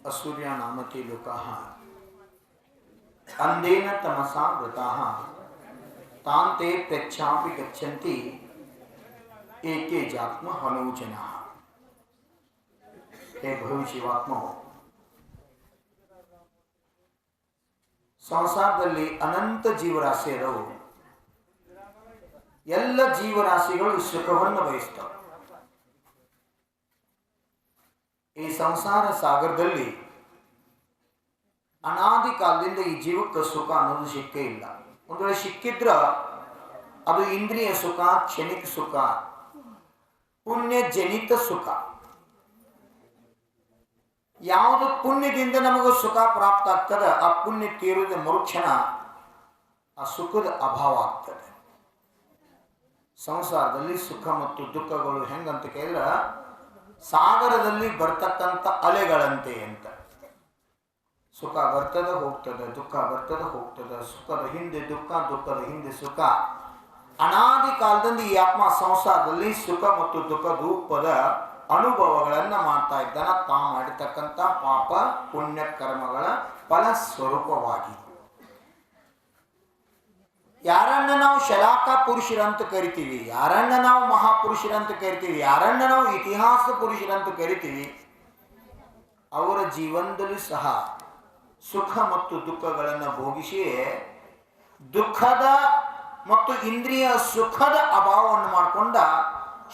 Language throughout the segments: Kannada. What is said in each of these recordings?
असूर्या नामके लोकाः अंधेन तमसा वृताः तान्ते प्रच्छापि गच्छन्ति एके जात्म हनूजनाः। हे ಭವಿಷ್ಯವಾತ್ಮ, ಸಂಸಾರದಲ್ಲಿ ಅನಂತ ಜೀವರಾಶಿ ಇರವು. ಎಲ್ಲ ಜೀವರಾಶಿಗಳು ಸುಖವನ್ನು ಬಯಸ್ತವೆ. ಈ ಸಂಸಾರ ಸಾಗರದಲ್ಲಿ ಅನಾದಿ ಕಾಲದಿಂದ ಈ ಜೀವಕ್ಕೆ ಸುಖ ಅನ್ನೋದು ಸಿಕ್ಕೇ ಇಲ್ಲ. ಒಂದು ವೇಳೆ ಸಿಕ್ಕಿದ್ರ ಅದು ಇಂದ್ರಿಯ ಸುಖ, ಕ್ಷಣಿಕ ಸುಖ, ಪುಣ್ಯ ಜನಿತ ಸುಖ. ಯಾವುದು ಪುಣ್ಯದಿಂದ ನಮಗೆ ಸುಖ ಪ್ರಾಪ್ತ ಆಗ್ತದೆ, ಆ ಪುಣ್ಯ ತೀರಿದ ಮರುಕ್ಷಣ ಆ ಸುಖದ ಅಭಾವ ಆಗ್ತದೆ. ಸಂಸಾರದಲ್ಲಿ ಸುಖ ಮತ್ತು ದುಃಖಗಳು ಹೆಂಗಂತ ಕೇಳಿದ್ರೆ ಸಾಗರದಲ್ಲಿ ಬರ್ತಕ್ಕಂಥ ಅಲೆಗಳಂತೆ ಅಂತ. ಸುಖ ಬರ್ತದ ಹೋಗ್ತದೆ, ದುಃಖ ಬರ್ತದ ಹೋಗ್ತದೆ. ಸುಖದ ಹಿಂದೆ ದುಃಖ, ದುಃಖದ ಹಿಂದೆ ಸುಖ. ಅನಾದಿ ಕಾಲದಿಂದ ಈ ಆತ್ಮ ಸಂಸಾರದಲ್ಲಿ ಸುಖ ಮತ್ತು ದುಃಖ ರೂಪದ ಅನುಭವಗಳನ್ನು ಮಾಡ್ತಾ ಇದ್ದಾನ. ತಾ ಮಾಡಿರ್ತಕ್ಕಂಥ ಪಾಪ ಪುಣ್ಯ ಕರ್ಮಗಳ ಫಲ ಸ್ವರೂಪವಾಗಿ ಯಾರನ್ನ ನಾವು ಶಲಾಕ ಪುರುಷರಂತ ಕರಿತೀವಿ, ಯಾರನ್ನ ನಾವು ಮಹಾಪುರುಷರಂತ ಕರಿತೀವಿ, ಯಾರನ್ನ ನಾವು ಇತಿಹಾಸ ಪುರುಷರಂತ ಕರಿತೀವಿ, ಅವರ ಜೀವನದಲ್ಲೂ ಸಹ ಸುಖ ಮತ್ತು ದುಃಖಗಳನ್ನು ಭೋಗಿಸಿ ದುಃಖದ ಮತ್ತು ಇಂದ್ರಿಯ ಸುಖದ ಅಭಾವವನ್ನು ಮಾಡಿಕೊಂಡ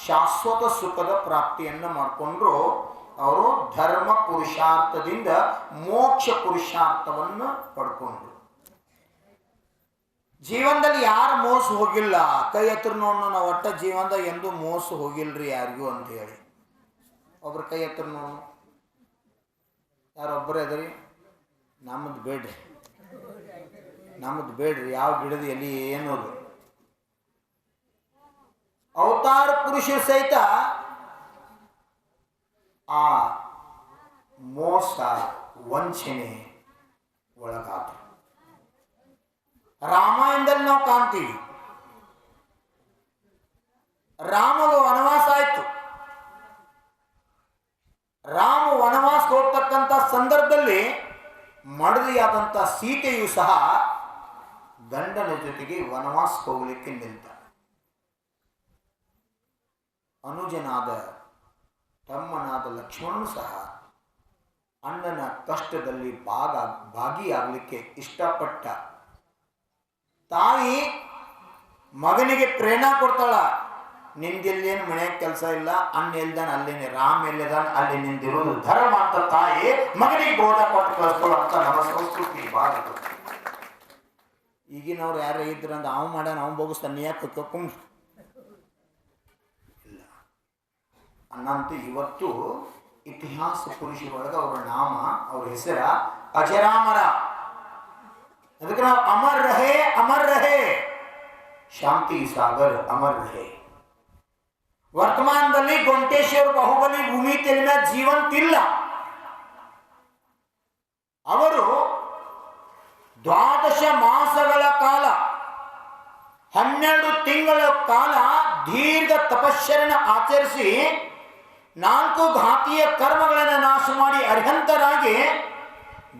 ಶಾಶ್ವತ ಸುಖದ ಪ್ರಾಪ್ತಿಯನ್ನು ಮಾಡಿಕೊಂಡ್ರು. ಅವರು ಧರ್ಮ ಪುರುಷಾರ್ಥದಿಂದ ಮೋಕ್ಷ ಪುರುಷಾರ್ಥವನ್ನು ಪಡ್ಕೊಂಡ್ರು. ಜೀವನದಲ್ಲಿ ಯಾರು ಮೋಸ ಹೋಗಿಲ್ಲ? ಕೈ ಎತ್ತರ ನೋಡೋಣ, ನಾವು ಒಟ್ಟ ಜೀವನದಾಗ ಎಂದೂ ಮೋಸ ಹೋಗಿಲ್ರಿ ಯಾರಿಗೂ ಅಂತ ಹೇಳಿ. ಒಬ್ರು ಕೈ ಎತ್ತರ ನೋಡೋಣ. ಯಾರೊಬ್ಬರೇ ಅದರಿ? ನಮ್ಮದು ಬೇಡ್ರಿ, ನಮ್ಮದು ಬೇಡ್ರಿ. ಯಾವ ಗಿಡದ ಎಲ್ಲಿ ಏನೋದು ಅವತಾರ ಪುರುಷರು ಸಹಿತ ಆ ಮೋಸ ವಂಚನೆ ಒಳಗಾದ್ರು. ರಾಮಾಯಣದಲ್ಲಿ ನಾವು ಕಾಣ್ತೀವಿ, ರಾಮಗ ವನವಾಸ ಆಯ್ತು. ರಾಮ ವನವಾಸಕ್ಕೆ ಹೋಗ್ತಕ್ಕಂಥ ಸಂದರ್ಭದಲ್ಲಿ ಮಡದಿಯಾದಂಥ ಸೀತೆಯು ಸಹ ಗಂಡನ ಜೊತೆಗೆ ವನವಾಸಕ್ಕೆ ಹೋಗಲಿಕ್ಕೆ ನಿಲ್ತ. ಅನುಜನಾದ ತಮ್ಮನಾದ ಲಕ್ಷ್ಮಣನು ಸಹ ಅಣ್ಣನ ಕಷ್ಟದಲ್ಲಿ ಭಾಗಿಯಾಗಲಿಕ್ಕೆ ಇಷ್ಟಪಟ್ಟ. ತಾಯಿ ಮಗನಿಗೆ ಪ್ರೇರಣೆ ಕೊಡ್ತಾಳ, ನಿಂದೆಲ್ಲೇನು ಮನೆಯಾಗ ಕೆಲಸ ಇಲ್ಲ, ಅಣ್ಣ ಎಲ್ದಾನ ಅಲ್ಲೇನೆ, ರಾಮ ಎಲ್ಲದಾನ ಅಲ್ಲಿ ನಿಂದಿರೋದು ಧರ್ಮ ಅಂತ ತಾಯಿ ಮಗನಿಗೆ ಬೋಧ ಕೊಟ್ಟು ಕಳಿಸ್ಕೊಳ್ಳೋಂಥ ನಮ್ಮ ಸಂಸ್ಕೃತಿ ಭಾಳ. ಈಗಿನವ್ರು ಯಾರು ಇದ್ರಂದ ಅವ್ ಮಾಡ್ಯಾನ, ಅವ್ನು ಬೋಗಿಸ್ತಾನೆ, ನೀ ಯಾಕೆ ಇಲ್ಲ ಅನ್ನಂತೂ ಇವತ್ತು ಇತಿಹಾಸ ಪುರುಷರೊಳಗೆ ಅವರ ನಾಮ, ಅವ್ರ ಹೆಸರ ಅಜರಾಮರ. ಅದಕ್ಕೆ ನಾವು ಅಮರ್ ರಹೇ, ಅಮರ್ ರಹೇ, ಶಾಂತಿ ಸಾಗರ್ ಅಮರ್ ರಹೇ. ವರ್ತಮಾನದಲ್ಲಿ ಗೊಂಟೇಶ್ವರ ಬಾಹುಬಲಿ ಭೂಮಿ ತೆಲಿನ ಜೀವಂತಿಲ್ಲ. ಅವರು 12 ಮಾಸಗಳ ಕಾಲ 12 ತಿಂಗಳ ಕಾಲ ದೀರ್ಘ ತಪಶ್ಚರ್ಯನ ಆಚರಿಸಿ 4 ಘಾತೀಯ ಕರ್ಮಗಳನ್ನು ನಾಶ ಮಾಡಿ ಅರ್ಹಂತರಾಗಿ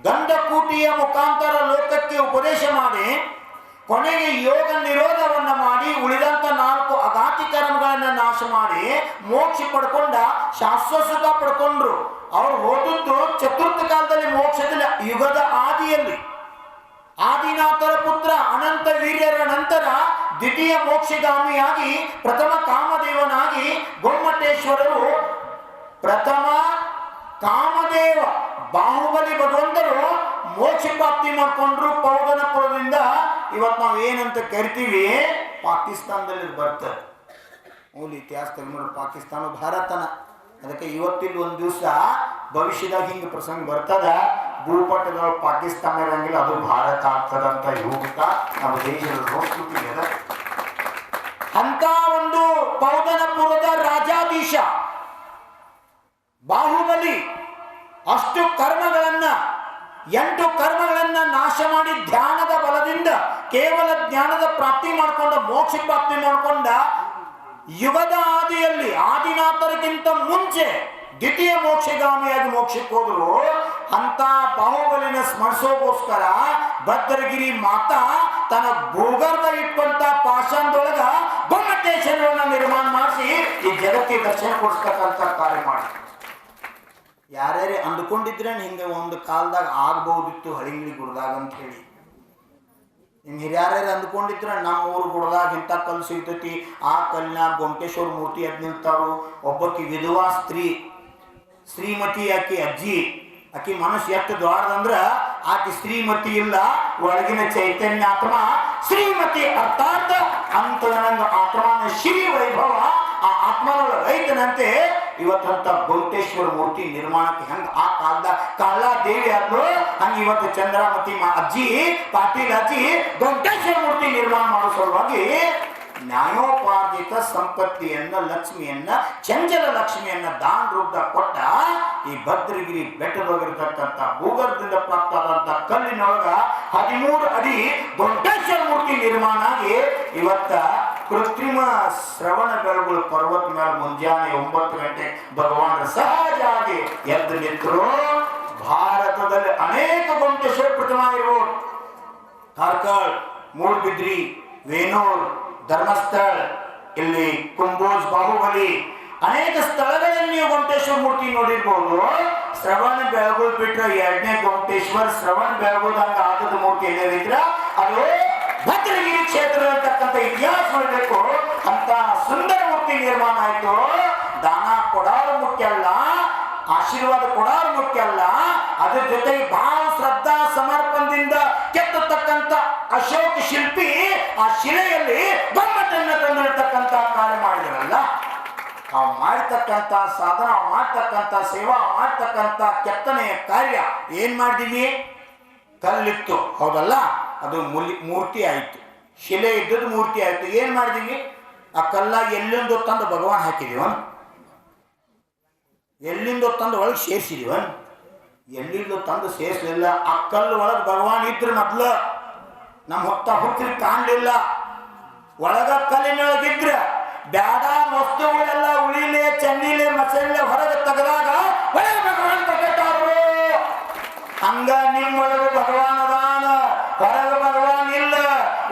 ಗಂಧಕೂಟಿಯ ಮುಖಾಂತರ ಲೋಕಕ್ಕೆ ಉಪದೇಶ ಮಾಡಿ ಕೊನೆಗೆ ಯೋಗ ನಿರೋಧವನ್ನು ಮಾಡಿ ಉಳಿದಂತ 4 ಅಘಾತಿ ಕರ್ಮಗಳನ್ನು ನಾಶ ಮಾಡಿ ಮೋಕ್ಷ ಪಡ್ಕೊಂಡ ಶಾಶ್ವತ ಸುಖ ಪಡ್ಕೊಂಡ್ರು. ಅವರು ಹೋದದ್ದು ಚತುರ್ಥ ಕಾಲದಲ್ಲಿ ಮೋಕ್ಷದಲ್ಲಿ ಯುಗದ ಆದಿಯಲ್ಲಿ. ಆದಿನಾಥರ ಪುತ್ರ ಅನಂತ ವೀರ್ಯರ ನಂತರ ದ್ವಿತೀಯ ಮೋಕ್ಷಗಾಮಿಯಾಗಿ ಪ್ರಥಮ ಕಾಮದೇವನಾಗಿ ಗೊಮ್ಮಟೇಶ್ವರರು ಪ್ರಥಮ ಕಾಮದೇವ ಬಾಹುಬಲಿ ಭಗವಂತರು ಮೋಕ್ಷ ಪ್ರಾಪ್ತಿ ಮಾಡಿಕೊಂಡ್ರು ಪೌಗನಪುರದಿಂದ. ಇವತ್ತು ನಾವು ಏನಂತ ಕರಿತೀವಿ, ಪಾಕಿಸ್ತಾನದಲ್ಲಿ ಬರ್ತದೆ. ಮೂಲ ಇತಿಹಾಸದಲ್ಲಿ ನೋಡಿ, ಪಾಕಿಸ್ತಾನ ಭಾರತನ. ಅದಕ್ಕೆ ಇವತ್ತಿಲ್ಲಿ ಒಂದು ದಿವಸ ಭವಿಷ್ಯದಾಗ ಹಿಂಗೆ ಪ್ರಸಂಗ ಬರ್ತದ, ಭೂಪಟಗಳು ಪಾಕಿಸ್ತಾನ ಇರಂಗಿಲ್ಲ, ಅದು ಭಾರತ ಆಗ್ತದಂತ ಯೋಗಿತ ನಮ್ಮ ದೇಶದ ಸಂಸ್ಕೃತಿ ಅದ. ಅಂತ ಒಂದು ಪೌಗನಪುರದ ರಾಜಾಧೀಶ ಬಾಹುಬಲಿ ಅಷ್ಟು ಕರ್ಮಗಳನ್ನ 8 ಕರ್ಮಗಳನ್ನ ನಾಶ ಮಾಡಿ ಧ್ಯಾನದ ಬಲದಿಂದ ಕೇವಲ ಜ್ಞಾನದ ಪ್ರಾಪ್ತಿ ಮಾಡಿಕೊಂಡ, ಮೋಕ್ಷ ಪ್ರಾಪ್ತಿ ಮಾಡಿಕೊಂಡ ಯುಗದ ಆದಿಯಲ್ಲಿ ಆದಿನಾಥರಿಗಿಂತ ಮುಂಚೆ ದ್ವಿತೀಯ ಮೋಕ್ಷಗಾಮಿಯಾಗಿ ಮೋಕ್ಷಕ್ಕೆ ಹೋದ್ರು. ಅಂತ ಬಾಹುಬಲಿನ ಸ್ಮರಿಸೋಗೋಸ್ಕರ ಭದ್ರಗಿರಿ ಮಾತಾ ತನ್ನ ಭೂಗರ್ಭ ಇಟ್ಕೊಂತ ಪಾಷಾಣದೊಳಗ ಗೊಮ್ಮಟೇಶ್ವರನ ನಿರ್ಮಾಣ ಮಾಡಿಸಿ ಈ ಜಗತ್ತಿಗೆ ದರ್ಶನ ಕೊಡಿಸ್ತಕ್ಕಂಥ ಕಾರ್ಯ ಮಾಡಿ. ಯಾರ್ಯಾರೇ ಅಂದ್ಕೊಂಡಿದ್ರೆ ಹಿಂಗೆ ಒಂದು ಕಾಲದಾಗ ಆಗ್ಬಹುದಿತ್ತು ಹಳಿಂಗಳಿ ಗುಡ್ದಾಗ ಅಂತ ಹೇಳಿ. ನಿಮ್ಗೆ ಹಿರಿಯಾರ್ಯಾರು ಅಂದ್ಕೊಂಡಿದ್ರೆ ನಮ್ಮ ಊರು ಗುಡ್ದಾಗ ಇಂಥ ಕಲ್ಲು ಸಿಗ್ತೈತಿ, ಆ ಕಲ್ಲಿನಾಗ ಗೊಮ್ಮಟೇಶ್ವರ ಮೂರ್ತಿ ಎದ್ದು ನಿಂತಾರು. ಒಬ್ಬಾಕಿ ವಿಧವಾ ಸ್ತ್ರೀ, ಶ್ರೀಮತಿ ಆಕಿ ಅಜ್ಜಿ, ಆಕಿ ಮನಸ್ಸು ಎಷ್ಟು ದೊಡ್ಡದಂದ್ರ ಆಕಿ ಶ್ರೀಮತಿ ಇಲ್ಲ, ಒಳಗಿನ ಚೈತನ್ಯ ಆತ್ಮ ಶ್ರೀಮತಿ, ಅರ್ಥಾತ್ ಅಂತ ನನ್ನ ಆತ್ಮನ ಶ್ರೀ ವೈಭವ ಆ ಆತ್ಮನೊಳಗೆ ಐತನಂತೆ. ಇವತ್ತಂತ ಗೊಮ್ಮಟೇಶ್ವರ ಮೂರ್ತಿ ನಿರ್ಮಾಣಕ್ಕೆ ಹೆಂಗ ಆ ಕಾಲದ ಕಾಳಾದೇವಿ ಆದ್ಲು, ಹಂಗೆ ಇವತ್ತು ಚಂದ್ರಮತಿ ಅಜ್ಜಿ ಪಾಟೀಲ್ ಅಜ್ಜಿ ಗೊಮ್ಮಟೇಶ್ವರ ಮೂರ್ತಿ ನಿರ್ಮಾಣ ಮಾಡೋ ಸಲುವಾಗಿ ನ್ಯಾಯೋಪಾರ್ಜಿತ ಸಂಪತ್ತಿಯನ್ನ, ಲಕ್ಷ್ಮಿಯನ್ನ, ಚಂಚಲ ಲಕ್ಷ್ಮಿಯನ್ನ ದಾನ ರೂಪದಾಗ ಕೊಟ್ಟ ಈ ಭದ್ರಗಿರಿ ಬೆಟ್ಟದೊಳಗಿರ್ತಕ್ಕಂಥ ಭೂಗರ್ಭದಿಂದ ಪ್ರಾಪ್ತ ಆದಂತ ಕಲ್ಲಿನೊಳಗ 13 ಅಡಿ ಗೊಮ್ಮಟೇಶ್ವರ ಮೂರ್ತಿ ನಿರ್ಮಾಣ ಆಗಿ ಇವತ್ತ ಕೃತ್ರಿಮ ಶ್ರವಣ ಬೆಳಗುಳು ಪರ್ವತ ಮೇಲೆ ಮುಂಜಾನೆ 9 ಗಂಟೆ ಭಗವಾನ್ ಸಹಜವಾಗಿ ಎದ್ದು ನಿಂತರು. ಭಾರತದಲ್ಲಿ ಅನೇಕ ಗೊಮ್ಮಟೇಶ್ವರ ಪ್ರತಿಮಾ ಇರ್ಬೋದು. ಕಾರ್ಕಳ, ಮೂಡಬಿದ್ರಿ, ವೇಣೂರ್, ಧರ್ಮಸ್ಥಳ, ಇಲ್ಲಿ ಕುಂಬೋಜ್, ಬಾಹುಬಲಿ ಅನೇಕ ಸ್ಥಳಗಳಲ್ಲಿ ನೀವು ಗೊಮ್ಮಟೇಶ್ವರ ಮೂರ್ತಿ ನೋಡಿರ್ಬೋದು. ಶ್ರವಣ ಬೆಳಗುಳು ಬಿಟ್ರೆ 2ನೇ ಗೊಮ್ಮಟೇಶ್ವರ ಶ್ರವಣ ಬೆಳಗುಳದಂಗ ಆದದ ಮೂರ್ತಿ ಎಲ್ಲರಿದ್ರ ಅದು ಭದ್ರಗಿರಿ ಕ್ಷೇತ್ರ ಅಂತಕ್ಕಂಥ ಇತಿಹಾಸ ನೋಡಬೇಕು. ಅಂತ ಸುಂದರ ಮೂರ್ತಿ ನಿರ್ಮಾಣ ಆಯ್ತು. ದಾನ ಕೊಡಾರು ಮುಖ್ಯ ಅಲ್ಲ, ಆಶೀರ್ವಾದ ಕೊಡಾರು ಮುಖ್ಯ ಅಲ್ಲ, ಅದ್ರ ಜೊತೆಗೆ ಬಹಳ ಶ್ರದ್ಧಾ ಸಮರ್ಪಣದಿಂದ ಕೆತ್ತತಕ್ಕಂಥ ಅಶೋಕ ಶಿಲ್ಪಿ ಆ ಶಿಲೆಯಲ್ಲಿ ಗೊಮ್ಮಟನ್ನ ತಂದಿರತಕ್ಕಂಥ ಕಾರ್ಯ ಮಾಡಿದ್ರಲ್ಲ, ನಾವು ಮಾಡ್ತಕ್ಕಂಥ ಸಾಧನ, ಮಾಡ್ತಕ್ಕಂಥ ಸೇವಾ, ಮಾಡ್ತಕ್ಕಂಥ ಕೆತ್ತನೆಯ ಕಾರ್ಯ ಏನ್ ಮಾಡಿದೀವಿ? ಕಲ್ಲಿತ್ತು ಹೌದಲ್ಲ, ಅದು ಮೂರ್ತಿ ಆಯ್ತು, ಶಿಲೆ ಇದ್ದದ್ದು ಮೂರ್ತಿ ಆಯ್ತು. ಏನ್ ಮಾಡಿದೀವಿ? ಆ ಕಲ್ಲ ಎಲ್ಲಿಂದ ತಂದು ಭಗವಾನ್ ಹಾಕಿದೀವ? ಎಲ್ಲಿಂದ ತಂದು ಒಳಗೆ ಸೇರಿಸಿದೀವ? ಎಲ್ಲಿಂದ ತಂದು ಸೇರಿಸಲಿಲ್ಲ. ಆ ಕಲ್ಲು ಒಳಗೆ ಭಗವಾನ್ ಇದ್ರು ಮೊದ್ಲು, ನಮ್ಮ ಹುಟ್ಟರಿ ಕಾಣಲಿಲ್ಲ. ಒಳಗ ಕಲ್ಲಿನೊಳಗಿದ್ರ ಬ್ಯಾಡ ವಸ್ತುಗಳೆಲ್ಲ ಉಳಿಲೆ, ಚನ್ನಿಲೆ, ಮಸಳೆ ಹೊರಗೆ ತೆಗೆದಾಗ ಒಳಗೆ ಭಗವಾನ್ ಪ್ರಕಟಾರು. ಹಂಗ ನಿಮ್ಮೊಳಗೆ ಭಗವಾನ್ ಅದಾನ, ಹೊರಗೆ ಭಗವಾನ್ ಇಲ್ಲ.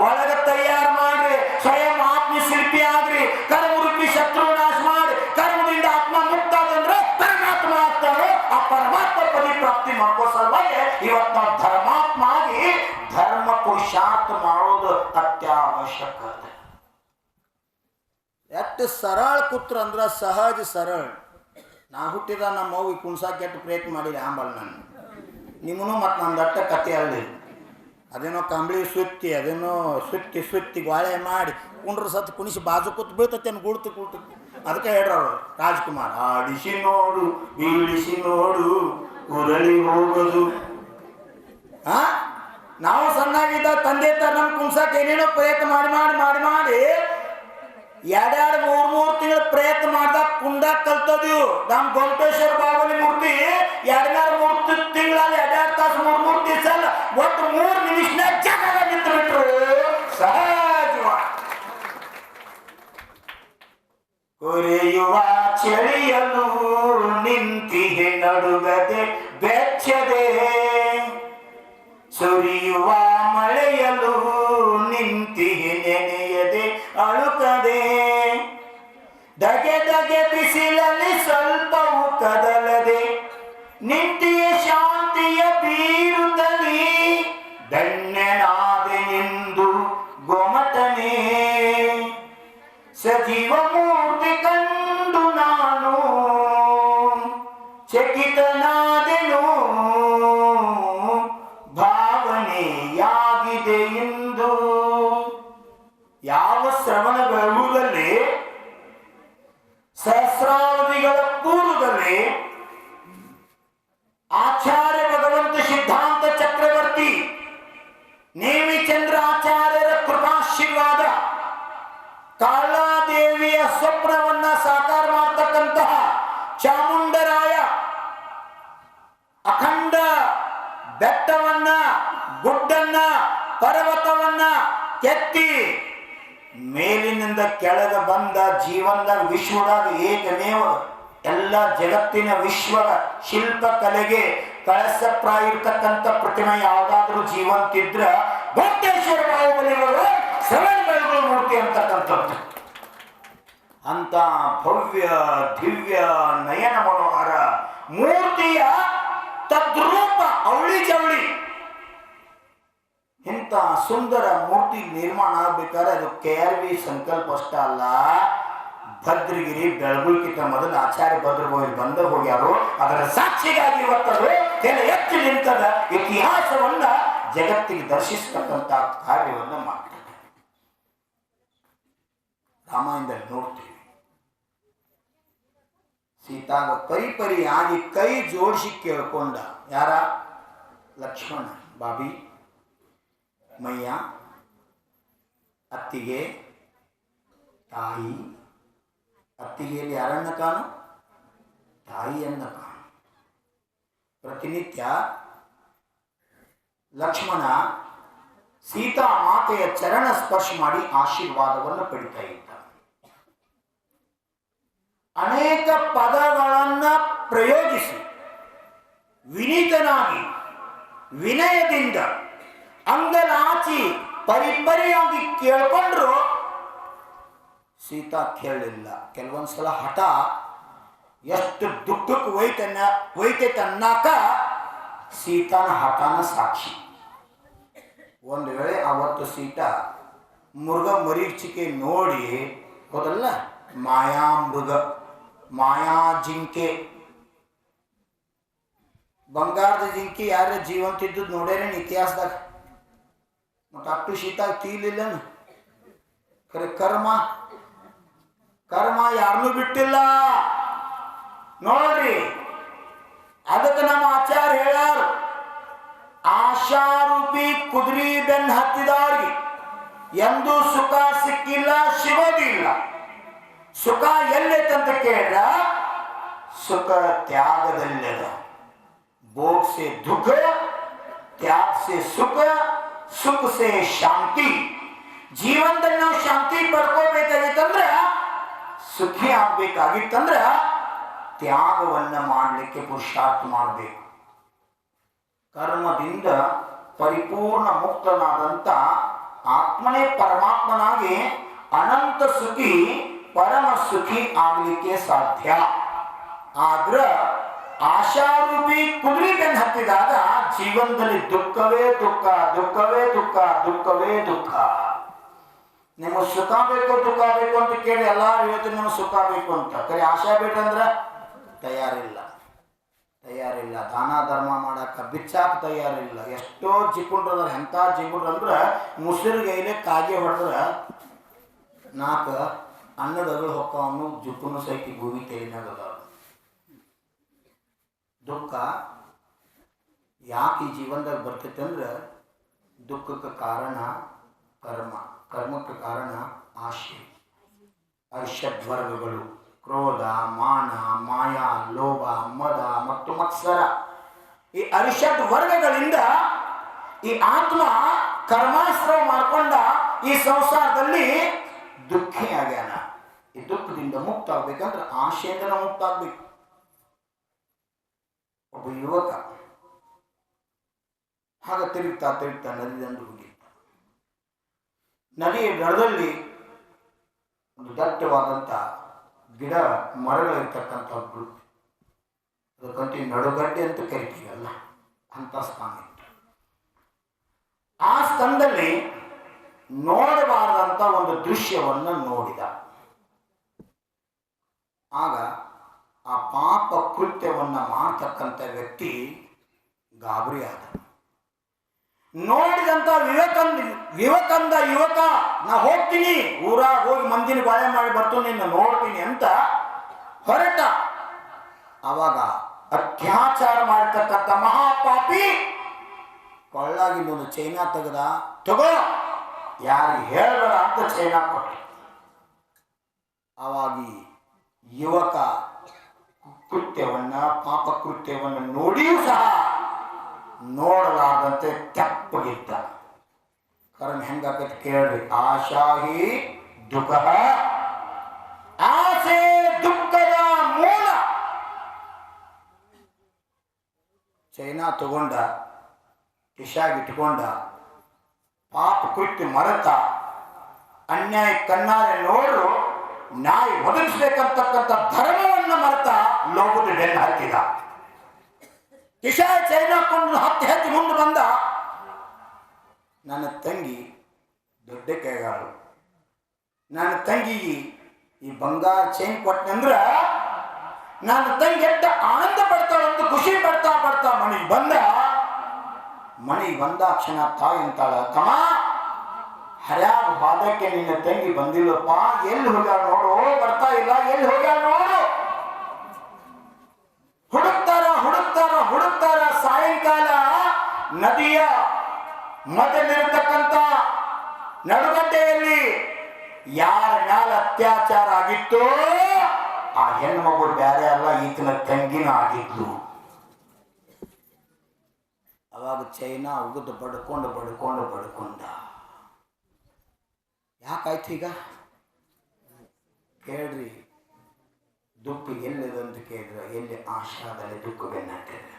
ಒಳಗೆ ತಯಾರು ಮಾಡ್ರಿ, ಸ್ವಯಂ ಆತ್ಮ ಶಿಲ್ಪಿ ಆಗ್ರಿ, ಕರ್ಮರೂಪಿ ಶತ್ರು ನಾಶ ಮಾಡಿ ಕರ್ಮದಿಂದ ಆತ್ಮ ಮುಕ್ತ ಆದಂದ್ರೆ ಪರಮಾತ್ಮ ಆಗ್ತಾರೋ. ಆ ಪರಮಾತ್ಮ ಪದಿ ಪ್ರಾಪ್ತಿ ಮಾಡ್ಕೋ ಸಲುವಾಗಿ ಇವತ್ತು ನಾವು ಧರ್ಮಾತ್ಮ ಆಗಿ ಧರ್ಮ ಪುರುಷಾರ್ಥ ಮಾಡೋದು ಅತ್ಯವಶ್ಯಕ. ಎಷ್ಟು ಸರಳ ಕೂತ್ರ ಅಂದ್ರ ಸಹಜ ಸರಳ. ನಾ ಹುಟ್ಟಿದ ನಮ್ಮ ಮಗು ಕುಣ್ಸಾಕ ಎಷ್ಟು ಪ್ರಯತ್ನ ಮಾಡಿದೆ ಆಂಬಲ್ ನಾನು ನಿಮ್ಮನು ಮತ್ತು ನನ್ನ ದಟ್ಟ ಕತೆ ಅಲ್ಲಿ ಅದೇನೋ ಕಂಬಳಿ ಸುತ್ತಿ, ಅದೇನೋ ಸುತ್ತಿ ಸುತ್ತಿ ಗೋಳೆ ಮಾಡಿ ಕುಂಡ್ರ ಸತ್ತು ಕುಣಿಸಿ ಬಾಜು ಕೂತ್ ಬೀಳ್ತತ್ತೇನು ಗುಳ್ತು ಕುಳ್ತು. ಅದಕ್ಕೆ ಹೇಳ್ರವ್ರು ರಾಜ್ಕುಮಾರ್, ಆಡಿಸಿ ನೋಡು ಬೀಳಿಸಿ ನೋಡು ಉರಳಿ ಹೋಗೋದು. ನಾವು ಸಣ್ಣಾಗಿದ್ದ ತಂದೆ ತರ ನಮ್ ಕುಣ್ಸಾಕ ಏನೇನೋ ಪ್ರಯತ್ನ ಮಾಡಿ ಮಾಡಿ ಮಾಡಿ ಮಾಡಿ 2-3 ತಿಂಗಳ ಪ್ರಯತ್ನ ಮಾಡ್ದಾಗ ಕುಂಡಾಗ ಕಲ್ತೋದಿವು. ನಮ್ ಗೊಮ್ಮಟೇಶ್ವರ ಬಾಹುಬಲಿ ಮೂರ್ತಿ 2-3 ತಿಂಗಳಲ್ಲಿ 2 ತಾಸು 3 ದಿವಸ ಅಲ್ಲ, ಒಟ್ಟು 3 ನಿಮಿಷನಾಗ ಜಾಗ ನಿಂತು ಬಿಟ್ರು. ಸಹಜವ ಕೊರೆಯುವ ಚಳಿಯಲು ನಿಂತಿಹೆ ನಡುಗದೆ ಬೆಚ್ಚದೆ, ಸುರಿಯುವ ಮಳೆಯಲು ನಿಂತಿಹೆ ನೆನೆಯದೆ ಅಳುಕದೆ, ದಗೆ ದಗೆ ಬಿಸಿಲಲ್ಲಿ ಸ್ವಲ್ಪವೂ ಕದಲದೆ ನಿಂತಿಯ ಶಾಂತಿಯ ಬೀರುತ್ತಲಿ ಧನ್ಯನಾದೆ ನಿಂದು ಗೊಮ್ಮಟನೇ. ಸಜೀವ ಮೂರ್ತಿ ಕಂಡು ನಾನು ಚಕಿತನಾದೆನು, ಭಾವನೆಯಾಗಿದೆ ಎಂದು. ಯಾವ ಶ್ರವಣ ಬೆಳಗುದಲ್ಲಿ ಸಹಸ್ರಾವಧಿಗಳ ಪೂರ್ವದಲ್ಲಿ ಆಚಾರ್ಯ ಭಗವಂತ ಸಿದ್ಧಾಂತ ಚಕ್ರವರ್ತಿ ನೇಮಿಚಂದ್ರ ಆಚಾರ್ಯರ ಕೃಪಾಶೀರ್ವಾದ, ಕಾಳಾದೇವಿಯ ಸ್ವಪ್ನವನ್ನ ಸಾಕಾರ ಮಾಡತಕ್ಕಂತಹ ಚಾಮುಂಡರಾಯ ಅಖಂಡ ಬೆಟ್ಟವನ್ನ, ಗುಡ್ಡನ್ನ, ಪರ್ವತವನ್ನ ಕೆತ್ತಿ ಮೇಲಿನಿಂದ ಕೆಳಗ ಬಂದ ಜೀವನದಾಗ ವಿಶ್ವದಾಗ ಏಕಮೇವ ಎಲ್ಲ ಜಗತ್ತಿನ ವಿಶ್ವದ ಶಿಲ್ಪ ಕಲೆಗೆ ಕಳಸಪ್ರಾಯ ಇರ್ತಕ್ಕಂಥ ಪ್ರತಿಮೆ ಯಾವುದಾದ್ರೂ ಜೀವಂತಿದ್ರ ಗೋಪ್ತೇಶ್ವರ ಬಾಹುಬಲಿಗಳು ಸರಳ ಮೂರ್ತಿ ಅಂತಕ್ಕಂಥದ್ದು. ಅಂತ ಭವ್ಯ ದಿವ್ಯ ನಯನ ಮನೋಹರ ಮೂರ್ತಿಯ ತದ್ರೂಪ ಅವಳಿ ಜವಳಿ ಇಂಥ ಸುಂದರ ಮೂರ್ತಿ ನಿರ್ಮಾಣ ಆಗ್ಬೇಕಾದ್ರೆ ಅದು KRV ಸಂಕಲ್ಪ ಅಷ್ಟ ಅಲ್ಲ. ಭದ್ರಗಿರಿ ಬೆಳಗುಲ್ಕಿಂತ ಮೊದಲು ಆಚಾರ್ಯ ಭದ್ರಗೋವಿಂದ ಬಂದ ಹೋಗ್ಯಾರು. ಅದರ ಸಾಕ್ಷಿಗಾಗಿ ಇವತ್ತದು ಕೆಲ ಎತ್ತಿ ನಿಂತದ ಇತಿಹಾಸವನ್ನ ಜಗತ್ತಿಗೆ ದರ್ಶಿಸ್ತಕ್ಕಂಥ ಕಾರ್ಯವನ್ನ ಮಾಡ್ತಾರೆ. ರಾಮಾಯಣದಲ್ಲಿ ನೋಡ್ತೀವಿ, ಸೀತಾಗ ಪರಿಪರಿಯಾಗಿ ಕೈ ಜೋಡಿಸಿ ಕೇಳ್ಕೊಂಡ ಯಾರ? ಲಕ್ಷ್ಮಣ. ಬಾಬಿ ಮಯ್ಯ, ಅತ್ತಿಗೆ, ತಾಯಿ. ಅತ್ತಿಗೆಯಲ್ಲಿ ಯಾರನ್ನ ಕಾಣು? ತಾಯಿಯನ್ನ ಕಾಣು. ಪ್ರತಿನಿತ್ಯ ಲಕ್ಷ್ಮಣ ಸೀತಾ ಮಾತೆಯ ಚರಣ ಸ್ಪರ್ಶ ಮಾಡಿ ಆಶೀರ್ವಾದವನ್ನು ಪಡಿತಾ ಇದ್ದ. ಅನೇಕ ಪದಗಳನ್ನ ಪ್ರಯೋಗಿಸಿ ವಿನೀತನಾಗಿ ವಿನಯದಿಂದ ಅಂಗಲಾಚಿ ಪರಿಪರಿಯಾಗಿ ಕೇಳ್ಕೊಂಡ್ರು ಸೀತಾ ಕೇಳಲಿಲ್ಲ. ಕೆಲವೊಂದ್ಸಲ ಹಠ ಎಷ್ಟು ದುಃಖಕ್ಕೆ ಒಯ್ತೈತೆ ಅನ್ನಕ ಸೀತಾನ ಹಠನ ಸಾಕ್ಷಿ. ಒಂದು ವೇಳೆ ಅವತ್ತು ಸೀತಾ ಮೃಗ ಮರೀಚಿಕೆ ನೋಡಿ ಹೋದಲ್ಲ, ಮಾಯಾಮೃಗ ಮಾಯಾ ಜಿಂಕೆ, ಬಂಗಾರದ ಜಿಂಕಿ ಯಾರ ಜೀವಂತಿದ್ದು ನೋಡ್ಯಾರೇನು ಇತಿಹಾಸದಾಗ? ಮತ್ತು ಅಷ್ಟು ಶೀತ ತೀಲಿಲ್ಲ. ಖರೆ ಕರ್ಮ ಕರ್ಮ ಯಾರನ್ನೂ ಬಿಟ್ಟಿಲ್ಲ ನೋಡ್ರಿ. ಅದಕ್ಕೆ ನಮ್ಮ ಆಚಾರ್ಯ ಹೇಳ್ಯಾರು, ಆಶಾರೂಪಿ ಕುದುರೆ ಬೆನ್ನು ಹತ್ತಿದವ್ರಿಗೆ ಎಂದೂ ಸುಖ ಸಿಕ್ಕಿಲ್ಲ, ಸಿಗೋದಿಲ್ಲ. ಸುಖ ಎಲ್ಲೈತಂತ ಕೇಳಿದ್ರ ಸುಖ ತ್ಯಾಗದಲ್ಲದ. भोग से दुख, त्याग से सुख, सुख से शांति. ಜೀವನದಲ್ಲಿ ನಾವು ಶಾಂತಿ ಪಡ್ಕೋಬೇಕಾಗಿತ್ತಂದ್ರ, ಸುಖಿ ಆಗ್ಬೇಕಾಗಿತ್ತಂದ್ರ ತ್ಯಾಗವನ್ನ ಮಾಡಲಿಕ್ಕೆ ಪುರುಷಾರ್ಥ ಮಾಡಬೇಕು. ಕರ್ಮದಿಂದ ಪರಿಪೂರ್ಣ ಮುಕ್ತನಾದಂತ ಆತ್ಮನೇ ಪರಮಾತ್ಮನಾಗಿ ಅನಂತ ಸುಖಿ ಪರಮ ಸುಖಿ ಆಗಲಿಕ್ಕೆ ಸಾಧ್ಯ. ಆದ್ರ ಆಶಾರೂಪಿ ಕುದುರೆ ಬೆನ್ನು ಹತ್ತಿದಾಗ ಜೀವನದಲ್ಲಿ ದುಃಖವೇ ದುಃಖ, ದುಃಖವೇ ದುಃಖ, ದುಃಖವೇ ದುಃಖ. ನಿಮಗೆ ಸುಖ ಬೇಕು ದುಃಖ ಬೇಕು ಅಂತ ಕೇಳಿ ಎಲ್ಲಾರು ಹೇಳ್ತೀನಿ ನಿಮಗೆ ಸುಖ ಬೇಕು ಅಂತ. ಕರೆ ಆಶಾ ಬೇಕಂದ್ರೆ ತಯಾರಿಲ್ಲ. ದಾನ ಧರ್ಮ ಮಾಡಾಕ ಬಿಚ್ಚಾಕ ತಯಾರಿಲ್ಲ. ಎಷ್ಟೋ ಜಿಪುಂಡ್ರ ಎಂಥ ಜಿಪುಂಡ್ರ ಅಂದ್ರೆ ಮುಸುರಿಗೈಲೆ ಕಾಗೆ ಹೊಡೆದ್ರ 4 ಅನ್ನದಗಳು ಹೊಕ್ಕವನು ಜುಪ್ಪುನು ಸೈತಿ ಭೂಮಿ ತೇಲಿನಾಗದ. ದುಃಖ ಯಾಕೆ ಈ ಜೀವನದಾಗ ಬರ್ತೈತೆ ಅಂದ್ರೆ ದುಃಖಕ್ಕೆ ಕಾರಣ ಕರ್ಮ, ಕರ್ಮಕ್ಕೆ ಕಾರಣ ಆಶೆ. ಅರಿಷಡ್ವರ್ಗಗಳು ಕ್ರೋಧ, ಮಾನ, ಮಾಯ, ಲೋಭ, ಮದ ಮತ್ತು ಮತ್ಸರ. ಈ ಅರಿಷಡ್ ವರ್ಗಗಳಿಂದ ಈ ಆತ್ಮ ಕರ್ಮಾಶ್ರಯ ಮಾಡ್ಕೊಂಡ ಈ ಸಂಸಾರದಲ್ಲಿ ದುಃಖಿ ಆಗ್ಯಾನ. ಈ ದುಃಖದಿಂದ ಮುಕ್ತ ಆಗ್ಬೇಕಂದ್ರೆ ಆಶೆಯಿಂದ ಮುಕ್ತ ಆಗ್ಬೇಕು. ಒಬ್ಬ ಯುವಕ ಹಾಗ ತಿರುಗ್ತಾ ನದಿ ದಂಡು ಹೋಗಿದ್ದ. ನದಿಯ ದಡದಲ್ಲಿ ಒಂದು ದಟ್ಟವಾದಂಥ ಗಿಡ ಮರಗಳಿರ್ತಕ್ಕಂಥದ್ದು, ಅದಕ್ಕಂತೂ ನಡುಗಡ್ಡೆ ಅಂತ ಕರಿತೀವಲ್ಲ, ಅಂತ ಸ್ಥಾನ ಇತ್ತು. ಆ ಸ್ಥಳದಲ್ಲಿ ನೋಡಬಾರದಂತ ಒಂದು ದೃಶ್ಯವನ್ನು ನೋಡಿದ. ಆಗ ಆ ಪಾಪ ಕೃತ್ಯವನ್ನ ಮಾಡ್ತಕ್ಕಂಥ ವ್ಯಕ್ತಿ ಗಾಬರಿ ಆದ. ನೋಡಿದಂತ ಯುವಕ ನಾ ಹೋಗ್ತೀನಿ, ಊರಾಗ ಹೋಗಿ ಮಂದಿನ ಬಾಳೆ ಮಾಡಿ ಬರ್ತೀನಿ, ನಿನ್ನ ನೋಡ್ತೀನಿ ಅಂತ ಹೊರಟ. ಅವಾಗ ಅತ್ಯಾಚಾರ ಮಾಡತಕ್ಕಂಥ ಮಹಾಪಾಪಿ ಕೊಳ್ಳಾಗಿ ಒಂದು ಚೈನಾ ತೆಗೆದ. ತಗೋ, ಯಾರಿಗೆ ಹೇಳಬೇಡ ಅಂತ ಚೈನಾ ಕೊಟ್ಟ. ಅವಾಗಿ ಯುವಕ ಕೃತ್ಯವನ್ನ ಪಾಪ ಕೃತ್ಯವನ್ನ ನೋಡಿಯೂ ಸಹ ನೋಡಲಾರ್ದಂತೆ ತೆಪ್ಪಗಿದ್ದ. ಕರ್ಮ ಹೆಂಗಾಕೈತಿ ಕೇಳ್ರಿ. ಆಶಾಹಿ ದುಃಖ, ಆಸೆ ದುಃಖದ ಮೂಲ. ಚೈನಾ ತಗೊಂಡ, ಕಿಶಾಗಿಟ್ಕೊಂಡ, ಪಾಪ ಕೃತ್ಯ ಮರೆತ, ಅನ್ಯಾಯ ಕಣ್ಣಾರೆ ನೋಡು, ನ್ಯಾಯ ಒದಗಿಸ್ಬೇಕಂತಕ್ಕಂಥ ಧರ್ಮವನ್ನು ಮರೆತ ಲೋಕದ ಬೆನ್ನು ಹತ್ತಿದ. ಕಿಶಾ ಚೈನಾ ಕೊಂಡು ಹತ್ತಿ ಮುಂದೆ ಬಂದ. ನನ್ನ ತಂಗಿ ದೊಡ್ಡ ಕೈಗಾಳು, ನನ್ನ ತಂಗಿಗೆ ಈ ಬಂಗಾರ ಚೈನ್ ಕೊಟ್ಟನಂದ್ರ ನನ್ನ ತಂಗಿ ಎಷ್ಟ ಆನಂದ ಪಡ್ತಾಳಂತ ಖುಷಿ ಪಡ್ತಾ ಮನೆಗೆ ಬಂದಾಕ್ಷಣ ತಾಯಿ ಅಂತಾಳ, ತಮ್ಮ ಹರ್ಯಾಗ ಬಾದಕ್ಕೆ ನಿನ್ನ ತಂಗಿ ಬಂದಿಲ್ಲಪ್ಪ, ಎಲ್ಲಿ ಹೋಗ್ಯಾಳ ನೋಡು, ಬರ್ತಾ ಇಲ್ಲ, ಎಲ್ಲಿ ಹೋಗ್ಯಾಳ ನೋಡು. ಹುಡುಕ್ತಾರ ಸಾಯಂಕಾಲ ನದಿಯ ಮಧ್ಯದಲ್ಲಿರತಕ್ಕಂಥ ನಡುಗಡ್ಡೆಯಲ್ಲಿ ಯಾರ ಮ್ಯಾಲ ಅತ್ಯಾಚಾರ ಆಗಿತ್ತು ಆ ಹೆಣ್ಮಗು ಬ್ಯಾರೆ ಅಲ್ಲ, ಈತನ ತಂಗಿನ ಆಗಿದ್ಲು. ಅವಾಗ ಚೈನಾ ಉಗಿದು ಬಡ್ಕೊಂಡ ಯಾಕಾಯ್ತು ಈಗ ಕೇಳ್ರಿ. ದುಃಖ ಎಲ್ಲಿದೆ ಅಂತ ಕೇಳಿದ್ರೆ ಎಲ್ಲಿ ಆಶಾದಲ್ಲಿ ದುಃಖ ಬೆನ್ನಟ್ಟಿದೆ.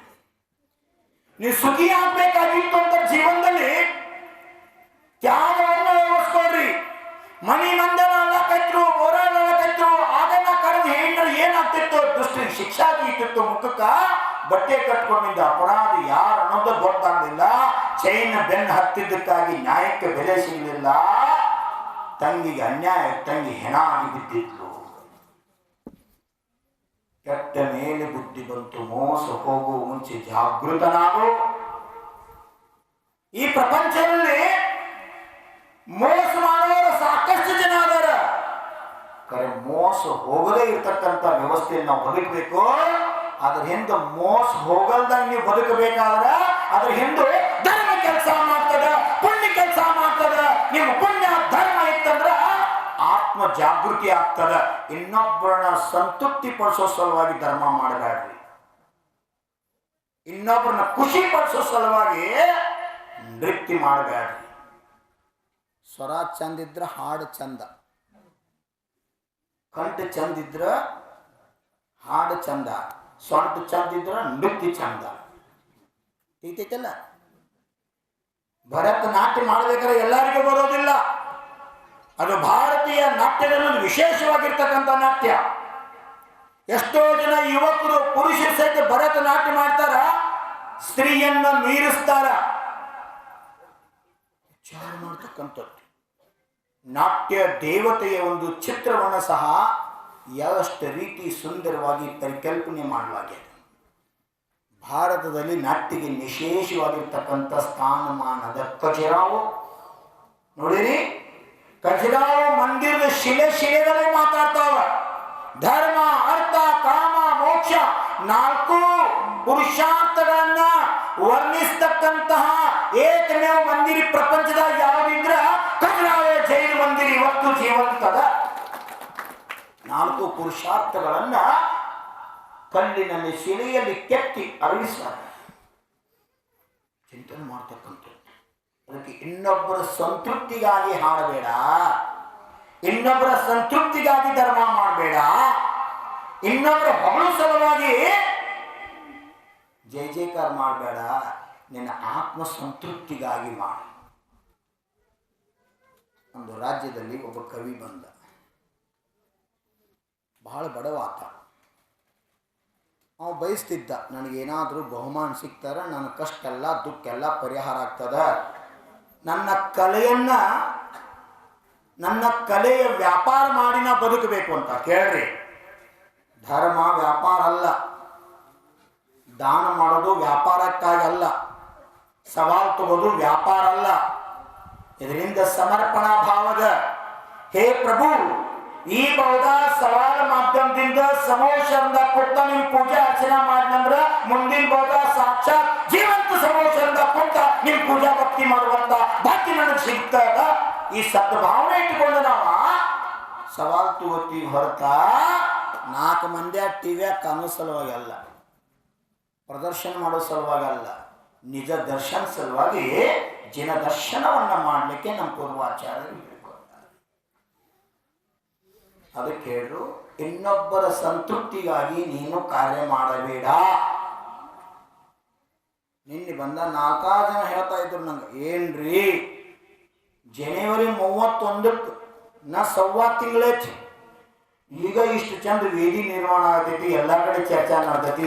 ನೀವು ಸುಖಿ ಆಗ್ಬೇಕಾಗಿತ್ತು ಅಂತ ಜೀವನದಲ್ಲಿ ತ್ಯಾಗವನ್ನು ವ್ಯವಸ್ಕೊಳ್ರಿ. ಮನಿ ಮಂದನ ಅಲ್ಲಕೈತ್ರು, ಬೋರಾಣ ಅಲ್ಲಕೈತ್ರು, ಆಗನ್ನ ಕರೆದು ಹೇಳಿದ್ರೆ ಏನಾಗ್ತಿತ್ತು, ದೃಷ್ಟಿ ಶಿಕ್ಷಾ ಗೀತಿತ್ತು, ಮುಖಕ್ಕ ಬಟ್ಟೆ ಕಟ್ಕೊಂಡಿದ್ದ ಅಪರಾಧಿ ಯಾರು ಅನ್ನೋದು ಗೊತ್ತಾಗಲಿಲ್ಲ. ಚೈನ್ ಬೆನ್ನು ಹತ್ತಿದ್ದಕ್ಕಾಗಿ ನ್ಯಾಯಕ್ಕೆ ಬೆಲೆ ಸಿಗಲಿಲ್ಲ. ತಂಗಿಗೆ ಅನ್ಯಾಯ, ತಂಗಿ ಹೆಣ ಆಗಿ ಬಿದ್ದಿದ್ಲು. ಕೆಟ್ಟ ಮೇಲೆ ಬುದ್ಧಿ ಬಂತು, ಮೋಸ ಹೋಗು ಮುಂಚೆ ಜಾಗೃತನಾಗು. ಈ ಪ್ರಪಂಚದಲ್ಲಿ ಮೋಸ ಮಾಡೋರು ಸಾಕಷ್ಟು ಜನ ಅದಾರ, ಕರೆ ಮೋಸ ಹೋಗದೇ ಇರ್ತಕ್ಕಂಥ ವ್ಯವಸ್ಥೆಯನ್ನು ನಾವು ಬದುಕಬೇಕು. ಅದ್ರ ಹಿಂದೆ ಮೋಸ ಹೋಗಲ್ದಾಗ ನೀವು ಬದುಕಬೇಕಾದ್ರೆ ಅದ್ರ ಹಿಂದೆ ಧರ್ಮ ಕೆಲಸ ಮಾಡ್ತದ, ಪುಣ್ಯ ಕೆಲಸ ಮಾಡ್ತದ. ನೀವು ಪುಣ್ಯ ಧರ್ಮ ಇತ್ತಂದ್ರ ಆತ್ಮ ಜಾಗೃತಿ ಆಗ್ತದ. ಇನ್ನೊಬ್ಬರನ್ನ ಸಂತೃಪ್ತಿ ಪಡಿಸೋ ಸಲುವಾಗಿ ಧರ್ಮ ಮಾಡಬೇಡ್ರಿ. ಇನ್ನೊಬ್ಬರನ್ನ ಖುಷಿ ಪಡಿಸೋ ಸಲುವಾಗಿ ನೃತ್ಯ ಮಾಡಬೇಡ್ರಿ. ಸ್ವರ ಚಂದ ಇದ್ರ ಹಾಡು ಚಂದ, ಕಂಠ ಚಂದ ಇದ್ರ ಹಾಡು ಚಂದ, ಸೊಂಟ ಚಂದ ಇದ್ರ ನೃತ್ಯ ಚಂದ. ತಿಳಿತೈತಲ್ಲ? ಭರತನಾಟ್ಯ ಮಾಡಬೇಕಾದ್ರೆ ಎಲ್ಲರಿಗೂ ಬರೋದಿಲ್ಲ. ಅದು ಭಾರತೀಯ ನಾಟ್ಯದಲ್ಲಿ ವಿಶೇಷವಾಗಿರ್ತಕ್ಕಂಥ ನಾಟ್ಯ. ಎಷ್ಟೋ ಜನ ಯುವಕರು ಪುರುಷರ ಸಹಿತ ಭರತನಾಟ್ಯ ಮಾಡ್ತಾರ, ಸ್ತ್ರೀಯನ್ನ ಮೀರಿಸ್ತಾರ. ವಿಚಾರ ಮಾಡ್ತಕ್ಕಂಥದ್ದು ನಾಟ್ಯ ದೇವತೆಯ ಒಂದು ಚಿತ್ರವನ್ನು ಸಹ ಎಷ್ಟು ರೀತಿ ಸುಂದರವಾಗಿ ಪರಿಕಲ್ಪನೆ ಮಾಡಲಾಗಿದೆ. ಭಾರತದಲ್ಲಿ ನಾಟ್ಯಗೆ ವಿಶೇಷವಾಗಿರ್ತಕ್ಕಂಥ ಸ್ಥಾನಮಾನದ ಖಜುರಾಹೋ ನೋಡಿರಿ, ಖಜುರಾಹೋ ಮಂದಿರದ ಶಿಲೆಗಳೇ ಮಾತಾಡ್ತಾವ. ಧರ್ಮ, ಅರ್ಥ, ಕಾಮ, ಮೋಕ್ಷ ನಾಲ್ಕು ಪುರುಷಾರ್ಥಗಳನ್ನ ವರ್ಣಿಸ್ತಕ್ಕಂತಹ ಏಕಮೇವ ಮಂದಿರ ಪ್ರಪಂಚದಾಗ ಯಾವುದಿದ್ರ ಖಜುರಾಹೋ ಜೈನ ಮಂದಿರ ಇವತ್ತು ಜೀವಂತದ. ನಾಲ್ಕು ಪುರುಷಾರ್ಥಗಳನ್ನ ಕಲ್ಲಿನಲ್ಲಿ ಶಿಲೆಯಲ್ಲಿ ಕೆತ್ತಿ ಅರಳಿಸ್ತಾರೆ. ಚಿಂತನೆ ಮಾಡ್ತಕ್ಕಂಥದ್ದು. ಅದಕ್ಕೆ ಇನ್ನೊಬ್ಬರ ಸಂತೃಪ್ತಿಗಾಗಿ ಹಾಡಬೇಡ, ಇನ್ನೊಬ್ಬರ ಸಂತೃಪ್ತಿಗಾಗಿ ಧರ್ಮ ಮಾಡಬೇಡ, ಇನ್ನೊಬ್ಬರ ಹೊಗಳು ಸಲುವಾಗಿ ಜಯ ಜಯಕಾರ ಮಾಡಬೇಡ, ನಿನ್ನ ಆತ್ಮ ಸಂತೃಪ್ತಿಗಾಗಿ ಮಾಡು. ಒಂದು ರಾಜ್ಯದಲ್ಲಿ ಒಬ್ಬ ಕವಿ ಬಂದ, ಬಹಳ ಬಡವಾತ. ಅವ ಬಯಸ್ತಿದ್ದ, ನನಗೇನಾದರೂ ಬಹುಮಾನ ಸಿಗ್ತಾರ, ನನ್ನ ಕಷ್ಟ ಎಲ್ಲ ದುಃಖ ಎಲ್ಲ ಪರಿಹಾರ ಆಗ್ತದ, ನನ್ನ ಕಲೆಯ ವ್ಯಾಪಾರ ಮಾಡಿ ನಾ ಬದುಕಬೇಕು ಅಂತ. ಕೇಳ್ರಿ, ಧರ್ಮ ವ್ಯಾಪಾರ ಅಲ್ಲ, ದಾನ ಮಾಡೋದು ವ್ಯಾಪಾರಕ್ಕಾಗಿ ಅಲ್ಲ, ಸವಾಲು ತಗೋದು ವ್ಯಾಪಾರ ಅಲ್ಲ. ಇದರಿಂದ ಸಮರ್ಪಣಾ ಭಾವದ ಹೇ ಪ್ರಭು ಈ ಬೌದ್ಧ ಸವಾಲ ಮಾಧ್ಯಮದಿಂದ ಸಮೋಷರಿಂದ ಕೊಟ್ಟ ನಿಮ್ ಪೂಜೆ ಅರ್ಚನೆ ಮಾಡಿನಂದ್ರ ಮುಂದಿನ ಬೌದ್ಧ ಸಾಕ್ಷಾತ್ ಜೀವಂತ ಸಮೋಷರಿಂದ ಕೊಟ್ಟ ನಿಮ್ ಪೂಜಾ ಭಕ್ತಿ ಮಾಡುವಂತ ಭಾಗ್ಯ ನನಗೆ ಸಿಗ್ತದ. ಈ ಸದ್ಭಾವನೆ ಇಟ್ಟುಕೊಂಡು ನಾವ ಸವಾಲ್ ತಗೋತೀವಿ ಹೊರತ 4 ಮಂದಿ ಟಿವಿಯಾಗ ಕಾಣೋ ಸಲುವಾಗಿ ಅಲ್ಲ, ಪ್ರದರ್ಶನ ಮಾಡೋ ಸಲುವಾಗಿ ಅಲ್ಲ, ನಿಜ ದರ್ಶನ ಸಲುವಾಗಿ ಜನ ದರ್ಶನವನ್ನ ಮಾಡಲಿಕ್ಕೆ ನಮ್ಮ ಪೂರ್ವಾಚಾರ್ಯರು ಹೇಳ್ಕೊಡ್ತಾರೆ. ಅದಕ್ಕೆ ಹೇಳು, ಇನ್ನೊಬ್ಬರ ಸಂತೃಪ್ತಿಗಾಗಿ ನೀನು ಕಾರ್ಯ ಮಾಡಬೇಡ. ನಿನ್ನೆ ಬಂದ 4 ಜನ ಹೇಳ್ತಾ ಇದ್ರು ನಂಗೆ, ಏನ್ರಿ ಜನವರಿ 31ಕ್ಕೆ ನಾ ಸವ್ವಾ ತಿಂಗಳೈತಿ, ಈಗ ಇಷ್ಟು ಚಂದ ವೇದಿ ನಿರ್ಮಾಣ ಆಗ್ತೈತಿ, ಎಲ್ಲ ಕಡೆ ಚರ್ಚಾ ಮಾಡ್ತೈತಿ,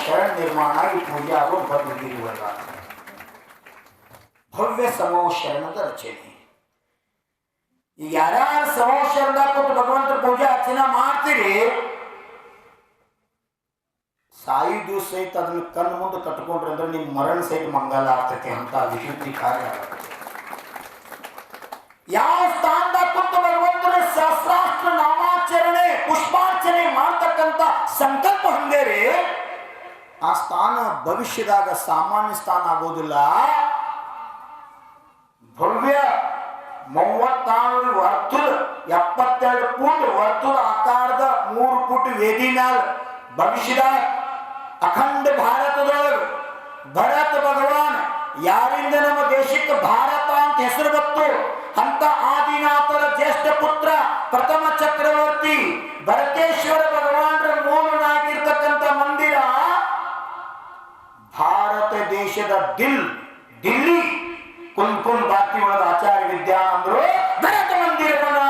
ಶರಣ ನಿರ್ಮಾಣ ಆಗಿ ಪೂಜೆ ಆಗೋ ಭದ್ರಗಿರಿ ಒಳಗ ಭವ್ಯ ಶರಣದ ರಚನೆ. ಈಗ ಯಾರ್ಯಾರು ಶರಣದಾಗ ಕೊಟ್ಟು ಭಗವಂತ ಪೂಜೆ ಅರ್ಚನೆ ಮಾಡ್ತೀರಿ, ಸಾಯಿ ದಿವಸ ಸಹಿತ ಅದನ್ನ ಕಣ್ಣು ಮುಂದೆ ಕಟ್ಕೊಂಡ್ರಿ ಅಂದ್ರೆ ನಿಮ್ ಮರಣ ಸಹಿತ ಮಂಗಲ ಆಗ್ತೈತಿ ಅಂತ ವಿಶುದ್ಧಿ ಕಾರ್ಯ ಆಗುತ್ತೆ. ಯಾವ ಸ್ಥಾನದಾಗ ಕೊಟ್ಟು ಭಗವಂತನ ಸಹಸ್ರಾಸ್ತ್ರ ನಾಮಾಚರಣೆ ಪುಷ್ಪಾರ್ಚನೆ ಮಾಡ್ತಕ್ಕಂಥ ಸಂಕಲ್ಪ ಹೊಂದೇರಿ, ಆ ಸ್ಥಾನ ಭವಿಷ್ಯದಾಗ ಸಾಮಾನ್ಯ ಸ್ಥಾನ ಆಗೋದಿಲ್ಲ. ಭವ್ಯ 34 ವರ್ತುಲ 72 ಫುಟ್ ವರ್ತುಲ ಆಕಾರದ 3 ಫುಟ್ ವೇದಿ ಮ್ಯಾಲ ಭವಿಷ್ಯದಾಗ ಅಖಂಡ ಭಾರತದೊಳಗೆ ಭರತ ಭಗವಾನ್ ಯಾರಿಂದ ನಮ್ಮ ದೇಶಕ್ಕೆ ಭಾರತ ಅಂತ ಹೆಸರು ಬಂತು ಅಂತ ಆದಿನಾಥರ ಜ್ಯೇಷ್ಠ ಪುತ್ರ ಪ್ರಥಮ ಚಕ್ರವರ್ತಿ ಭರತೇಶ್ವರ ಭಗವಾನರ ಮೂಲನಾಗಿರ್ತಕ್ಕಂಥ ಮಂದಿರ ಭಾರತ ದೇಶದ ದಿಲ್ಲಿ ಕುಂಕುನ್ ಬಾತಿ ಒಳಗ ಆಚಾರ್ಯ ವಿದ್ಯಾನಂದರು ಭರತ ಮಂದಿರವನ್ನ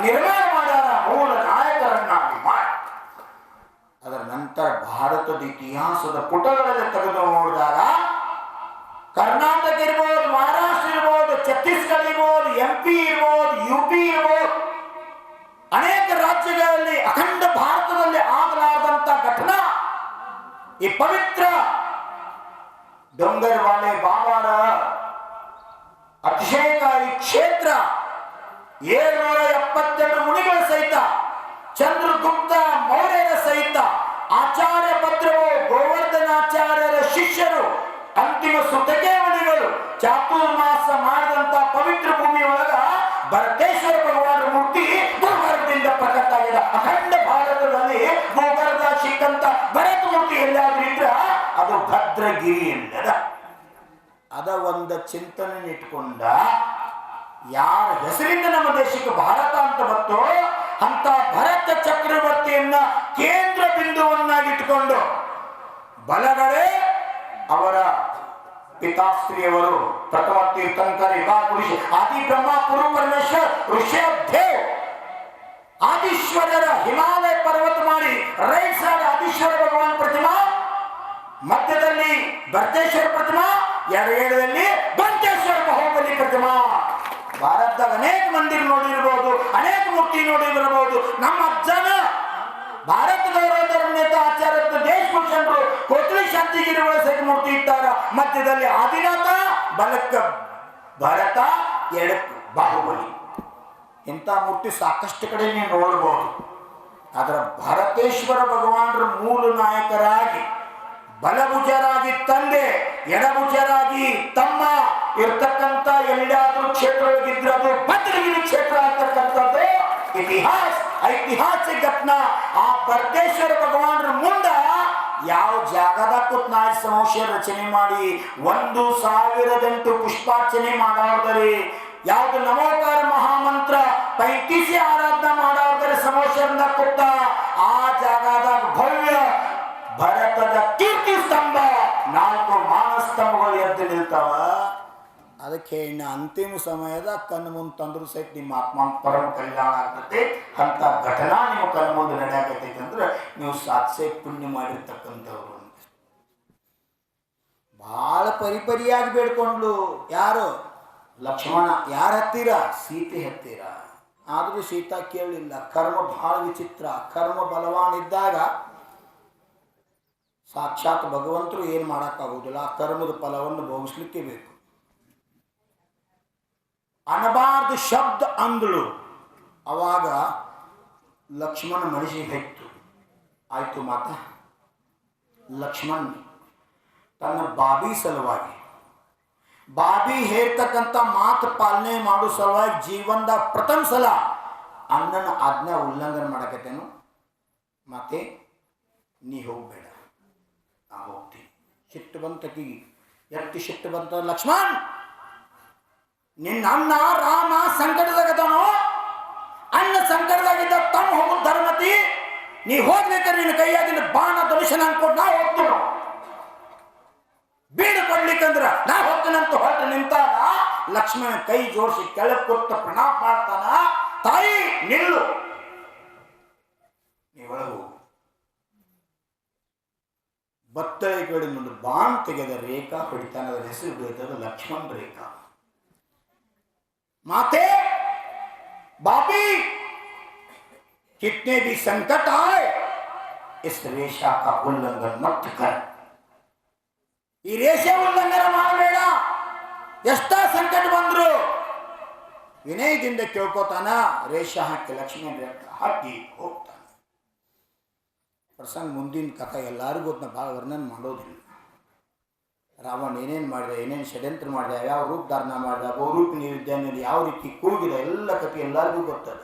ನಿರ್ಮಾಣ ಮಾಡ್ಯಾರ, ಮೂಲ ನಾಯಕರನ್ನಾಗಿ ಮಾಡಿ. ಅದರ ನಂತರ ಭಾರತದ ಇತಿಹಾಸದ ಪುಟಗಳಲ್ಲಿ ತೆಗೆದು ನೋಡಿದಾಗ ಕರ್ನಾಟಕ ಇರ್ಬೋದು, ಮಹಾರಾಷ್ಟ್ರ ಇರ್ಬೋದು, ಛತ್ತೀಸ್ಗಢ ಇರ್ಬೋದು, MP ಇರ್ಬೋದು, UP ಇರ್ಬೋದು, ಅನೇಕ ರಾಜ್ಯಗಳಲ್ಲಿ ಅಖಂಡ ಭಾರತದಲ್ಲಿ ಆಗಲಾರದಂತ ಘಟನಾ ಈ ಪವಿತ್ರ ಡೊಂಗರ್ವಾಲೆ ಬಾಬಾರ ಅತಿಶಯಕಾರಿ ಕ್ಷೇತ್ರ 772 ಮುನಿಗಳ ಸಹಿತ, ಚಂದ್ರಗುಪ್ತ ಮೌರ್ಯರ ಸಹಿತ, ಆಚಾರ್ಯ ಭದ್ರವು ಗೋವರ್ಧನಾಚಾರ್ಯರ ಶಿಷ್ಯರು, ಅಂತಿಮ ಸುತಕೆ ಮುನಿಗಳು ಚಾತುರ್ಮಾಸ ಮಾಡಿದಂತ ಪವಿತ್ರ ಭೂಮಿ ಒಳಗ ಭರತೇಶ್ವರ ಭಗವಾನರ ಮೂರ್ತಿ ಭೂಗರ್ಭದಿಂದ ಪ್ರಕಟ ಆಗಿದೆ. ಅಖಂಡ ಭಾರತದಲ್ಲಿ ಭೂಗರ್ಭ ಸಿಕ್ಕಂತ ಭರತ ಮೂರ್ತಿ ಎಲ್ಲಾದ್ರೂ ಇದ್ರ ಅದು ಭದ್ರಗಿರಿ ಎಂದದ. ಅದ ಒಂದು ಚಿಂತನೆ ಇಟ್ಕೊಂಡ ಯಾರ ಹೆಸರಿಂದ ನಮ್ಮ ದೇಶಕ್ಕೆ ಭಾರತ ಅಂತ ಬರ್ತೋ ಅಂತ ಭರತ ಚಕ್ರವರ್ತಿಯನ್ನ ಕೇಂದ್ರ ಬಿಂದುವನ್ನಾಗಿಟ್ಟುಕೊಂಡು ಬಲಗಡೆ ಅವರ ಪಿತಾಶ್ರೀಯವರು ಪ್ರಥಮ ತೀರ್ಥಂಕರ ಯುಗಾಪುರುಷ ಆದಿ ಬ್ರಹ್ಮ ಪುರು ಪರಮೇಶ್ವರ ಋಷಭದೇವ್ ಆದೀಶ್ವರರ ಹಿಮಾಲಯ ಪರ್ವತ ಮಾಡಿ ರೈಟ್ ಸೈಡ್ ಆದೀಶ್ವರ ಭಗವಾನ್ ಪ್ರತಿಮಾ, ಮಧ್ಯದಲ್ಲಿ ಭರತೇಶ್ವರ ಪ್ರತಿಮಾ, ಎಡಗಡೆಯಲ್ಲಿ ಬಂತೇಶ್ವರ ಮಹೋಬಲಿ ಪ್ರತಿಮಾ. ಭಾರತದಾಗ ಅನೇಕ ಮಂದಿರ ನೋಡಿರ್ಬೋದು, ಅನೇಕ ಮೂರ್ತಿ ನೋಡಿರಬಹುದು. ನಮ್ಮ ಅಜ್ಜನ ಭಾರತ ಗೌರವ ಧರ್ಮ ನೇತಾ ಆಚಾರ್ಯ ದೇಶಭೂಷಣರು ಕೋತ್ರಿ ಶಾಂತಿಗಿರಿಗಳ ಸಹಿತ ಮೂರ್ತಿ ಇಟ್ಟಾರ. ಮಧ್ಯದಲ್ಲಿ ಆದಿನಾಥ, ಬಲಕ್ಕ ಭರತ, ಎಡಕ್ಕೆ ಬಾಹುಬಲಿ. ಇಂಥ ಮೂರ್ತಿ ಸಾಕಷ್ಟು ಕಡೆ ನೀವು ನೋಡಬಹುದು. ಅದರ ಭರತೇಶ್ವರ ಭಗವಾನರ ಮೂಲ ನಾಯಕರಾಗಿ ಬಲಭುಜರಾಗಿ ತಂದೆ, ಎಡಭುಜರಾಗಿ ತಮ್ಮ ಇರ್ತಕ್ಕಂಥ ಎಲ್ಲಾದ್ರೂ ಕ್ಷೇತ್ರವಾಗಿದ್ರೆ ಅದು ಭದ್ರಗಿರಿ ಕ್ಷೇತ್ರ ಆಗ್ತಕ್ಕಂಥದ್ದು ಐತಿಹಾಸಿಕ ಘಟನಾ. ಆ ಭರತೇಶ್ವರ ಭಗವಾನರ ಮುಂದ ಯಾವ ಜಾಗದ ಕುತ್ನಾಯ ಸಮೋಷ ರಚನೆ ಮಾಡಿ 1008 ಪುಷ್ಪಾರ್ಚನೆ ಮಾಡೋದರಿ, ಯಾವ್ದು ನಮೋಕಾರ ಮಹಾಮಂತ್ರ ಪೈಕಿಸಿ ಆರಾಧನಾ ಮಾಡೋದರಿ ಸಮೋಷರಿಂದ ಕೊಟ್ಟ ಆ ಜಾಗದಾಗ ಭವ್ಯ ಭರತದ ಕೀರ್ತಿ ಸ್ತಂಭ 4 ಮಾನಸ್ತಂಭಗಳು ಎದ್ದು ನಿಲ್ತಾವ. ಅದಕ್ಕೆ ಇನ್ನು ಅಂತಿಮ ಸಮಯದ ಕಣ್ಣು ಮುಂದೆ ತಂದ್ರು ಸಹಿತ ನಿಮ್ಮ ಆತ್ಮ ಪರಮ ಕಲ್ಯಾಣ ಆಗ್ತದೆ. ಅಂತ ಘಟನಾ ನಿಮ್ಮ ಕಣ್ಣು ಮುಂದೆ ನಡೆಯಾಕತೈತೆ ಅಂದ್ರೆ ನೀವು ಸಾಕ್ಷಿ ಪುಣ್ಯ ಮಾಡಿರ್ತಕ್ಕಂಥವ್ರು. ಬಹಳ ಪರಿಪರಿಯಾಗಿ ಬೇಡ್ಕೊಂಡ್ಲು. ಯಾರು? ಲಕ್ಷ್ಮಣ. ಯಾರ ಹತ್ತಿರ? ಸೀತೆ ಹತ್ತಿರ. ಆದರೂ ಸೀತಾ ಕೇಳಲಿಲ್ಲ. ಕರ್ಮ ಬಹಳ ವಿಚಿತ್ರ. ಕರ್ಮ ಬಲವಾನ್ ಇದ್ದಾಗ ಸಾಕ್ಷಾತ್ ಭಗವಂತರು ಏನು ಮಾಡೋಕ್ಕಾಗೋದಿಲ್ಲ. ಆ ಕರ್ಮದ ಫಲವನ್ನು ಭೋಗಿಸ್ಲಿಕ್ಕೆ ಬೇಕು. ಅನಬಾರ್ದು ಶಬ್ದ ಅಂದಳು. ಅವಾಗ ಲಕ್ಷ್ಮಣ ಮನಸ್ಸಿಗೆ ಹೆಚ್ಚು ಆಯ್ತು ಮಾತ. ಲಕ್ಷ್ಮಣ್ ತನ್ನ ಬಾಬಿ ಸಲುವಾಗಿ, ಬಾಬಿ ಹೇಳ್ತಕ್ಕಂಥ ಮಾತು ಪಾಲನೆ ಮಾಡೋ ಸಲುವಾಗಿ ಜೀವನದ ಪ್ರಥಮ ಸಲ ಅಣ್ಣನ ಆಜ್ಞಾ ಉಲ್ಲಂಘನೆ ಮಾಡಕತ್ತೇನು. ಮತ್ತೆ ನೀ ಹೋಗ್ಬೇಡ, ನಾ ಹೋಗ್ತೀನಿ. ಸಿಟ್ಟು ಬಂತಕಿ. ಎತ್ತಿ ಸಿಟ್ಟು ಬಂತ. ಲಕ್ಷ್ಮಣ್, ನಿನ್ನ ಅಣ್ಣ ರಾಮ ಸಂಕಟದಾಗದನು. ಅಣ್ಣ ಸಂಕಟದಾಗಿದ್ದ ತಮ್ಮ ಹೋಗುದು ಧರ್ಮತಿ. ನೀ ಹೋಗ್ಬೇಕಾದ್ರೆ ನಿನ್ನ ಕೈಯಾಗಿನ ಬಾಣ ಧನುಷನ ಅನ್ಕೊಂಡು ನಾ ಹೋಗ್ತೀವಿ. ಬೀಡು ಕೊಡ್ಲಿಕ್ಕೆ ಬೇಕಂದ್ರ ನಾ ಹೋಗ್ತೇನಂತ ಹೊರಟು ನಿಂತಾಗ ಲಕ್ಷ್ಮಣ ಕೈ ಜೋಡಿಸಿ ಕೆಳಗೆ ಕೊಟ್ಟು ಪ್ರಣಾಮ ಮಾಡ್ತಾನ. ತಾಯಿ ನಿಲ್ಲು, ನೀವಳಗು. ಬತ್ತಳಿ ಕಡೆ ಒಂದು ಬಾಣ್ ತೆಗೆದ ರೇಖಾ ಹೊಡಿತಾನ. ಅದರ ಹೆಸರು ಬೀಳ್ತದ ಲಕ್ಷ್ಮಣ್ ರೇಖಾ. माते बापी कितने भी संकट आए इस रेशा का उल्लंघन मत कर. ಈ ರೇಷೆ ಉಲ್ಲಂಘನ ಮಾಡಬೇಡ. ಎಷ್ಟ ಸಂಕಟ ಬಂದ್ರು ವಿನಯದಿಂದ ಕೇಳ್ಕೋತಾನ. ರೇಷೆ ಹಾಕಿ ಲಕ್ಷ್ಮಣ ರೇಖಾ ಹಾಕಿ ಹೋಗ್ತಾನೆ. ಪ್ರಸಂಗ ಮುಂದಿನ ಕಥೆ ಎಲ್ಲರಿಗೂ ಅದನ್ನ ಭಾಳ ವರ್ಣನೆ ಮಾಡೋದಿಲ್ಲ. ರಾವಣ ಏನೇನು ಮಾಡಿದ, ಏನೇನು ಷಡ್ಯಂತ್ರ ಮಾಡಿದ, ಯಾವ ರೂಪ ಧಾರಣ ಮಾಡಿದ, ಬಹುರೂಪಿಣಿ ವಿದ್ಯಾನಲ್ಲಿ ಯಾವ ರೀತಿ ಕೂಗಿದ, ಎಲ್ಲ ಕಥೆ ಎಲ್ಲರಿಗೂ ಗೊತ್ತದ.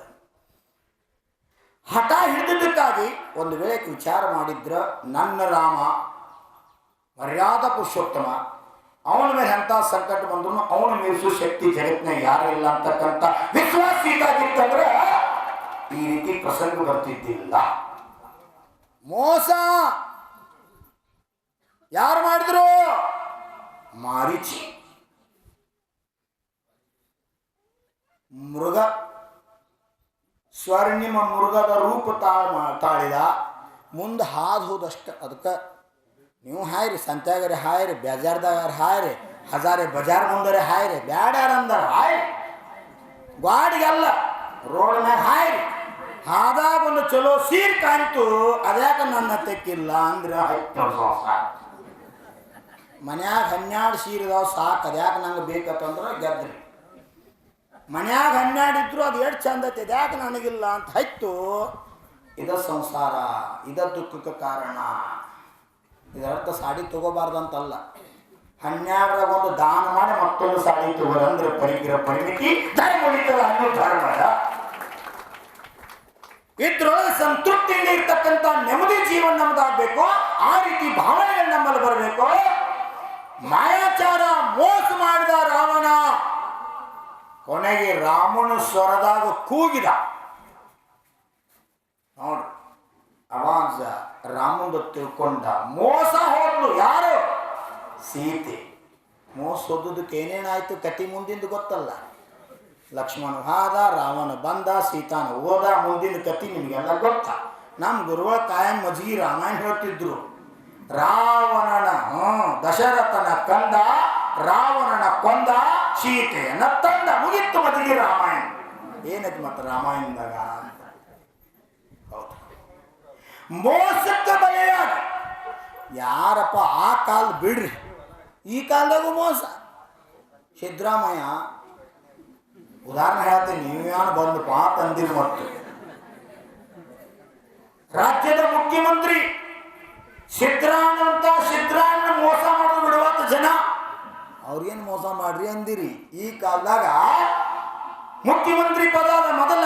ಹಠ ಹಿಡಿದಕ್ಕಾಗಿ ಒಂದು ವೇಳೆ ವಿಚಾರ ಮಾಡಿದ್ರ ನನ್ನ ರಾಮ ಮರ್ಯಾದಾ ಪುರುಷೋತ್ತಮ, ಅವನ ಮೇಲೆ ಎಂಥ ಸಂಕಟ ಬಂದ್ರು ಅವನ ಮೀರಿಸು ಶಕ್ತಿ ಜಗತ್ತಿನ ಯಾರು ಇಲ್ಲ ಅಂತಕ್ಕಂಥ ವಿಶ್ವಾಸ ಇದ್ದಾಗಿತ್ತಂದ್ರೆ ಈ ರೀತಿ ಪ್ರಸಂಗ ಬರ್ತಿದ್ದಿಲ್ಲ. ಮೋಸ ಯಾರು ಮಾಡಿದ್ರು? ಮಾರೀಚಿ. ಮೃಗ ಸ್ವರ್ಣಿಮ ಮೃಗದ ರೂಪ ತಾಳಿದ. ಮುಂದೆ ಹಾದು ಹೋದಷ್ಟ. ಅದಕ್ಕೆ ನೀವು ಹಾಯ್ರಿ, ಸಂತ್ಯಾಗರೆ ಹಾಯ್ರಿ, ಬೇಜಾರ್ದಾಗ ಹಾಯ್ರಿ, ಹಜಾರೆ ಬಜಾರ್ ಮುಂದರೆ ಹಾಯ್ರಿ, ಬ್ಯಾಡ ಯಾರಂದಾರ ಹಾಯ್ರಿ, ಗಾಡಿಗೆಲ್ಲ ರೋಡ್ ಮ್ಯಾಗ ಹಾಯ್ರಿ. ಹಾದಾಗ ಒಂದು ಚಲೋ ಸೀರ್ ಕಾಣ್ತು, ಅದ್ಯಾಕ ನನ್ನ ತೆಕ್ಕಿಲ್ಲ ಅಂದ್ರೆ ಮನ್ಯಾಗ 12 ಸೀರಿದಾವ್ ಸಾಕು, ಅದ್ಯಾಕೆ ನಂಗೆ ಬೇಕಂತಂದ್ರೆ ಗೆದ್ರಿ. ಮನ್ಯಾಗ 12 ಇದ್ರು ಅದು ಎಷ್ಟು ಚಂದ ಐತೆ, ಅದ್ಯಾಕೆ ನನಗಿಲ್ಲ ಅಂತ ಹೈತು. ಇದ ಸಂಸಾರ, ಇದ ದುಃಖಕ್ಕೆ ಕಾರಣ. ಇದರ್ಥ ಸಾಡಿ ತಗೋಬಾರ್ದಂತಲ್ಲ. 12ರಾಗ ಒಂದು ದಾನ ಮಾಡಿ ಮತ್ತೊಂದು ಸಾಡಿ ತಗೋರಂದ್ರೆ ಪರಿಗಿರ ಪರಿಮಿತಿ ಧರ್ಮ ಉಳಿತದ ಅನ್ನೋ ಧರ್ಮದ. ಇದ್ರೊಳಗೆ ಸಂತೃಪ್ತಿಯಿಂದ ಇರ್ತಕ್ಕಂಥ ನೆಮ್ಮದಿ ಜೀವನ ನಮ್ದಾಗಬೇಕು. ಆ ರೀತಿ ಭಾವನೆಗಳು ನಮ್ಮಲ್ಲಿ ಬರಬೇಕು. ಮಾಯಾಚಾರ ಮೋಸ ಮಾಡಿದ ರಾವಣ ಕೊನೆಗೆ ರಾಮನ ಸ್ವರದಾಗ ಕೂಗಿದ. ನೋಡ್ರಿ, ಅವಾಗ ರಾಮಂದು ತಿಳ್ಕೊಂಡ. ಮೋಸ ಹೋದ್ಲು ಯಾರು? ಸೀತೆ. ಮೋಸ ಹೋದಕ್ಕೆ ಏನೇನಾಯ್ತು ಕತಿ ಮುಂದಿಂದ ಗೊತ್ತಲ್ಲ. ಲಕ್ಷ್ಮಣ ಹಾದ, ರಾವಣ ಬಂದ, ಸೀತಾನ ಹೋದ. ಮುಂದಿನ ಕತಿ ನಿಮಗೆಲ್ಲ ಗೊತ್ತ. ನಮ್ಮ ಗುರುಗಳ ಕಾಯಂ ಮಜ್ಗಿ ರಾಮಾಯಣ ಹೇಳ್ತಿದ್ರು. ರಾವಣನ ದಶರಥನ ಕಂದ, ರಾವಣನ ಕೊಂದ, ಸೀತೆಯನ್ನ ತಂದ. ಮುಗಿತ್ತು ಮಜ್ಗಿ ರಾಮಾಯಣ. ಏನೈತಿ ಮತ್ತೆ ರಾಮಾಯಣದಾಗ ಅಂತ. ಹೌದು, ಮೋಸಕ್ಕೆ ಬಲೆಯಾಗ ಯಾರಪ್ಪ ಆ ಕಾಲ ಬಿಡ್ರಿ, ಈ ಕಾಲದಾಗೂ ಮೋಸ. ಸಿದ್ದರಾಮಯ್ಯ ಉದಾಹರಣೆ ಹೇಳ್ತೀನಿ, ನೀವ್ಯಾನು ಬಂದು ಪಾಪ ಅಂದಿರು. ಮತ್ತು ರಾಜ್ಯದ ಮುಖ್ಯಮಂತ್ರಿ ಸಿದ್ದರಾಮಯ್ಯ ಮೋಸ ಮಾಡೋದು ಬಿಡುವಂತ ಜನ ಅವ್ರಿಗೇನು ಮೋಸ ಮಾಡ್ರಿ ಅಂದಿರಿ. ಈ ಕಾಲದಾಗ ಮುಖ್ಯಮಂತ್ರಿ ಪದದ ಮೊದಲ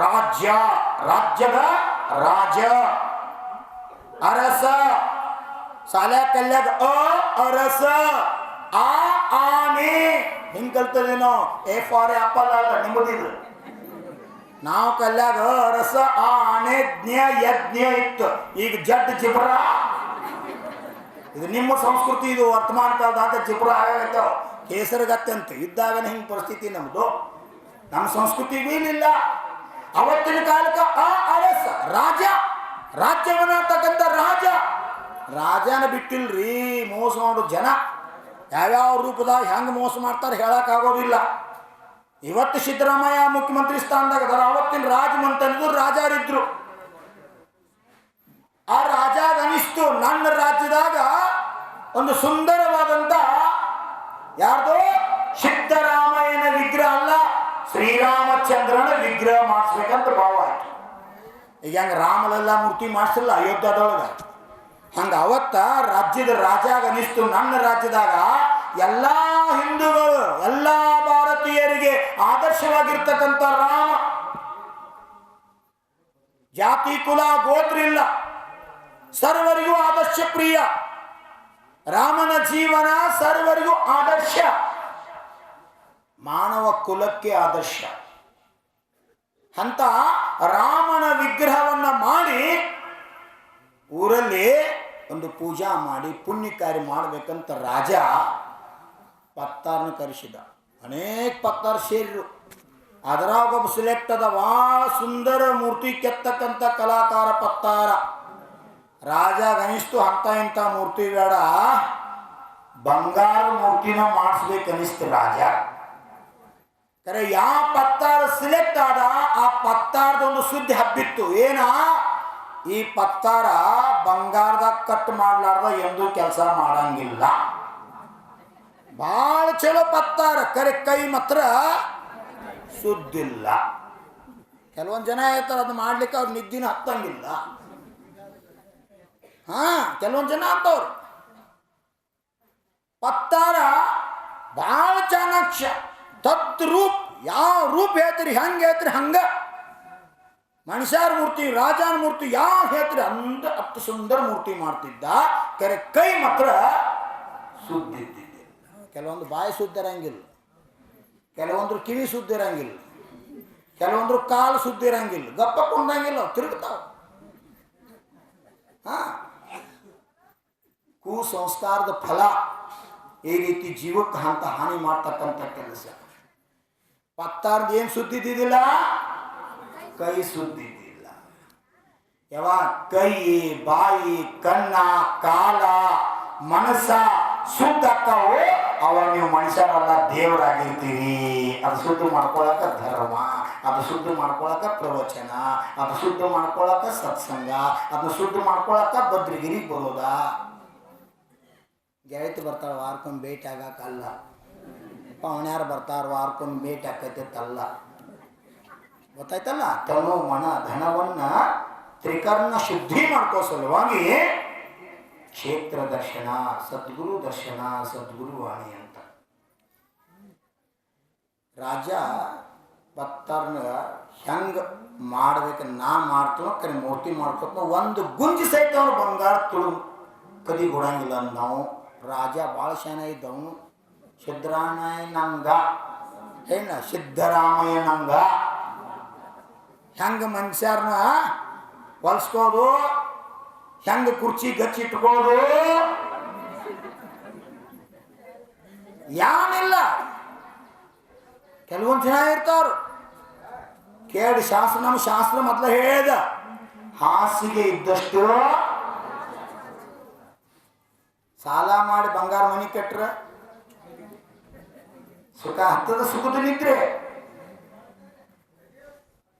ರಾಜ್ಯದ ರಾಜ ಅರಸ, ಸಾಲ ಕಲ್ಯಾಗ ಅರಸ, ಆನೆ ಹಿಂಗ್ ಕಲ್ತದೇನೋ. ಎ ಫಾರ್ ಆಪಲ್ ಅಲ್ಲ ನಿಮ್ಮದಿದ್ರು. ನಾವು ಕಲ್ಯಾಗ ಅರಸ, ಆನೆ, ಜ್ಞ, ಯಜ್ಞ ಇತ್ತು. ಈಗ ಜಡ್ ಜಿಬ್ರ. ಇದು ನಿಮ್ಮ ಸಂಸ್ಕೃತಿ, ಇದು ವರ್ತಮಾನ ಕಾಲದಾಗ ಜಿಬ್ರ ಆಗತ್ತವ. ಕೇಸರಗತ್ತೆ ಅಂತ ಇದ್ದಾಗ ಹಿಂಗೆ ಪರಿಸ್ಥಿತಿ ನಮ್ದು. ನಮ್ಮ ಸಂಸ್ಕೃತಿಗೂ ಇಲ್ಲ. ಅವತ್ತಿನ ಕಾಲಕ್ಕೆ ಅರಸ ರಾಜ, ರಾಜ್ಯವನ್ನ ತಕ್ಕಂಥ ರಾಜನ ಬಿಟ್ಟಿಲ್ರಿ ಮೋಸ ಮಾಡೋ ಜನ. ಯಾವ್ಯಾವ ರೂಪದಾಗ ಹೆಂಗೆ ಮೋಸ ಮಾಡ್ತಾರೆ ಹೇಳಕ್ಕಾಗೋದಿಲ್ಲ. ಇವತ್ತು ಸಿದ್ದರಾಮಯ್ಯ ಮುಖ್ಯಮಂತ್ರಿ ಸ್ಥಾನದಾಗ ಅದಾರ. ಅವತ್ತಿನ ರಾಜಮಂತ್ರಿದ್ರು ರಾಜರಿದ್ರು. ಆ ರಾಜಾಗ ಅನಿಸ್ತು, ನನ್ನ ರಾಜ್ಯದಾಗ ಒಂದು ಸುಂದರವಾದಂತ ಯಾರ್ದೋ ಸಿದ್ದರಾಮಯ್ಯನ ವಿಗ್ರಹ ಅಲ್ಲ, ಶ್ರೀರಾಮಚಂದ್ರನ ವಿಗ್ರಹ ಮಾಡಿಸ್ಬೇಕಂತ ಭಾವ ಆಯ್ತು. ಈಗ ಹೆಂಗೆ ರಾಮಲೆಲ್ಲ ಮೂರ್ತಿ ಮಾಡಿಸಿಲ್ಲ ಅಯೋಧ್ಯದೊಳಗ, ಹಂಗ ಅವತ್ತ ರಾಜ್ಯದ ರಾಜಾಗ ಅನಿಸ್ತು, ನನ್ನ ರಾಜ್ಯದಾಗ ಎಲ್ಲ ಹಿಂದೂಗಳು, ಎಲ್ಲ ಭಾರತೀಯರಿಗೆ ಆದರ್ಶವಾಗಿರ್ತಕ್ಕಂಥ ರಾಮ. ಜಾತಿ ಕುಲ ಗೋತ್ರ ಇಲ್ಲ, ಸರ್ವರಿಗೂ ಆದರ್ಶ ಪ್ರಿಯ. ರಾಮನ ಜೀವನ ಸರ್ವರಿಗೂ ಆದರ್ಶ, ಮಾನವ ಕುಲಕ್ಕೆ ಆದರ್ಶ ಅಂತ ರಾಮನ ವಿಗ್ರಹವನ್ನ ಮಾಡಿ ಊರಲ್ಲಿ ಒಂದು ಪೂಜಾ ಮಾಡಿ ಪುಣ್ಯ ಕಾರ್ಯ ಮಾಡಬೇಕಂತ ರಾಜ ಪತ್ತಾರನ ಕರೆಸಿದ. ಅನೇಕ ಪತ್ತಾರ ಸೇರಿರು. ಅದರಾಗ ಒಬ್ಬ ಸಿಲೆಕ್ಟ್ ಅದ. ಭಾಳ ಸುಂದರ ಮೂರ್ತಿ ಕೆತ್ತಕ್ಕಂಥ ಕಲಾಕಾರ ಪತ್ತಾರ. ರಾಜಾಗ ಅನಿಸ್ತು ಅಂಥ ಇಂಥ ಮೂರ್ತಿ ಬೇಡ, ಬಂಗಾರ ಮೂರ್ತಿನ ಮಾಡಿಸ್ಬೇಕನ್ನಿಸ್ತು ರಾಜ. ಕರೆ ಯಾವ ಪತ್ತಾರ ಸಿಲೆಕ್ಟ್ ಆದ ಆ ಪತ್ತಾರದೊಂದು ಸುದ್ದಿ ಹಬ್ಬಿತ್ತು. ಏನ, ಈ ಪತ್ತಾರ ಬಂಗಾರದಾಗ ಕಟ್ ಮಾಡ್ಲಾರ್ದ ಎಂದೂ ಕೆಲಸ ಮಾಡಂಗಿಲ್ಲ. ಭಾಳ ಚಲೋ ಪತ್ತಾರ, ಕರೆ ಕೈ ಮಾತ್ರ ಸುದ್ದಿಲ್ಲ. ಕೆಲವೊಂದು ಜನ ಹೇಳ್ತಾರೆ ಅದು ಮಾಡ್ಲಿಕ್ಕೆ ಅವ್ರು ನಿದ್ದಿನ ಹತ್ತಂಗಿಲ್ಲ. ಕೆಲವೊಂದು ಜನ ಅಂತವ್ರು. ಪತ್ತಾರ ಭಾಳ ಚಾಣಾಕ್ಷ, ತತ್ ರೂಪ್. ಯಾವ ರೂಪ್ ಹೇಳ್ತೀರಿ, ಹೆಂಗೆ ಹೇಳ್ತೀರಿ ಹಂಗ. ಮನುಷ್ಯರ ಮೂರ್ತಿ, ರಾಜನ ಮೂರ್ತಿ ಯಾವ ಹೇಳ್ತೀರಿ ಅಂದ ಅಷ್ಟು ಸುಂದರ ಮೂರ್ತಿ ಮಾಡ್ತಿದ್ದ. ಕರೆ ಕೈ ಮಾತ್ರ ಸುದ್ದಿದ್ದಿದ್ದಿಲ್ಲ. ಕೆಲವೊಂದು ಬಾಯಿ ಸುದ್ದಿರಂಗಿಲ್ಲ, ಕೆಲವೊಂದ್ರು ಕಿವಿ ಸುದ್ದಿರಂಗಿಲ್ಲ, ಕೆಲವೊಂದ್ರು ಕಾಲು ಸುದ್ದಿರಂಗಿಲ್ಲ, ಗಪ್ಪ ಕೊಂಡಂಗಿಲ್ಲ, ತಿರುಗ್ತಾವ. ಕುಸಂಸ್ಕಾರದ ಫಲ ಈ ರೀತಿ ಜೀವಕ್ಕೆ ಅಂತ ಹಾನಿ ಮಾಡ್ತಕ್ಕಂಥ ಕೆಲಸ. ಪತ್ತಾರ್ದು ಏನು ಸುದ್ದಿದ್ದಿಲ್ಲ, ಕೈ ಸುದ್ದಿದ್ದಿಲ್ಲ. ಯಾವಾಗ ಕೈ, ಬಾಯಿ, ಕಣ್ಣ, ಕಾಲ, ಮನಸ್ಸ ಶುದ್ಧಕ್ಕವು, ಅವಾಗ ನೀವು ಮನುಷ್ಯರಲ್ಲ ದೇವರಾಗಿರ್ತೀರಿ. ಅದು ಶುದ್ಧ ಮಾಡ್ಕೊಳಕ ಧರ್ಮ, ಅದು ಶುದ್ಧ ಮಾಡ್ಕೊಳಕ ಪ್ರವಚನ, ಅದು ಶುದ್ಧ ಮಾಡ್ಕೊಳಕ ಸತ್ಸಂಗ, ಅದನ್ನ ಶುದ್ಧ ಮಾಡ್ಕೊಳಕ ಬದ್ರಿಗಿರಿಗೆ ಬರೋದ. ಗೆಳತಿ ಬರ್ತಾಳೆ ವಾರಕ್ಕೊಮ್ಮೆ ಭೇಟಿ ಆಗಕ್ಕಲ್ಲ, ಪವನ್ಯಾರು ಬರ್ತಾರೆ ವಾರಕ್ಕೊಮ್ಮೆ ಭೇಟಿ ಆಕೈತಲ್ಲ. ಗೊತ್ತಾಯ್ತಲ್ಲ, ತನು ಮನ ಧನವನ್ನ ತ್ರಿಕರ್ಣ ಶುದ್ಧಿ ಮಾಡ್ಕೋ ಸಲುವಾಗಿ ಕ್ಷೇತ್ರ ದರ್ಶನ, ಸದ್ಗುರು ದರ್ಶನ, ಸದ್ಗುರು ವಾಣಿ ಅಂತ. ರಾಜ ಪತ್ತಾರ್ನ ಹೆಂಗ ಮಾಡ್ಬೇಕು, ನಾ ಮಾಡ್ತೀನೋ ಕರೆ ಮೂರ್ತಿ ಮಾಡ್ಕೊತ ಒಂದು ಗುಂಜಿ ಸಹಿತ ಅವ್ರು ಬಂಗಾರ ತುಳು ಕದಿ ಕೊಡಂಗಿಲ್ಲ. ನಾವು ರಾಜ ಭಾಳ ಶಾನ ಇದ್ದವನು. ಸಿದ್ದರಾಮಯ್ಯನಂಗ ಏನ, ಸಿದ್ದರಾಮಯ್ಯನಂಗ ಹೆಂಗ ಮನುಷ್ಯರನ್ನ ಹೊಲ್ಸ್ಕೋದು, ಹೆಂಗ ಕುರ್ಚಿ ಗಚ್ಚಿಟ್ಕೋದು, ಯಾನಿಲ್ಲ. ಕೆಲವೊಂದು ಜನ ಇರ್ತಾವ್ರು ಕೇಳಿ ಶಾಸ್ತ್ರ, ನಮ್ಮ ಶಾಸ್ತ್ರ ಮೊದಲ ಹೇಳಿದ ಹಾಸಿಗೆ ಇದ್ದಷ್ಟು ಸಾಲ ಮಾಡಿ ಬಂಗಾರ ಮನಿ ಕಟ್ರ ಸುಖ ಹತ್ತದ, ಸುಖದ ನಿದ್ರೆ.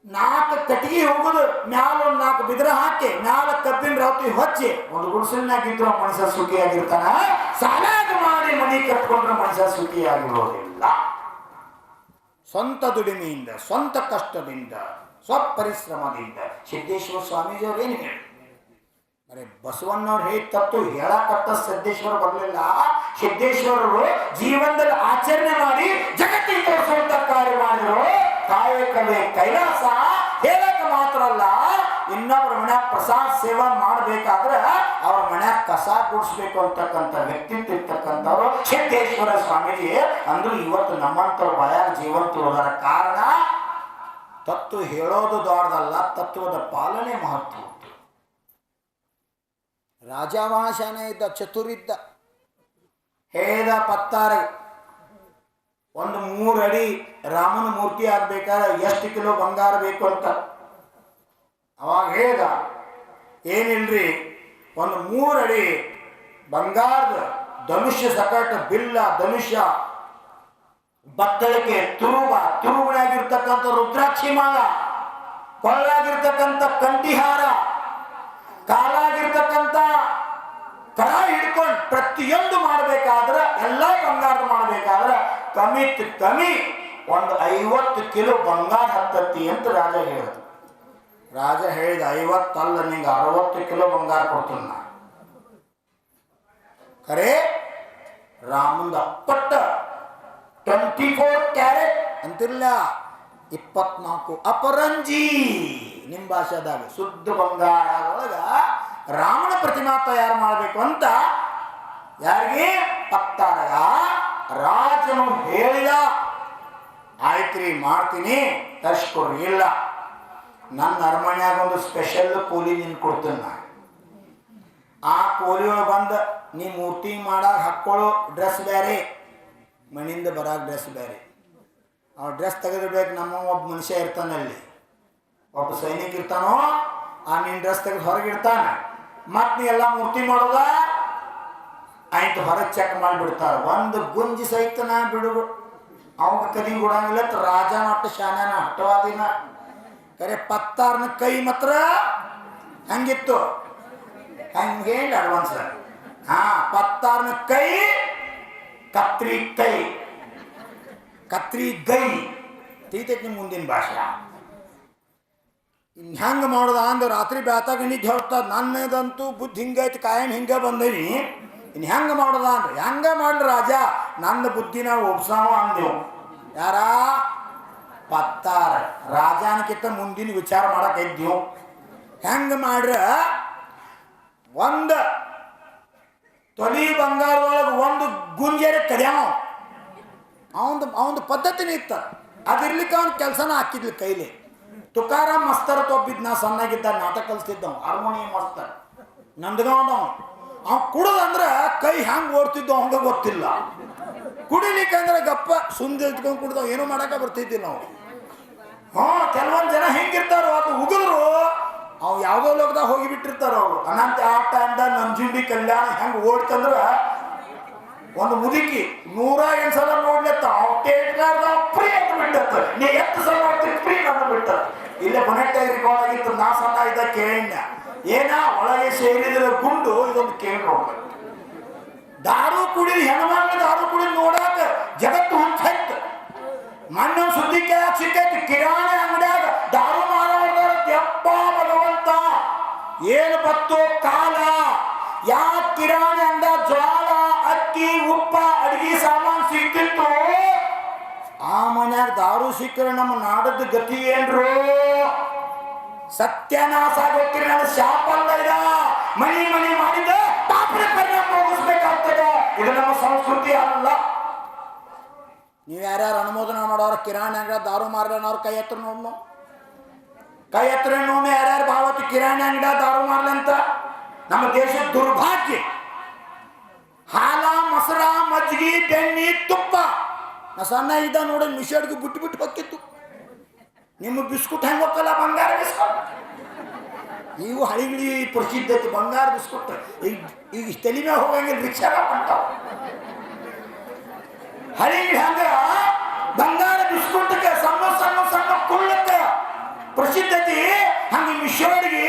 4 ಕಟ್ಟಿಗೆ ಹೋಗುದು, ಮ್ಯಾಲ ಒಂದು 4 ಬಿದ್ರ ಹಾಕಿ, ಮ್ಯಾಲ ಕಬ್ಬಿನ ರೌತಿ ಹೊಚ್ಚಿ ಒಂದು ಗುಡಿಸಲ್ನಾಗಿದ್ರು ಮನುಷ್ಯ ಸುಖಿಯಾಗಿರ್ತಾನ. ಸಾಲಾಗ ಮಾಡಿ ಮನಿ ಕಟ್ಕೊಂಡ್ರೆ ಮನುಷ್ಯ ಸುಖಿಯಾಗಿರೋದಿಲ್ಲ. ಸ್ವಂತ ದುಡಿಮೆಯಿಂದ, ಸ್ವಂತ ಕಷ್ಟದಿಂದ, ಸ್ವಪರಿಶ್ರಮದಿಂದ. ಸಿದ್ದೇಶ್ವರ ಸ್ವಾಮೀಜಿಯವ್ರು ಏನು ಹೇಳಿ, ಅರೆ ಬಸವಣ್ಣವ್ರು ಹೇಗೆ ತತ್ತು ಹೇಳಕತ್ತ ಸಿದ್ದೇಶ್ವರ ಬರಲಿಲ್ಲ. ಸಿದ್ದೇಶ್ವರರು ಜೀವನದಲ್ಲಿ ಆಚರಣೆ ಮಾಡಿ ಜಗತ್ತಿಗೆ ತೋರಿಸುವಂತ ಕಾರ್ಯ ಮಾಡಿದ್ರು. ಕಾಯಕವೇ ಕೈಲಾಸ ಹೇಳಕ್ಕೆ ಮಾತ್ರ ಅಲ್ಲ, ಇನ್ನೊಬ್ಬರ ಮನ್ಯಾಗ ಪ್ರಸಾದ ಸೇವಾ ಮಾಡಬೇಕಾದ್ರೆ ಅವ್ರ ಮನ್ಯಾಗ ಕಸ ಗುಡಿಸ್ಬೇಕು ಅಂತಕ್ಕಂಥ ವ್ಯಕ್ತಿತ್ವ ಇರ್ತಕ್ಕಂಥವ್ರು ಸಿದ್ದೇಶ್ವರ ಸ್ವಾಮೀಜಿ. ಅಂದ್ರೂ ಇವತ್ತು ನಮ್ಮಂಥವ್ರ ಭಯ ಜೀವಂತ ಹೋದರ ಕಾರಣ ತತ್ವ ಹೇಳೋದು ದೊಡ್ಡದಲ್ಲ, ತತ್ವದ ಪಾಲನೆ ಮಹತ್ವ. ರಾಜವಾಶಾನ ಇದ್ದ, ಚತುರಿದ್ದ. ಹೇಳಿದ ಪತ್ತಾರ ಒಂದು 3 ಅಡಿ ರಾಮನ ಮೂರ್ತಿ ಆಗ್ಬೇಕಾದ್ರೆ ಎಷ್ಟು ಕಿಲೋ ಬಂಗಾರ ಬೇಕು ಅಂತ. ಅವಾಗ ಹೇಳಿದ, ಏನಿಲ್ರಿ, ಒಂದು 3 ಅಡಿ ಬಂಗಾರದ ಧನುಷ್ಯ ಸಕಟ, ಬಿಲ್ಲ, ಧನುಷ್ಯ, ಬತ್ತಳಿಕೆ, ತುರುಬಾಗಿರ್ತಕ್ಕಂಥ ರುದ್ರಾಕ್ಷಿ ಮಾಲ, ಕೊಳ್ಳಾಗಿರ್ತಕ್ಕಂಥ ಕಂಠಿಹಾರ, ಕಾಲಾಗಿರ್ತಕ್ಕಂಥ ಕರ ಹಿಡ್ಕೊಂಡು ಪ್ರತಿಯೊಂದು ಮಾಡಬೇಕಾದ್ರೆ, ಎಲ್ಲ ಬಂಗಾರ ಮಾಡಬೇಕಾದ್ರೆ ಕಮ್ಮಿ ಒಂದು 50 ಕಿಲೋ ಬಂಗಾರ ಹತ್ತತ್ತಿ ಅಂತ ರಾಜ ಹೇಳಿದ. ರಾಜ ಹೇಳಿದ, 50 ಅಲ್ಲ, ನಿಂಗೆ 60 ಕಿಲೋ ಬಂಗಾರ ಕೊಡ್ತೀನಿ ನಾ. ಖರೆ ರಾಮಂದ ಅಪ್ಪಟ್ಟ 24 ಕ್ಯಾರೆಟ್ ಅಂತಿರ್ಲ, 24 ಅಪರಂಜಿ ನಿಮ್ಮ ಭಾಷೆದಾಗ ಶುದ್ಧ ಬಂಗಾರ ಒಳಗ ರಾಮನ ಪ್ರತಿಮಾ ತಯಾರು ಮಾಡಬೇಕು ಅಂತ ಯಾರಿಗೆ ಪತ್ತಾರಗ ರಾಜನು ಹೇಳಿದ. ಆಯ್ತ್ರಿ ಮಾಡ್ತೀನಿ, ತರ್ಸ್ಕೊಡ್ರಿ. ಇಲ್ಲ, ನನ್ನ ಅರಮನ್ಯಾಗ ಒಂದು ಸ್ಪೆಷಲ್ ಕೂಲಿ ನಿನ್ ಕೊಡ್ತೀನಿ ನಾ. ಆ ಕೂಲಿಯೊಳಗೆ ಬಂದು ನೀ ಮೂರ್ತಿ ಮಾಡಾಗ ಹಾಕ್ಕೊಳ್ಳೋ ಡ್ರೆಸ್ ಬೇರೆ, ಮನೆಯಿಂದ ಬರಾಗ ಡ್ರೆಸ್ ಬೇರೆ. ಆ ಡ್ರೆಸ್ ತೆಗೆದಿರ್ಬೇಕು. ನಮ್ಮ ಒಬ್ಬ ಮನುಷ್ಯ ಇರ್ತಾನಲ್ಲಿ, ಒಬ್ಬ ಸೈನಿಕ ಇರ್ತಾನೋ, ಆ ನಿನ್ನ ಡ್ರೆಸ್ ತೆಗೆದು ಹೊರಗಿಡ್ತಾನೆ. ಮತ್ತು ನೀ ಎಲ್ಲ ಮೂರ್ತಿ ಮಾಡೋದ ಆಯ್ತು ಹೊರಗೆ ಚೆಕ್ ಮಾಡಿಬಿಡ್ತಾರೆ. ಒಂದು ಗುಂಜಿ ಸಹಿತನ ಬಿಡು ಅವಾಗ ಕದಿ ಕೊಡಂಗಿಲ್ಲ. ರಾಜನ ಒಟ್ಟು ಶಾನ್ಯಾನ ಹಟ್ಟವಾದಿನ ಕರೆ ಪತ್ತಾರನ ಕೈ ಮಾತ್ರ ಹಂಗಿತ್ತು. ಹಂಗೆ ಅಡ್ವಾನ್ಸ್. ಪತ್ತಾರನ ಕೈ ಕತ್ರಿ ಕೈ, ಕತ್ರಿ ಗೈ ತೀತೈತಿ ನಿಮ್ಮ ಮುಂದಿನ ಭಾಷೆ. ಇನ್ನು ಹೆಂಗೆ ಮಾಡೋದ ಅಂದ್ರೆ ರಾತ್ರಿ ಬ್ಯಾತಾಗ ನಿದ್ದೆ ಹೊಡ್ತದ. ನನ್ನದಂತೂ ಬುದ್ಧಿ ಹಿಂಗೈತಿ, ಕಾಯಂ ಹಿಂಗೆ ಬಂದೀನಿ. ಇನ್ನು ಹೆಂಗೆ ಮಾಡೋದ ಅಂದ್ರೆ ಹೆಂಗೆ ಮಾಡ್ರಿ ರಾಜ, ನನ್ನ ಬುದ್ಧಿನ ಒಬ್ಸಾವ ಅಂದೆವು. ಯಾರ ಪತ್ತಾರ ರಾಜಾನಕ್ಕಿಂತ ಮುಂದಿನ ವಿಚಾರ ಮಾಡಕ್ಕೆ ಇದ್ದೀವು. ಹೆಂಗೆ ಮಾಡ್ರ, ಒಂದು ತೊಲಿ ಬಂಗಾರದೊಳಗೆ ಒಂದು ಗುಂಜೇರಿ ಕಡಿಯಾವ. ಅವಂದು ಪದ್ಧತಿನೇ ಇತ್ತ. ಅದಿರ್ಲಿಕ್ಕೆ ಅವ್ನ ಕೆಲಸನ ಹಾಕಿದ್ಲಿ ಕೈಲಿ. ತುಕಾರಾಮ್ ಮಸ್ತರ್ ತೊಬ್ಬಿದ್. ನಾ ಸಣ್ಣಾಗಿದ್ದ ನಾಟಕ ಕಲಿಸ್ತಿದ್ದವ್, ಹಾರ್ಮೋನಿಯಂ ಮಸ್ತರ್ ನಂದಗಾಂವ್. ಅವ್ ಕುಡದಂದ್ರೆ ಕೈ ಹೆಂಗೆ ಓಡ್ತಿದ್ದೋ ಅವಂಗ ಗೊತ್ತಿಲ್ಲ. ಕುಡಿಲಿಕ್ಕಂದ್ರೆ ಗಪ್ಪ ಸುಂದ ಇಟ್ಕೊಂಡು ಕುಡ್ದವ್, ಏನೋ ಮಾಡಕ್ಕೆ ಬರ್ತಿದ್ದಿಲ್ಲ ನಾವು. ಕೆಲವೊಂದು ಜನ ಹೆಂಗಿರ್ತಾರೋ ಅದು ಉಗಿದ್ರು ಅವು ಯಾವುದೋ ಲೋಕದಾಗ ಹೋಗಿಬಿಟ್ಟಿರ್ತಾರ. ಅವರು ಅನಂತ ಆ ಟೈಮ್ದಾಗ ನಂಜುಂಡಿ ಕಲ್ಯಾಣ ಹೆಂಗೆ ಓಡ್ತಂದ್ರ ಒಂದು ಮುದುಕಿ 108 ಸಲ ನೋಡ್ಲತ್ತ ಫ್ರೀ ಅಂತ ಬಿಟ್ಟತ್ತ. ನೀ ಎಷ್ಟು ಸಲ ನೋಡ್ತೀರಿ ಫ್ರೀ ಅಂತ ಬಿಟ್ಟ. ಇಲ್ಲೇ ಬೊನೆಟ್ಟಾಗಿ ರಿಕಾರ್ಡ್ ಆಗಿತ್ತು. ನಾ ಸಣ್ಣ ಇದ್ದ ಕೇಳಿನ ಏನ ಒಳಗೆ ಸೇರಿದ್ರ ಗುಂಡು ಇದೊಂದು ಕೇಳಿ ನೋಡ್ಬೇಕು. ದಾರು ಕುಡಿದು ಹೆಣ್ಮಕ್ಳು ದಾರು ಕುಡಿದು ನೋಡಾಕ ಜಗತ್ತು ಹುಚ್ಚಾಯ್ತು. ಮೊನ್ನೆ ಸುದ್ದಿ ಕೇಳಕ್ ಸಿಕ್ಕೈತಿ, ಕಿರಾಣಿ ಅಂಗಡಿಯಾಗ ದಾರು ಮಾರೋದ್ರ ಯಪ್ಪ ಭಗವಂತ ಏನು ಬತ್ತು ಕಾಲ. ಯಾ ಕಿರಾಣಿ ಅಂದ ಜ್ವಾಳ ಅಕ್ಕಿ ಉಪ್ಪ ಅಡಿಗೆ ಸಾಮಾನು ಸಿಕ್ತಿತ್ತು, ಆ ಮನ್ಯಾಗ ದಾರು ಸಿಕ್ಕರೆ ನಮ್ಮ ನಾಡದ ಗತಿ ಏನ್ರು? ಸತ್ಯನಾಶ ಆಗೋಕ್ಕಿರಿ. ನನ್ನ ಶಾಪಲ್ಲ ಇದ. ಮನಿ ಮಾಡಿದ ಪಾಪದ ಪರಿಣಾಮ ಮುಗಿಸ್ಬೇಕಾಗ್ತದೆ. ಇದು ನಮ್ಮ ಸಂಸ್ಕೃತಿ ಅಲ್ಲ. ನೀವು ಯಾರ್ಯಾರು ಅನುಮೋದನೆ ಮಾಡೋರು ಕಿರಾಣಿ ಅಂಗಡಿ ದಾರು ಮಾರ್ಲನವ್ರ ಕೈ ಹತ್ರ ನೋಡ್ನು, ಕೈ ಹತ್ರ ನೋಡ್ ಯಾರ್ಯಾರು ಭಾವತಿ ಕಿರಾಣಿ ಅಂಗಡಿ ದಾರು ಮಾರ್ಲಂತ. ನಮ್ಮ ದೇಶದ ದುರ್ಭಾಗ್ಯ. ಹಾಲ ಮೊಸರ ಮಜ್ಜಿಗೆ ಬೆಣ್ಣೆ ತುಪ್ಪ. ನಾ ಸಣ್ಣ ಇದ್ದ ನೋಡಿ ಮಿಷಡ್ಗೆ ಬಿಟ್ಟು ಹೋಗಿತ್ತು. ನಿಮ್ಮ ಬಿಸ್ಕುಟ್ ಹೆಂಗೆ ಹೋಗಲ್ಲ, ಬಂಗಾರ ಬಿಸ್ಕುಟ್. ನೀವು ಹಳಿಗಿಳಿ ಪ್ರಸಿದ್ಧ ಐತಿ ಬಂಗಾರ ಬಿಸ್ಕುಟ್. ಈಗ ತಲೆ ಮ್ಯಾಗ ಹೋಗಂಗಿಲ್ಲ, ರಿಕ್ಷಾಗ ಬಂತಾವ. ಹಳಿಗಿಳಿ ಹಂಗ ಬಂಗಾರ ಬಿಸ್ಕುಟ್ಗೆ ಸಣ್ಣ ಸಣ್ಣ ಸಣ್ಣ ಕುಳ್ಳಕ್ಕೆ ಪ್ರಸಿದ್ಧತೆ. ಹಂಗೆ ಮಿಷೋಡಿಗೆ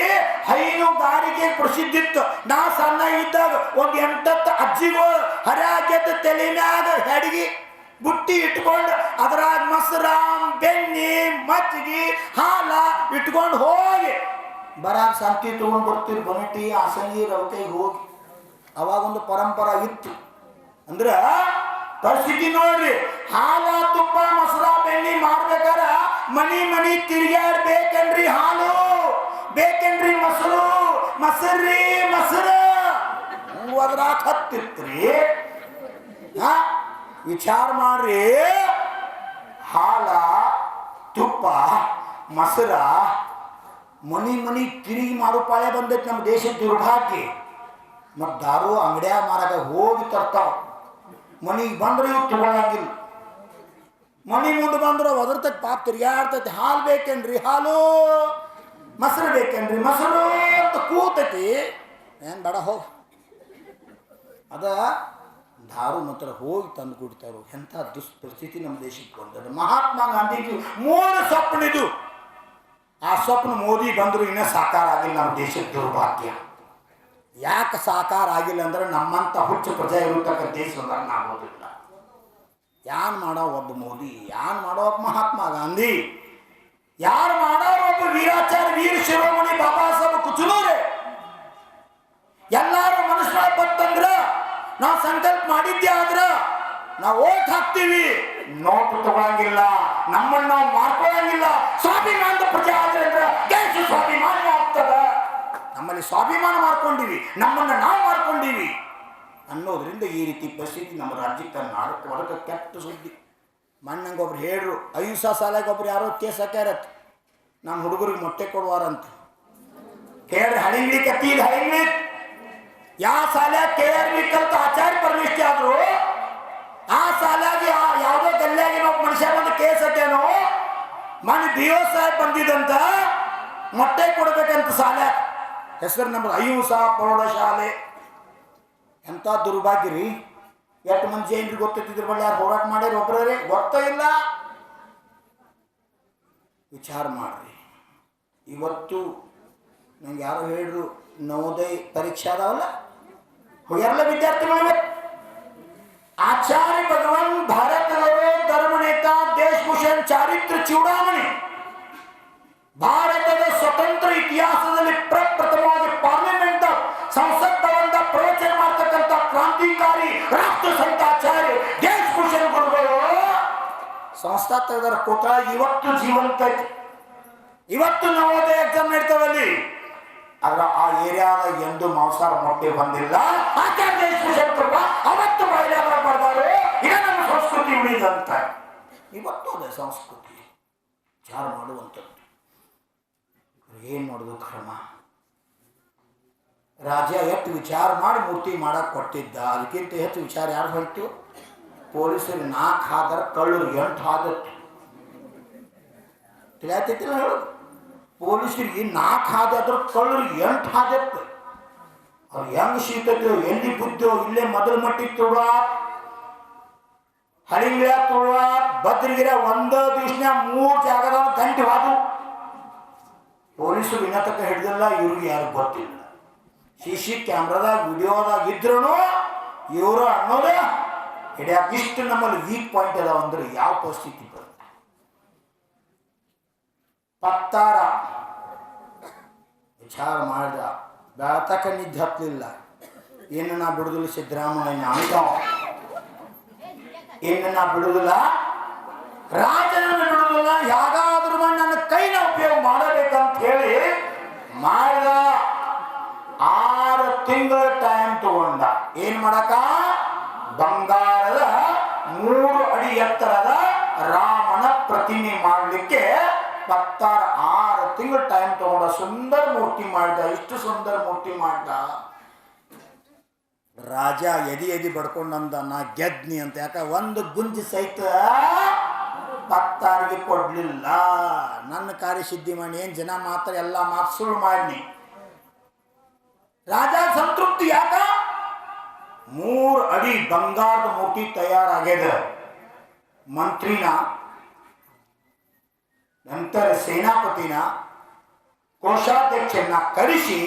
ಹೈನುಗಾರಿಕೆ ಪ್ರಸಿದ್ಧಿತ್ತು. ನಾ ಸಣ್ಣ ಇದ್ದಾಗ ಒಂದು 8 ಅಜ್ಜಿಗಳು ಹರಾಗೆದ್ದ ತಲೆ ಮ್ಯಾಗ ಹೆಡಿಗೆ ಬುಟ್ಟಿ ಇಟ್ಕೊಂಡು ಅದ್ರಾಗ ಮೊಸರ ಬೆಣ್ಣೆ ಮಜ್ಜಿಗೆ ಹಾಲ ಇಟ್ಕೊಂಡು ಹೋಗಿ ಬರಾಗ ಸಂತಿ ತಗೊಂಡು ಬರ್ತೀರಿ. ಬೊನಟಿ ಆಸಂಗಿ ರವತೆಗೆ ಹೋಗಿ ಅವಾಗೊಂದು ಪರಂಪರೆ ಇತ್ತು. ಅಂದ್ರೆ ಪರಿಸ್ಥಿತಿ ನೋಡ್ರಿ, ಹಾಲ ತುಪ್ಪ ಮೊಸರ ಬೆಣ್ಣೆ ಮಾಡ್ಬೇಕಾರ ಮನಿ ತಿರ್ಗಾಡ್ಬೇಕನ್ರಿ. ಹಾಲು ಬೇಕೇನ್ರಿ, ಮೊಸರು ಅದ್ರಾಗ ಹತ್ತಿತ್ರಿ. ವಿಚಾರ ಮಾಡ್ರಿ, ಹಾಲ ತುಪ್ಪ ಮೊಸರ ಮನಿ ತಿರುಗಿ ಮಾರು ಪಾಳೆ ಬಂದೈತಿ. ನಮ್ಮ ದೇಶದ ದುರ್ಭಾಗ್ಯ. ಮತ್ತು ದಾರು ಅಂಗಡಿಯಾಗ ಮಾರಾಗ ಹೋಗಿ ತರ್ತಾವ. ಮನಿಗೆ ಬಂದ್ರೆ ಇವು ತಗೊಳಂಗಿಲ್ಲ. ಮನಿ ಮುಂದೆ ಬಂದ್ರೆ ಒದರ್ತೈತಿ, ಪಾಪ ತಿರ್ಗಾಡ್ತೈತಿ. ಹಾಲು ಬೇಕೇನ್ರಿ, ಹಾಲು ಮೊಸರು ಬೇಕೇನ್ರಿ, ಮೊಸರು ಅಂತ ಕೂತೈತಿ. ಏನು ಬೇಡ ಹೋಗಿ ಅದ ದಾರು ಮಾತ್ರ ಹೋಗಿ ತಂದು ಕುಡಿತಾರೋ. ಎಂಥ ದುಷ್ಪರಿಸ್ಥಿತಿ ನಮ್ಮ ದೇಶಕ್ಕೆ ಬಂದದ್ದು. ಮಹಾತ್ಮ ಗಾಂಧೀಜಿ ಮೂಲ ಸ್ವಪ್ನಿದು. ಆ ಸ್ವಪ್ನ ಮೋದಿ ಬಂದರು ಇನ್ನೂ ಸಾಕಾರ ಆಗಿಲ್ಲ. ನಮ್ಮ ದೇಶದ ದುರ್ಭಾಗ್ಯ. ಯಾಕೆ ಸಾಕಾರ ಆಗಿಲ್ಲ ಅಂದ್ರೆ ನಮ್ಮಂಥ ಹುಚ್ಚು ಪ್ರಜೆ ಇರತಕ್ಕಂಥ ದೇಶದಾಗ ಆಗೋದಿಲ್ಲ. ಯಾರು ಮಾಡೋ ಒಬ್ಬ ಮೋದಿ, ಯಾರು ಮಾಡೋ ಒಬ್ಬ ಮಹಾತ್ಮ ಗಾಂಧಿ, ಯಾರು ಮಾಡೋ ಒಬ್ಬ ವೀರಾಚಾರ್ಯ ವೀರ ಶಿರೋಮಣಿ ಬಾಬಾ ಸಾಹೇಬ್ ಕುಚಲೂರೆ. ಎಲ್ಲಾರು ಮನುಷ್ಯ ಬರ್ತಂದ್ರ ನಾವು ಸಂಕಲ್ಪ ಮಾಡಿದ್ದೆ ಆದ್ರ ನಾವು ಓಟ್ ಹಾಕ್ತೀವಿ, ನೋಟು ತಗೊಳಂಗಿಲ್ಲ, ನಮ್ಮನ್ನು ನಾವು ಮಾಡ್ಕೊಳಂಗಿಲ್ಲ. ಸ್ವಾಭಿಮಾನದ ಪ್ರಜೆ ಆದ್ರೆ ದೇಶ ಸ್ವಾಭಿಮಾನ ಆಗ್ತದ. ನಮ್ಮಲ್ಲಿ ಸ್ವಾಭಿಮಾನ ಮಾಡ್ಕೊಂಡಿವಿ, ನಮ್ಮನ್ನು ನಾವು ಮಾಡ್ಕೊಂಡಿವಿ ಅನ್ನೋದ್ರಿಂದ ಈ ರೀತಿ ಪರಿಸ್ಥಿತಿ ನಮ್ಮ ರಾಜ್ಯಕ್ಕೆ ನಾಡಕ್ಕೆ ಹೊರಗೆ ಕೆಟ್ಟ ಸುದ್ದಿ. ಮಣ್ಣಂಗೆ ಒಬ್ರು ಹೇಳ್ರು, 5 ಸಾಲಾಗ ಒಬ್ರು ಯಾರೋ ಕೇಸ್ ಹಾಕ್ಯಾರತ್, ನಮ್ಮ ಹುಡುಗರಿಗೆ ಮೊಟ್ಟೆ ಕೊಡುವಾರಂತ. ಕೇಳ್ರಿ, ಹಳಿಂಗ್ಳಿ ಕತ್ತಿ ಹಳಿಂಗ್ಳಿ ಯಾವ ಸಾಲ KRB ಕಲ್ತು ಆಚಾರ್ಯ ಪರಮಿಷ್ಠೆ ಆದ್ರು ಆ ಸಾಲಾಗಿ BO ಸಾಹೇಬ್ ಬಂದಿದ್ದಂತ ಮೊಟ್ಟೆ ಕೊಡ್ಬೇಕಂತ ಶಾಲೆ ಹೆಸರು ನಮ್ಗೆ ಅಹಿಂಸಾ ಪ್ರೌಢಶಾಲೆ. ಎಂಥ ದುರ್ಭಾಗ್ಯ ರೀ. ಎಷ್ಟು ಮಂದಿ ಜೈನ್ರಿಗೆ ಗೊತ್ತಿದ್ರ ಬಳಿ ಯಾರು ಹೋರಾಟ ಮಾಡ್ಯಾರ ಒಬ್ಬರೇ ಗೊತ್ತ ಇಲ್ಲ. ವಿಚಾರ ಮಾಡ್ರಿ. ಇವತ್ತು ನಂಗೆ ಯಾರೋ ಹೇಳಿದ್ರು ನವೋದಯ ಪರೀಕ್ಷೆ ಅದಾವಲ್ಲ ಹೋಗ್ಯಾರಲ್ಲ ವಿದ್ಯಾರ್ಥಿಗಳು. आचार्य भगवान भारत धर्म नेता देशभूषण चारित्र चूड़ामणि ಭಾರತದ ಸ್ವತಂತ್ರ ಇತಿಹಾಸದಲ್ಲಿ ಪ್ರಪ್ರಥಮವಾಗಿ ಪಾರ್ಲಿಮೆಂಟ್ ಸಂಸತ್ ಭವನದ ಪ್ರವಚನ ಮಾಡತಕ್ಕಂಥ ಕ್ರಾಂತಿಕಾರಿ ರಾಷ್ಟ್ರ ಸಂತಾಚಾರ್ಯ ದೇಶಭೂಷಣ ಗುರುಗಳು ಸಂಸ್ಥಾ ತೆಗೆದರ ಕೋತ ಇವತ್ತು ಜೀವಂತ. ಇವತ್ತು ನವೋದಯ ಎಕ್ಸಾಮ್ ನಡೀತಾವಲ್ಲಿ. ಆದ್ರೆ ಆ ಏರಿಯಾದ ಎಂದು ಮಾಂಸಾರ ಮೊಟ್ಟೆ ಬಂದಿಲ್ಲ. ಆಚಾರ್ಯ ದೇಶಭೂಷಣ ಅವತ್ತು ಮಹಿಳೆಯರ ಬರ್ತಾರೆ. ಈಗ ನಮ್ಮ ಸಂಸ್ಕೃತಿ ಉಳಿದಂತ ಇವತ್ತು ಅದೇ ಸಂಸ್ಕೃತಿ ವಿಚಾರ ಮಾಡುವಂಥದ್ದು. ಏನ್ ಮಾಡೋದು ಕ್ರಮ. ರಾಜ ಎಷ್ಟು ವಿಚಾರ ಮಾಡಿ ಮೂರ್ತಿ ಮಾಡಕ್ ಕೊಟ್ಟಿದ್ದ. ಅದಕ್ಕಿಂತ ಹೆಚ್ಚು ವಿಚಾರ ಯಾರು ಹೊರತು ಪೊಲೀಸರು 4 ಆದರ ಕಳ್ಳರು 8 ಆದತ್ತು ತಿಳಿಯತ್ತಿಲ್ಲ ಹೇಳೋದು. ಪೊಲೀಸರಿಗೆ 4 ಆದಾದ್ರು ಕಳ್ಳರು 8 ಆದತ್ತು. ಅವ್ರು ಹೆಂಗ್ ಶೀತದ್ದು ಎಲ್ಲಿ ಬುದ್ಧೋ ಇಲ್ಲೇ ಮೊದಲು ಮಟ್ಟಿ ತುಳ ಹಳಿಗಿರ ತುಳ ಭದ್ರಗಿರ ಒಂದು ದಿವ್ಸನ 3 ಜಾಗದ ಗಂಟೆ ಹೋದು. ಪೊಲೀಸರು ಇನ್ನತಕ್ಕ ಹಿಡಿದಿಲ್ಲ. ಇವ್ರಿಗೆ ಯಾರು ಗೊತ್ತಿಲ್ಲ. CC ಕ್ಯಾಮ್ರಾದಾಗ ವಿಡಿಯೋದಾಗ ಇದ್ರು ಇವರು ಅನ್ನೋದೇ ಹಿಡಿಯಾಕ. ಇಷ್ಟು ನಮ್ಮಲ್ಲಿ ವೀಕ್ ಪಾಯಿಂಟ್ ಅದಾವ ಅಂದ್ರೆ ಯಾವ ಪರಿಸ್ಥಿತಿ ಬರುತ್ತೆ. ಪತ್ತಾರ ವಿಚಾರ ಮಾಡಿದ ಬೆಳತಕ್ಕ ನಿದ್ದೆ ಹತ್ತಲಿಲ್ಲ. ಇನ್ನು ನಾ ಬಿಡುದಿಲ್ಲ ಸಿದ್ದರಾಮಯ್ಯ ಅಂತ. ಇನ್ನು ನಾ ಬಿಡುದಿಲ್ಲ ರಾಜನನ್ನು ಬಿಡುದಿಲ್ಲ. ಯಾಗಾದ್ರೂ ನನ್ನ ಕೈನ ಉಪಯೋಗ ಮಾಡಬೇಕಂತ ಹೇಳಿ ಮಾಡಿದ. 6 ತಿಂಗಳ ಟೈಮ್ ತಗೊಂಡ. ಏನ್ ಮಾಡಕ? ಬಂಗಾರದ 3 ಅಡಿ ಎತ್ತರದ ರಾಮನ ಪ್ರತಿಮೆ ಮಾಡಲಿಕ್ಕೆ 6 ತಿಂಗಳ ಟೈಮ್ ತಗೊಂಡ. ಸುಂದರ ಮೂರ್ತಿ ಮಾಡಿದ. ಇಷ್ಟು ಸುಂದರ ಮೂರ್ತಿ ಮಾಡಿದ. ರಾಜ ಎದಿ ಬಡ್ಕೊಂಡಂದ ನಾ ಗೆದ್ನಿ ಅಂತ. ಯಾಕ ಒಂದು ಗುಂಜಿ ಸಹಿತ 16ಗೆ ಕೊಡ್ಲಿಲ್ಲ. ನನ್ನ ಕಾರ್ಯಸಿದ್ಧಿ ಮಾಡಿ ಏನ್ ಜನ ಮಾತ್ರ ಎಲ್ಲ ಮಾತು ಸುಳ್ಳು ಮಾಡಿ ರಾಜ ಸಂತೃಪ್ತಿ. ಯಾಕ 3 ಅಡಿ ಬಂಗಾರದ ಮೂರ್ತಿ ತಯಾರಾಗ್ಯದ. ಮಂತ್ರಿನ ನಂತರ ಸೇನಾಪತಿನ ಕೋಶಾಧ್ಯಕ್ಷನ ಕರೆಸಿ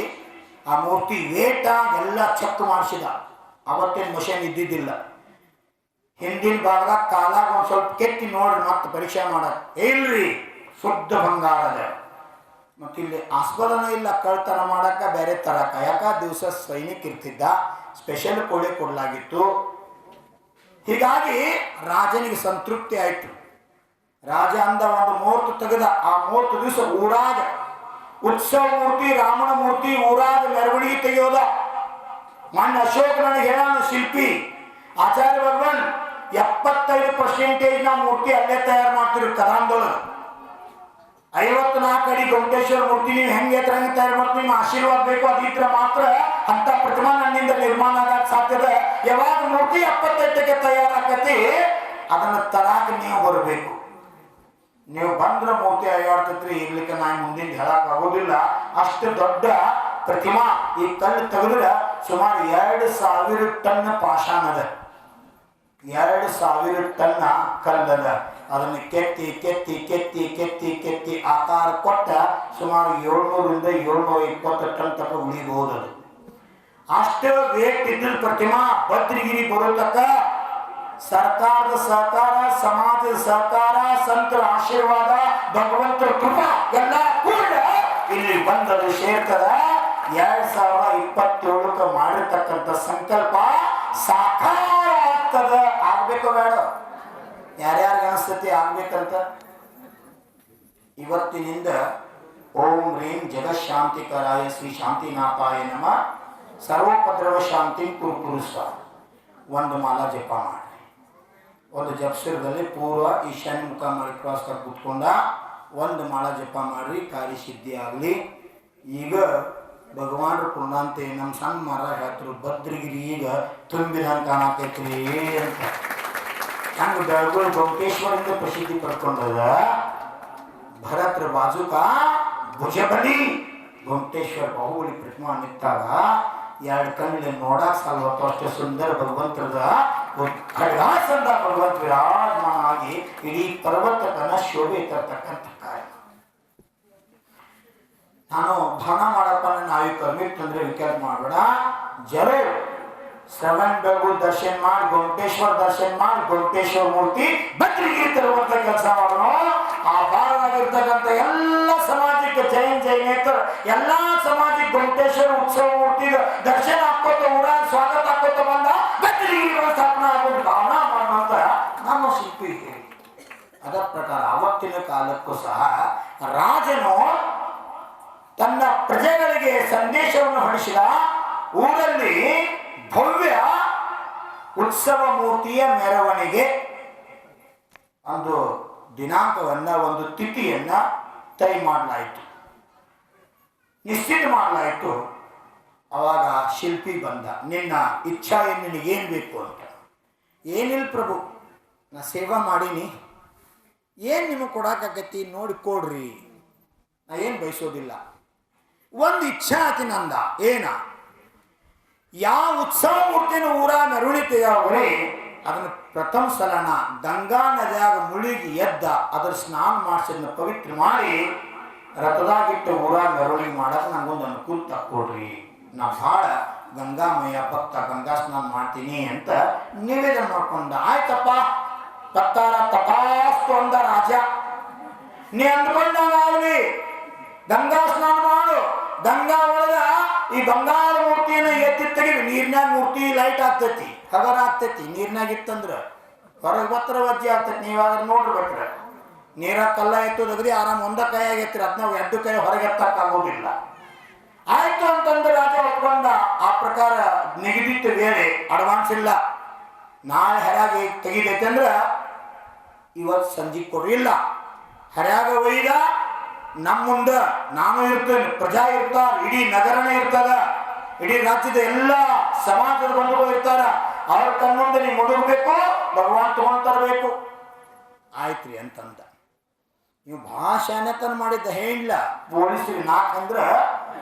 ಆ ಮೂರ್ತಿ ವೇಟ ಎಲ್ಲ ಚೆಕ್ ಮಾಡಿಸಿದ. ಅವತ್ತೇನು ಮಷೀನ್ ಇದ್ದಿದ್ದಿಲ್ಲ. ಹಿಂದಿನ ಭಾಗದಾಗ ಕಾಲಾಗ ಒಂದು ಸ್ವಲ್ಪ ಕೆತ್ತಿ ನೋಡ್ರಿ ಮತ್ತೆ ಪರೀಕ್ಷೆ ಮಾಡಕ್. ಇಲ್ರಿ ಶುದ್ಧ ಬಂಗಾರದ. ಮತ್ತಿಲ್ಲಿ ಆಸ್ಪದನ ಇಲ್ಲ ಕಳ್ತನ ಮಾಡಕ್ಕ ಬೇರೆ ತರಕ. ಯಾಕ ದಿವಸ ಸೈನಿಕ ಇರ್ತಿದ್ದ. ಸ್ಪೆಷಲ್ ಕೋಳಿ ಕೊಡಲಾಗಿತ್ತು. ಹೀಗಾಗಿ ರಾಜನಿಗೆ ಸಂತೃಪ್ತಿ ಆಯ್ತು. ರಾಜ ಅಂದ ಒಂದು ಮುಹೂರ್ತ ತೆಗೆದ. ಆ ಮುಹೂರ್ತ ದಿವಸ ಊರಾಗ ಉತ್ಸವ ಮೂರ್ತಿ ರಾಮನ ಮೂರ್ತಿ ಊರಾಗ ಮೆರವಣಿಗೆ ತೆಗೆಯೋದ. ಮಣ್ಣ ಅಶೋಕ್ ನನಗೆ ಹೇಳೋಣ ಶಿಲ್ಪಿ ಆಚಾರ್ಯ ಭಗವಾನ್ 75% ನಾವು ಮೂರ್ತಿ ಅಲ್ಲೇ ತಯಾರು ಮಾಡ್ತೀವಿ ಕದಾಂದೊಳಗೆ. 54 ಅಡಿ ಗೊಮಟೇಶ್ವರ ಮೂರ್ತಿ ನೀವು ಹೆಂಗೆ ತಯಾರು ಮಾಡ್ತೀವಿ. ನಿಮ್ಮ ಆಶೀರ್ವಾದ ಬೇಕು. ಅದಿದ್ರೆ ಮಾತ್ರ ಅಂತ ಪ್ರತಿಮಾ ನನ್ನಿಂದ ನಿರ್ಮಾಣ ಆಗಕ್ಕೆ ಸಾಧ್ಯದ. ಯಾವಾಗ ಮೂರ್ತಿ 75ಕ್ಕೆ ತಯಾರಾಗತಿ ಅದನ್ನು ತರಾಕ ನೀವು ಬರಬೇಕು. ನೀವು ಬಂದ್ರೆ ಮೂರ್ತಿ ಅಯ್ಯಾಡ್ತೈತ್ರಿ. ಇರ್ಲಿಕ್ಕೆ ನಾನು ಮುಂದಿನ ಹೇಳಕ್ ಆಗೋದಿಲ್ಲ. ಅಷ್ಟು ದೊಡ್ಡ ಪ್ರತಿಮಾ. ಈ ಕಲ್ಲು ತೆಗೆದ್ರೆ ಸುಮಾರು 2000 ಟನ್ ಪಾಷಾಣದ. 2000 ಟನ್ ಕಲ್ಲದ. ಅದನ್ನು ಕೆತ್ತಿ ಕೆತ್ತಿ ಕೆತ್ತಿ ಕೆತ್ತಿ ಕೆತ್ತಿ ಆಕಾರ ಕೊಟ್ಟ ಸುಮಾರು 700ರಿಂದ 720 ಟನ್ ತನಕ ಉಳಿಬಹುದು. ಅಷ್ಟು ವೇಟ್ ಇದ್ದ ಪ್ರತಿಮಾ ಭದ್ರಗಿರಿ ಬರೋತಕ್ಕ ಸರ್ಕಾರದ ಸಹಕಾರ, ಸಮಾಜದ ಸಹಕಾರ, ಸಂತರ ಆಶೀರ್ವಾದ, ಭಗವಂತರ ಕೃಪಾ ಎಲ್ಲ ಕೂಡ ಇಲ್ಲಿ ಬಂದದು ಸೇರ್ತದ. 2027ಕ್ಕೆ ಮಾಡಿರ್ತಕ್ಕಂಥ ಸಂಕಲ್ಪ ಸಾಕಾರ ಆಗ್ತದ. ಆಗ್ಬೇಕು ಬೇಡ? ಯಾರ್ಯಾರಿಗೆ ಅನಿಸ್ತತಿ ಆಗ್ಬೇಕಂತ? ಇವತ್ತಿನಿಂದ ಓಂ ರೀಂ ಜಗಶಾಂತಿಕರಾಯ ಶ್ರೀ ಶಾಂತಿನಾಥಾಯ ನಮಃ ಸರ್ವೋಪದ್ರವ ಶಾಂತಿ ಕುರುಪುರುಷ ಒಂದು ಮಾಲಾ ಜಪ ಮಾಡಿ. ಒಂದು ಜಪಸಿರದಲ್ಲಿ ಪೂರ್ವ ಈಶಾನ್ಯ ಮುಖ ಮಾಡಿ ಕ್ರಾಸ್ ಕೂತ್ಕೊಂಡ ಒಂದು ಮಾಲಾ ಜಪ ಮಾಡ್ರಿ. ಕಾರ್ಯಸಿದ್ಧಿ ಆಗಲಿ. ಈಗ ಭಗವಾನ್ರು ಕುಂಡಂತೆ ನಮ್ಮ ಸಣ್ಣ ಮರ ಹೇಳ್ತರು ಭದ್ರಗಿರಿ ಈಗ ತುಂಬಿದಂಗೆ ಕಾಣಕೈತ್ರಿ ಅಂತ. ಹಂಗೆ ಬೆಳಗೋಳು ಗೊಮಟೇಶ್ವರಿಂದ ಪ್ರಸಿದ್ಧಿ ಪಡ್ಕೊಂಡದ. ಭರತ್ರ ಬಾಜುಕ ಭುಜಬಲಿ ಗೊಮಟೇಶ್ವರ ಬಾಹುಬಲಿ ಪ್ರತಿಮಾ ನಿಂತಾಗ ಎರಡು ಕಣ್ಣಲ್ಲಿ ನೋಡಕ್ ಸಾಲ್ವತ್ತು ಅಷ್ಟು ಸುಂದರ ಭಗವಂತರದ ಖಡ್ಗಾಸಂದ ಭಗವಂತ ವಿರಾಜಮಾನ ಆಗಿ ಇಡೀ ಪರ್ವತಕ್ಕನ್ನ ಶೋಭೆ ತರ್ತಕ್ಕಂಥ ಕಾರ್ಯ. ನಾನು ಭಾನ ಮಾಡಪ್ಪ ನಾವೀ ಕರ್ಮಿಕ್ ತಂದ್ರೆ ವಿಚಾರ ಮಾಡಬೇಡ. ಜರೋ ಶ್ರವಣ್ ಬೆಳಗು ದರ್ಶನ ಮಾಡಿ ಗೊಮಟೇಶ್ವರ ದರ್ಶನ ಮಾಡಿ ಗೊಮಟೇಶ್ವರ ಮೂರ್ತಿ ಬದ್ರಿಗೆ ತರುವಂತ ಕೆಲಸ ಮಾಡೋಣ. ಆ ಭಾರತದಾಗಿರ್ತಕ್ಕಂಥ ಎಲ್ಲ ಸಮಾಜಕ್ಕೆ ಜೈನೇತರ ಎಲ್ಲಾ ಸಮಾಜಕ್ಕೆ ಗೊಮಟೇಶ್ವರ ಉತ್ಸವ ಮೂರ್ತಿ ದರ್ಶನ ಹಾಕೋತ ಊರಾಗ ಸ್ವಾಗತ ಹಾಕೋತ ಬಂದ ಬದ್ರಿಗೆ ಸ್ಥಾಪನಾ ಆಗೋದು ಭಾವನಾ ಮಾಡುವಂತ ನಮ್ಮ ಶಿಲ್ಪಿ ಹೇಳಿ. ಅದರ ಪ್ರಕಾರ ಅವತ್ತಿನ ಕಾಲಕ್ಕೂ ಸಹ ರಾಜನು ತನ್ನ ಪ್ರಜೆಗಳಿಗೆ ಸಂದೇಶವನ್ನು ಹೊರಡಿಸಿದ. ಊರಲ್ಲಿ ಭವ್ಯ ಉತ್ಸವ ಮೂರ್ತಿಯ ಮೆರವಣಿಗೆ ಒಂದು ದಿನಾಂಕವನ್ನ ಒಂದು ತಿಥಿಯನ್ನ ತೈ ಮಾಡಲಾಯಿತು, ನಿಶ್ಚಿತ ಮಾಡಲಾಯಿತು. ಅವಾಗ ಶಿಲ್ಪಿ ಬಂದ. ನಿನ್ನ ಇಚ್ಛಾ ಏನು, ನಿನಗೇನು ಬೇಕು ಅಂತ. ಏನಿಲ್ಲ ಪ್ರಭು, ನಾ ಸೇವಾ ಮಾಡೀನಿ, ಏನು ನಿಮಗೆ ಕೊಡೋಕ್ಕಾಗತ್ತಿ ನೋಡಿ ಕೊಡ್ರಿ, ನಾ ಏನು ಬಯಸೋದಿಲ್ಲ. ಒಂದು ಇಚ್ಛಾ ಆತಿ ನಂದ. ಏನ? ಯಾವ ಉತ್ಸವ ಮೂರ್ತಿನ ಊರ ಮೆರವಣಿಗೆಯಾಗ್ರಿ ಅದನ್ನು ಪ್ರಥಮ ಸಲನ ಗಂಗಾ ನದಿಯಾಗ ಮುಳುಗಿ ಎದ್ದ ಅದರ ಸ್ನಾನ ಮಾಡಿಸಿದ್ನ ಪವಿತ್ರ ಮಾಡಿ ರಥದಾಗಿಟ್ಟು ಊರ ಮೆರವಣಿಗೆ ಮಾಡಕ್ಕೆ ನಂಗೊಂದು ಅನುಕೂಲ ತಕ್ಕೊಡ್ರಿ. ನಾ ಭಾಳ ಗಂಗಾಮಯ್ಯ ಭಕ್ತ, ಗಂಗಾ ಸ್ನಾನ ಮಾಡ್ತೀನಿ ಅಂತ ನಿವೇದನೆ ಮಾಡ್ಕೊಂಡ. ಆಯ್ತಪ್ಪ ತತ್ತಾರ ತಥಾಸ್ತು ಅಂದ ರಾಜ. ನೀ ಅಂದ್ಕೊಂಡಾಗಲಿ ಗಂಗಾ ಸ್ನಾನ ಮಾಡು. ಗಂಗಾ ಒಳಗ ಈ ಬಂಗಾರ ಮೂರ್ತಿಯನ್ನು ಎತ್ತಿ ತೆಗಿವಿ. ನೀರ್ನಾಗ ಮೂರ್ತಿ ಲೈಟ್ ಆಗ್ತೈತಿ, ಹಗರ ಆಗ್ತೈತಿ. ನೀರ್ನಾಗ ಇತ್ತಂದ್ರ ಹೊರಗೆ ಬತ್ತರ ವಜ್ಜೆ ಆಗ್ತೈತಿ. ನೀವಾಗ ನೋಡ್ಬೇಕ್ರೆ ನೀರಾಗ ಕಲ್ಲ ಎತ್ತೋದಗ್ರಿ ಆರಾಮ್ ಒಂದ ಕೈ ಆಗೈತ್ರಿ, ಅದನ್ನ ಎರಡು ಕೈ ಹೊರಗೆ ಎತ್ತಕ್ ಆಗೋದಿಲ್ಲ. ಆಯ್ತು ಅಂತಂದ್ರೆ ರಾಜ ಒಪ್ಕೊಂಡ. ಆ ಪ್ರಕಾರ ನಿಗದಿತ ವೇಳೆ ಅಡ್ವಾನ್ಸ್ ಇಲ್ಲ, ನಾಳೆ ಹರ್ಯಾಗ ತೆಗಿದೈತೆ ಅಂದ್ರ ಇವತ್ತು ಸಂಜೆ ಕೊಡ್ರಿ. ಇಲ್ಲ ಹರ್ಯಾಗ ಒಯ್ದ ನಮ್ಮ ಮುಂದ ನಾನು ಇರ್ತೇನೆ, ಪ್ರಜಾ ಇರ್ತಾರ, ಇಡೀ ನಗರನೇ ಇರ್ತದ, ಇಡೀ ರಾಜ್ಯದ ಎಲ್ಲ ಸಮಾಜದ ಬಂಧುಗಳು ಇರ್ತಾರ. ಅವ್ರ ಕಣ್ಣುಂದೆ ನೀವು ಮುಡುಗಬೇಕು, ಭಗವಾನ್ ತಗೊಂಡ್ ತರಬೇಕು. ಆಯ್ತ್ರಿ ಅಂತಂದ. ನೀವು ಭಾಷಾನೆತನ ಮಾಡಿದ್ದ ಹೇಳಿಲ್ಲ. ಪೊಲೀಸರಿಗೆ ನಾಕಂದ್ರ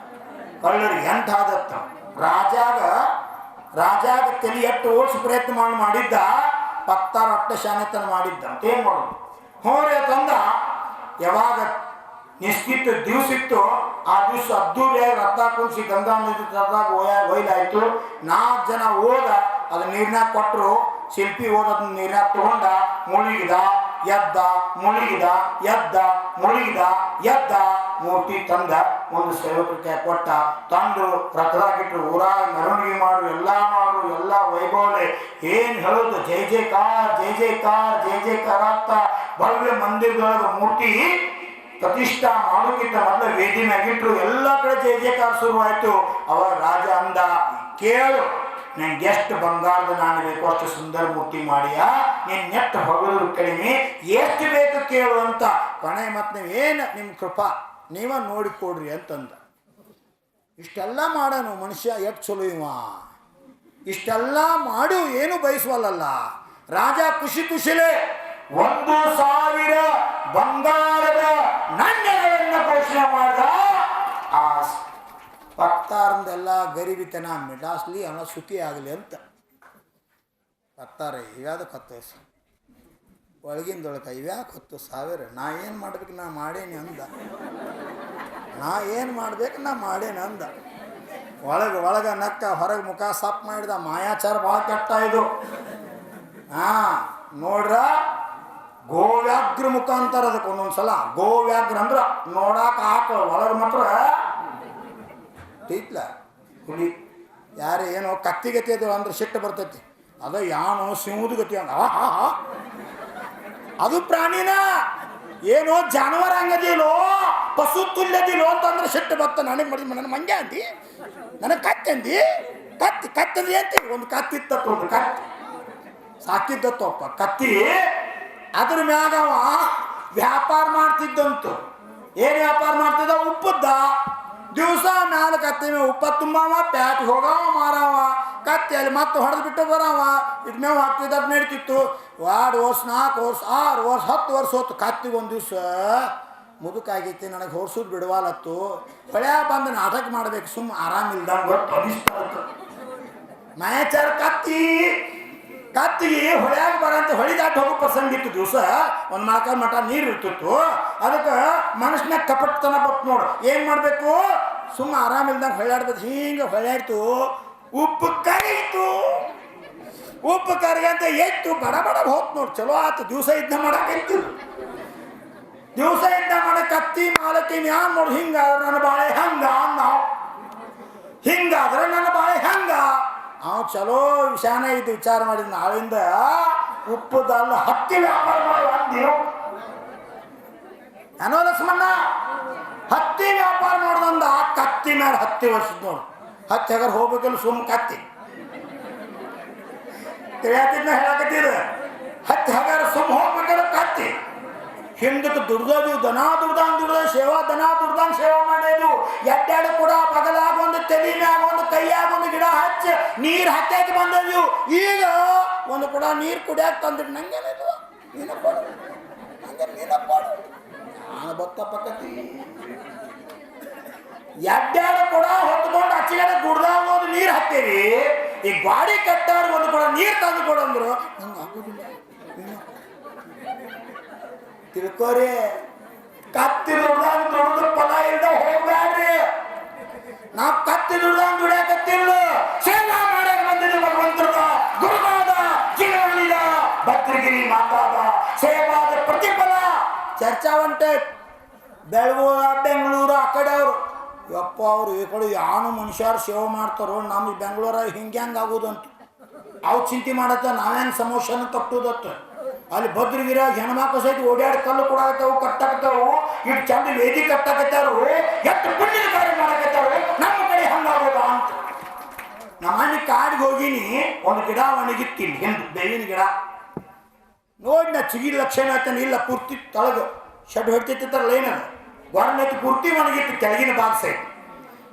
ಕಳ್ಳರಿಗೆ ಎಂತ ಆದತ್ತ. ರಾಜಾಗ ತಲೆ ಎಟ್ಟು ಓಡಿಸಿ ಪ್ರಯತ್ನ ಮಾಡಿದ್ದ, ಪತ್ತಾರ ಅಟ್ಟ ಶಾನೆತನ ಮಾಡಿದ್ದ ಅಂತ ಏನ್ ಮಾಡೋದು. ಹೋರೆ ತಂದ. ಯಾವಾಗ ನಿಶ್ಚಿತ ದಿವಸ ಇತ್ತು ಆ ದಿವಸ ಅದ್ದೂರಿಯಾಗಿ ರಥ ಕುಣಿಸಿ ಗಂಗಾ ನದಿ ತರದಾಗ ಒಯ್ದಾಯ್ತು. 4 ಜನ ಓದ ಅದು ನೀರ್ನಾಗ ಕೊಟ್ಟರು. ಶಿಲ್ಪಿ ಓದೋದನ್ನ ನೀರ್ನಾಗ ತಗೊಂಡ ಮುಳುಗಿದ ಎದ್ದ, ಮುಳುಗಿದ ಎದ್ದ, ಮುಳುಗಿದ ಎದ್ದ. ಮೂರ್ತಿ ತಂದ ಒಂದು ಸೇವಕರಿಗೆ ಕೊಟ್ಟ. ತಂದು ರಥದಾಗಿಟ್ರು. ಊರಾಗ ಮೆರವಣಿಗೆ ಮಾಡು, ಎಲ್ಲ ವೈಭವಲೆ ಏನ್ ಹೇಳೋದು, ಜೈ ಜೈಕಾರ ಜೈ ಜೈಕಾರ ಜೈ ಜೈಕಾರ ಅಂತ ಭವ್ಯ ಮಂದಿರದೊಳಗ ಮೂರ್ತಿ ಪ್ರತಿಷ್ಠಾ ಮಾಡೋಕ್ಕಿಂತ ಮೊದಲು ವೇದಿ ಮ್ಯಾಗಿಟ್ರು. ಎಲ್ಲ ಕಡೆ ಜೈ ಜೈಕಾರ ಶುರುವಾಯ್ತು. ಅವಾಗ ರಾಜ ಅಂದ, ಕೇಳು, ನಂಗೆ ಎಷ್ಟು ಬಂಗಾರದ ನಾನು ಬೇಕು ಅಷ್ಟು ಸುಂದರ ಮೂರ್ತಿ ಮಾಡಿಯಾ, ನೀನ್ ನೆಟ್ಟು ಹೊಗಳು ಕಡಿಮೆ, ಎಷ್ಟು ಬೇಕು ಕೇಳು ಅಂತ. ಕೊನೆ ಮತ್ತೆ ನೀವೇನು ನಿಮ್ಮ ಕೃಪಾ ನೀವ ನೋಡಿಕೊಡ್ರಿ ಅಂತಂದ. ಇಷ್ಟೆಲ್ಲ ಮಾಡೋನು ಮನುಷ್ಯ ಎಷ್ಟು ಚಲೋ ಇವ. ಇಷ್ಟೆಲ್ಲ ಮಾಡು ಏನು ಬಯಸುವಲ್ಲ. ರಾಜ ಖುಷಿಲೇ 1,000 ಬಂಗಾರದ ನಾಣ್ಯಗಳನ್ನು ಘೋಷಣೆ ಮಾಡಿದ. ಆ ಪತ್ತಾರಂದೆಲ್ಲ ಗರಿಬಿತನ ಮಿಡಾಸ್ಲಿ ಹಣ ಸುಖಿ ಆಗಲಿ ಅಂತ ಪತ್ತಾರೆ. ಇವ್ಯಾದಕ್ಕೆ 10 ಒಳಗಿಂದೊಳಗೆ ಇವ್ಯಾಕೆ 10,000? ನಾ ಏನು ಮಾಡ್ಬೇಕು, ನಾ ಮಾಡೇನಿ ಅಂದ. ಒಳಗೆ ನಕ್ಕ, ಹೊರಗೆ ಮುಖ ಸಾಪ್ ಮಾಡಿದ. ಮಾಯಾಚಾರ ಭಾಳ ಕೆಟ್ಟ ಇದು. ನೋಡ್ರ ಗೋವ್ಯಾಘ್ರ ಮುಖ ಅಂತಾರ ಅದಕ್ಕೆ ಒಂದೊಂದ್ಸಲ. ಗೋವ್ಯಾಘ್ರ ಅಂದ್ರ ನೋಡಾಕ ಆಕಳ, ಒಳಗೆ ಮಾತ್ರ ಟೀತ್ಲ ಹುಲಿ. ಯಾರೇ ಏನೋ ಕತ್ತಿಗತಿ ಅದು ಅಂದ್ರೆ ಸಿಟ್ಟು ಬರ್ತೈತಿ. ಅದು ಯಾನೋ ಸಿಂಹದ ಗತಿ ಅಂದ. ಅದು ಪ್ರಾಣಿನ ಏನೋ ಜಾನುವಾರ ಹಂಗದಿಲ್ಲೋ, ಪಶು ತುಲ್ಯದಿಲ್ಲೋ ಅಂತಂದ್ರೆ ಸಿಟ್ಟು ಬರ್ತ. ನನಗೆ ಮಾಡಿ ನನ್ನ ಮಂಗ್ಯ ಅಂದಿ, ನನಗೆ ಕತ್ತಿ ಅಂದಿ. ಕತ್ತಂದಿ ಅಂತೀವಿ. ಒಂದು ಕತ್ತಿತ್ತತ್ತು, ಒಂದು ಕತ್ತಿ ಸಾಕಿದ್ದತ್ತಪ್ಪ ಕತ್ತಿ. ಅದ್ರ ಮ್ಯಾಗ ಅವ ವ್ಯಾಪಾರ ಮಾಡ್ತಿದ್ದಂತು. ಏನು ವ್ಯಾಪಾರ ಮಾಡ್ತಿದ್ದ? ಉಪ್ಪದ್ದ. ದಿವಸ ಮ್ಯಾಲ ಕತ್ತಿ ಮೇವು ಉಪ್ಪ ತುಂಬವ, ಪ್ಯಾಟಿಗೆ ಹೋಗವ, ಮಾರವ. ಕತ್ತಿ ಅಲ್ಲಿ ಮತ್ತೆ ಹೊಡೆದು ಬಿಟ್ಟು ಬರವ. ಇದು ಮೇವು ಹಾಕ್ತಿದ್ದ, ನಡೀತಿತ್ತು. 2 ವರ್ಷ 4 ವರ್ಷ 6 ವರ್ಷ 10 ವರ್ಷ ಹೊತ್ತು. ಕತ್ತಿಗೆ ಒಂದು ದಿವಸ ಮುದುಕಾಗೈತಿ, ನನಗೆ ಹೊರ್ಸೋದು ಬಿಡವಾಲತ್ತು, ಹೊಳ್ಯಾ ಬಂದು ನಾಟಕ ಮಾಡ್ಬೇಕು, ಸುಮ್ಮ ಆರಾಮಿಲ್ದಂಗೆ ಗೊತ್ತು ಅನಿಸ್ತು. ಮಾಯಾಚಾರ ಕತ್ತಿಗೆ ಹೊಳ್ಯಾಗ ಬರಂತ ಹೊಳಿ ದಾಟಿ ಹೋಗೋ ಪ್ರಸಂಗ ಇತ್ತು. ದಿವಸ ಒಂದು ನಾಲ್ಕು ಮಠ ನೀರು ಇರ್ತಿತ್ತು. ಅದಕ್ಕೆ ಮನುಷ್ಯನಾಗ ಕಪಟ್ಟತನ ಬತ್ತು ನೋಡು. ಏನು ಮಾಡಬೇಕು? ಸುಮ್ಮ ಆರಾಮಿಲ್ದಂಗೆ ಹೊಳ್ಯಾಡ್ಬೇಕು. ಹಿಂಗೆ ಹೊಳ್ಯಾಡ್ತು, ಉಪ್ಪು ಕರಿಯಿತು. ಉಪ್ಪು ಕರಿಗಂತ ಎತ್ತು ಬಡ ಬಡ ಹೋತ್ ನೋಡಿ. ಚಲೋ ಆಯ್ತು. ದಿವಸ ಯುದ್ಧ ಮಾಡಕ್ಕೆ ದಿವಸ ಯುದ್ಧ ಮಾಡಕ್ಕೆ ಕತ್ತಿ ಮಾಲತ್ತೀನಿ ಯಾರು ನೋಡಿ. ಹಿಂಗಾದ್ರೆ ನನ್ನ ಬಾಳೆ ಹಂಗ ನಾವು, ಹಿಂಗಾದ್ರೆ ನನ್ನ ಬಾಳೆ ಹಂಗ. ಅವ ಚಲೋ ವಿಷಾನ ಇದು ವಿಚಾರ ಮಾಡಿದ. ನಾಳಿಂದ ಉಪ್ಪುದಲ್ಲ ಹತ್ತಿ ವ್ಯಾಪಾರ ಮಾಡುವ ಅಂದೀವು ಏನೋ ಲಕ್ಷ್ಮಣ್ಣ. ಹತ್ತಿ ವ್ಯಾಪಾರ ಮಾಡ್ದಂದ ಆ ಕತ್ತಿ ಮೇಲೆ 10 ವರ್ಷದ ನೋಡು. ಹತ್ತಿ ಹಗರ್ ಹೋಗ್ಬೇಕಲ್ಲ ಸುಮ್ಮ ಕತ್ತಿ ತಿಳಿಯಾತಿದ್ನ ಹೇಳಕತ್ತೀರ. ಹತ್ತಿ ಹಗಾರ ಸುಮ್ಮ ಹೋಗ್ಬೇಕಲ್ಲ ಕತ್ತಿ. ಹಿಂದಕ್ಕೆ ದುಡ್ದದು ದನ ದುಡ್ದಂಗೆ ಸೇವಾ ದನ ದುಡ್ದಂಗೆ ಸೇವಾ ಮಾಡೋದು. ಎಡ್ಡಾಡು ಕೂಡ ಬಗಲಾಗ ಒಂದು ತಲೆ ಮ್ಯಾಗ ಒಂದು ಕೈಯಾಗ ಒಂದು ಗಿಡ ಹಚ್ಚಿ ನೀರು ಹತ್ತಾಕಿ ಬಂದವು. ಈಗ ಒಂದು ಕೂಡ ನೀರು ಕುಡಿಯಾಕ ತಂದಿಟ್ಟು ನಂಗೇನಿಲ್ಲ, ನೀನ ಕೊಡು ಹಂಗೆ ನೀನ ಕೊಡು ನಾನು ಬತ್ತಪ್ಪಕತ್ತಿ. ಎಡ್ಡಾಡು ಕೂಡ ಹೊತ್ಕೊಂಡು ಹಚ್ಚಿಗಡೆ ಗುಡ್ದಾಗ ಒಂದು ನೀರು ಹತ್ತೀರಿ. ಈ ಗಾಡಿ ಕಟ್ಟಾರು ಒಂದು ಕೂಡ ನೀರು ತಂದು ಕೊಡಂದ್ರು ನಂಗೆ ಆಗೋದಿಲ್ಲ. ತಿಳ್ಕೋರಿ, ಕತ್ತಿ ದುಡ್ದಂಗ್ ದುಡ್ದು ಫಲ ಇಲ್ದ ಹೋಗ್ಬ್ಯಾಡ್ರಿ. ನಾವು ಕತ್ತಿ ದುಡ್ದಂಗ್ ದುಡಿಯಾಕತ್ತಿಲ್ಲ, ಸೇವಾ ಮಾಡಕ್ ಬಂದಿದ್ದು ಭಗವಂತರದ ಗುರುವಾದ ಜೀವನಿದ ಭದ್ರಗಿರಿ ಮಾತಾದ ಸೇವಾದ ಪ್ರತಿಫಲ. ಚರ್ಚಾ ಹೊಂಟೆ ಬೆಂಗಳೂರು ಆ ಕಡೆ ಅವರು. ಯಪ್ಪ ಅವ್ರು ಈ ಕಡೆ ಯಾನು ಮನುಷ್ಯರು ಸೇವೆ ಮಾಡ್ತಾರೋ, ನಮಗೆ ಬೆಂಗಳೂರ ಹಿಂಗೆ ಆಗೋದಂತ ಅವು ಚಿಂತೆ ಮಾಡತ್ತ. ನಾವೇನು ಸಮೋಷನ ತಪ್ಪುದತ್ತ. ಅಲ್ಲಿ ಭದ್ರಗಿರ ಹೆಣ್ಮಕ್ಳು ಸಹಿತ ಓಡಾಡಿ ಕಲ್ಲು ಕೊಡಾಕತ್ತಾವು, ಕಟ್ಟಾಕತ್ತಾವು. ಇಟ್ಟು ಚಂದ ವೇದಿ ಕಟ್ಟಾಕತ್ತಾರು, ಎಷ್ಟು ಪುಣ್ಯದ ಕಾರ್ಯ ಮಾಡಕತ್ತಾರು. ನಮ್ಮ ಕಡೆ ಹಂಗಾಗೋದ ಅಂತ. ನಮ್ಮ ಮನೆ ಕಾಡಿಗೆ ಹೋಗಿನಿ, ಒಂದು ಗಿಡ ಒಣಗಿತ್ತೀನಿ, ಹಿಂದೆ ಬೇವಿನ ಗಿಡ ನೋಡಿ. ನಾ ಚಿಗಿದ ಲಕ್ಷಣ ಆಯ್ತಾನೆ ಇಲ್ಲ, ಪೂರ್ತಿ ತಳಗ ಶೆಡ್ ಹೊಡ್ತಿತ್ತಾರಲ್ಲ ಏನದ ಗೊರನೈತಿ ಪೂರ್ತಿ ಒಣಗಿತ್ತು ಕೆಳಗಿನ ಭಾಗ ಸೈಡ್.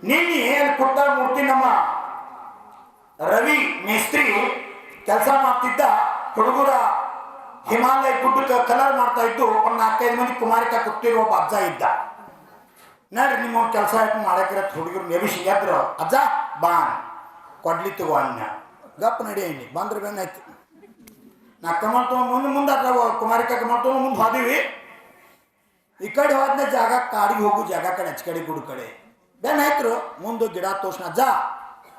ನಿನ್ನೆ ಅಲ್ಲಿ ಕೊಟ್ಟ ಮೂರ್ತಿ ನಮ್ಮ ರವಿ ಮೇಸ್ತ್ರಿ ಕೆಲಸ ಮಾಡ್ತಿದ್ದ. ಹುಡುಗರ ಹಿಮಾಲಯ ಗುಡ್ಡಕ್ಕೆ ಕಲರ್ ಮಾಡ್ತಾ ಇದ್ದು. ಒಂದು 4-5 ಮಂದಿ ಕುಮಾರಿಕ ಕುತ್ತಿರೋ ಒಬ್ಬ ಅಜ್ಜ ಇದ್ದ. ನೋಡ್ರಿ ನಿಮ್ಮ ಕೆಲಸ ಆಯ್ತು ಮಾಡಕ್ಕಿರತ್ತೆ. ಹುಡುಗರು ನೆಬಿಸಿ ಎದ್ರು, ಅಜ್ಜ ಬಾನ್ ಕೊಡ್ಲಿ ತಗೋ ಅನ್ನ ಗಪ್ಪ ನಡಿ ಅನ್ನಿ ಬಂದ್ರೆ ಬೆನ್ನಾಯ್ತು. ನಾ ಕಮಲ್ ತೊಗೊಂಡು ಮುಂದೆ ಅದ್ರ ಕುಮಾರಿಕ ಕಮಲ್ ತೊಗೊಂಡು ಮುಂದೆ ಹೋದಿವಿ. ಈ ಕಡೆ ಹೋದ್ನ ಜಾಗ ಕಾಡಿಗೆ ಹೋಗು ಜಾಗ ಕಡೆ ಹಚ್ಚ ಕಡೆ ಗುಡ್ ಕಡೆ ಬೆನ್ನಾಯ್ತರು. ಮುಂದೆ ಗಿಡ ತೋರ್ಸ್ನ, ಅಜ್ಜ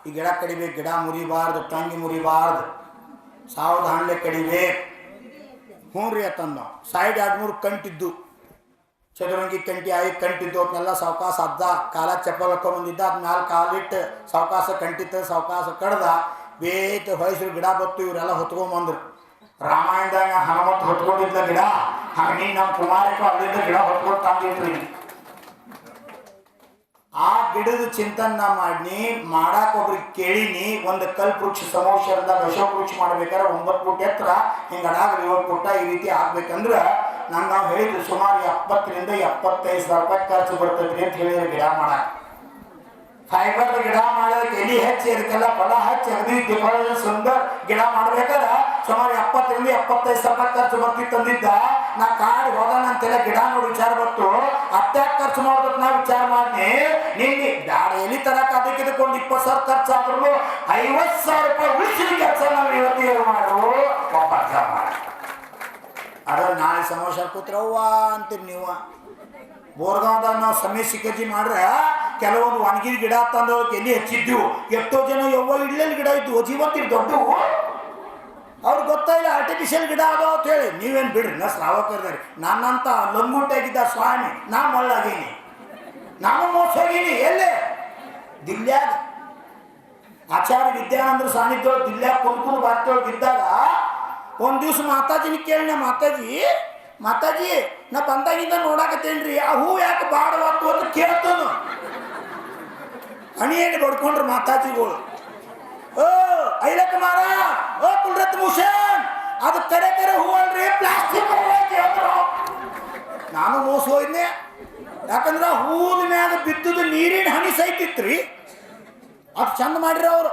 ಈ ಗಿಡ ಕಡಿಬೇಕು, ಗಿಡ ಮುರಿಬಾರ್ದು, ತಂಗಿ ಮುರಿಬಾರ್ದು, ಸಾವಧಾನಲೆ ಕಡಿಬೇಕು. ಹ್ಞೂ ರೀ ಅಂತಂದ. ಸೈಡ್ 2-3 ಕಂಟಿದ್ದು, ಚದುರಂಗಿ ಕಂಟಿ 5 ಕಂಟಿದ್ದು. ಅವನ್ನೆಲ್ಲ ಸಾವಕಾಶ ಅಜ್ಜ ಕಾಲ ಚಪ್ಪಲ್ ಹಾಕೊಂಬಂದಿದ್ದ. ಅದ್ ಮ್ಯಾಲ ಕಾಲಿಟ್ಟು ಸಾವಕಾಶ ಕಂಟಿತ್ತು, ಸಾವಕಾಶ ಕಡ್ದ ಬೇತ ಹೊಯ್ಸ್ರು ಗಿಡ ಬತ್ತು. ಇವರೆಲ್ಲ ಹೊತ್ಕೊಂಬಂದ್ರು. ರಾಮಾಯಣದಾಗ ಹನುಮಂತ ಹೊತ್ಕೊಂಡಿದ್ದ ಗಿಡ ಹಾಗೆ ನೀನು ನಮ್ಮ ಕುಮಾರಕ್ಕೆ ಅಲ್ಲಿಂದ ಗಿಡ ಹೊತ್ಕೊಂಡು ತಂದಿದ್ರಿ. ಆ ಗಿಡದ ಚಿಂತನ ಮಾಡಿ ಮಾಡಾಕ ಒಬ್ರಿಗೆ ಕೇಳಿನಿ. ಒಂದು ಕಲ್ಪವೃಕ್ಷ ಸಮೋಷರದಾಗ ಅಶೋಕ ವೃಕ್ಷ ಮಾಡ್ಬೇಕಾದ್ರೆ 9 ಫುಟ್ ಎತ್ತರ, ಹಿಂಗೆ ಅಡಾಗ 7 ಫುಟ ಈ ರೀತಿ ಆಗ್ಬೇಕಂದ್ರೆ ನಂಗೆ ನಾವು ಹೇಳಿದ್ರು ಸುಮಾರು 70,000 ರಿಂದ 75,000 ರೂಪಾಯಿ ಖರ್ಚು ಬರ್ತೈತ್ರಿ ಅಂತ ಹೇಳಿದ್ರು ಗಿಡ ಮಾಡಾಕ. ಫೈಬರ್ ಗಿಡ ಮಾಡೋದಕ್ಕೆ ಎಲಿ ಹಚ್ಚಿ ಅದಕ್ಕೆಲ್ಲ ಫಲ ಹಚ್ಚಿ ಅಗದಿ ಡೆಕೋರೇಷನ್ ಸುಂದರ ಗಿಡ ಮಾಡ್ಬೇಕಾದ್ರೆ ಸುಮಾರು 70,000 ರಿಂದ 75,000 ರೂಪಾಯಿ ಖರ್ಚು ಬರ್ತಿತ್ತು ಅಂದಿದ್ದ. ನಾ ಕಾಡು ಹೋಗೋಣ ಅಂತೆಲ್ಲ ಗಿಡ ನೋಡಿ ವಿಚಾರ ಬಂತು. ಅಟ್ಯಾಕ್ ಖರ್ಚು ಮಾಡ್ಬೇಕು ನಾ ವಿಚಾರ ಮಾಡಿ ನಿನ್ನೆ ದಾಡ ಎಲಿ ತರಕ ಅದಕ್ಕೆ ಇದಕ್ಕೊಂದು 20,000 ಖರ್ಚು ಆದ್ರೂ 50,000 ರೂಪಾಯಿ ಉಳಿಸಿದ ಕೆಲಸ ನಾವು ಇವತ್ತು ಮಾಡು ಒಬ್ಬ ಮಾಡಿ. ಅದ್ರ ನಾಳೆ ಸಮೋಸ ಕೂತ್ರವ್ವ ಅಂತೀರಿ ನೀವು. ಬೋರ್ಗಾಂವ್ದಾಗ ನಾವು ಸಮಯ ಸಿಕ್ಕಜಿ ಮಾಡ್ರೆ ಕೆಲವೊಂದು ಒಣಗಿದ ಗಿಡ ತಂದೋದಕ್ಕೆ ಎಲ್ಲಿ ಹಚ್ಚಿದ್ದೀವು. ಎಷ್ಟೋ ಜನ ಯವ್ವ ಇಡ್ಲಲ್ಲಿ ಗಿಡ ಇದ್ದು ಜೀವಂತಿರು ದೊಡ್ಡವು. ಅವ್ರಿಗೆ ಗೊತ್ತಾಯಿಲ್ಲ ಆರ್ಟಿಫಿಷಿಯಲ್ ಗಿಡ ಅದಾವ ಅಂತ ಹೇಳಿ. ನೀವೇನು ಬಿಡ್ರಿ, ನಾ ಶ್ರಾವಕರ್ದಾರಿ. ನನ್ನಂತ ಲಂಗುಟಾಗಿದ್ದ ಸ್ವಾಮಿ ನಾ ಮಳ್ಳಾಗೀನಿ, ನಾನು ಮೋಸ ಹೋಗೀನಿ. ಎಲ್ಲೇ ದಿಲ್ಯಾಗ ಆಚಾರ್ಯ ವಿದ್ಯಾನಂದ್ರ ಸಾನ್ನಿಧ್ಯ ದಿಲ್ಯಾಗ ಕುಂತ್ಕೊಂಡು ಬಾರ್ತೊಳಗಿದ್ದಾಗ ಒಂದು ದಿವ್ಸ ಮಾತಾಜಿನ ಕೇಳಿನ, ಮಾತಾಜಿ ನಾ ಬಂದಾಗಿಂದ ನೋಡಾಕತ್ತೇನ್ರಿ, ಆ ಹೂ ಯಾಕೆ ಬಾಡವತ್ತು ಅಂತ ಕೇಳ್ತಾನು. ಹಣಿಯನ್ನು ಬಡ್ಕೊಂಡ್ರು ಮಾತಾಜಿಗಳು. ಓ ಐಲಕ್ಕ ಮಾರ, ಓ ಕುಲ್ರತ್ ಭೂಷಣ್, ಅದು ಕರೆ ಹೂ ಅಲ್ರಿ, ಪ್ಲಾಸ್ಟಿಕ್ ಹೂವು. ನಾನು ಮೋಸ ಹೋಗಿದ್ನೆ. ಯಾಕಂದ್ರೆ ಹೂದ ಮ್ಯಾಗ ಬಿದ್ದುದು ನೀರಿನ ಹನಿ ಸಹಿತಿತ್ರಿ. ಅದು ಚಂದ ಮಾಡಿರ ಅವರು.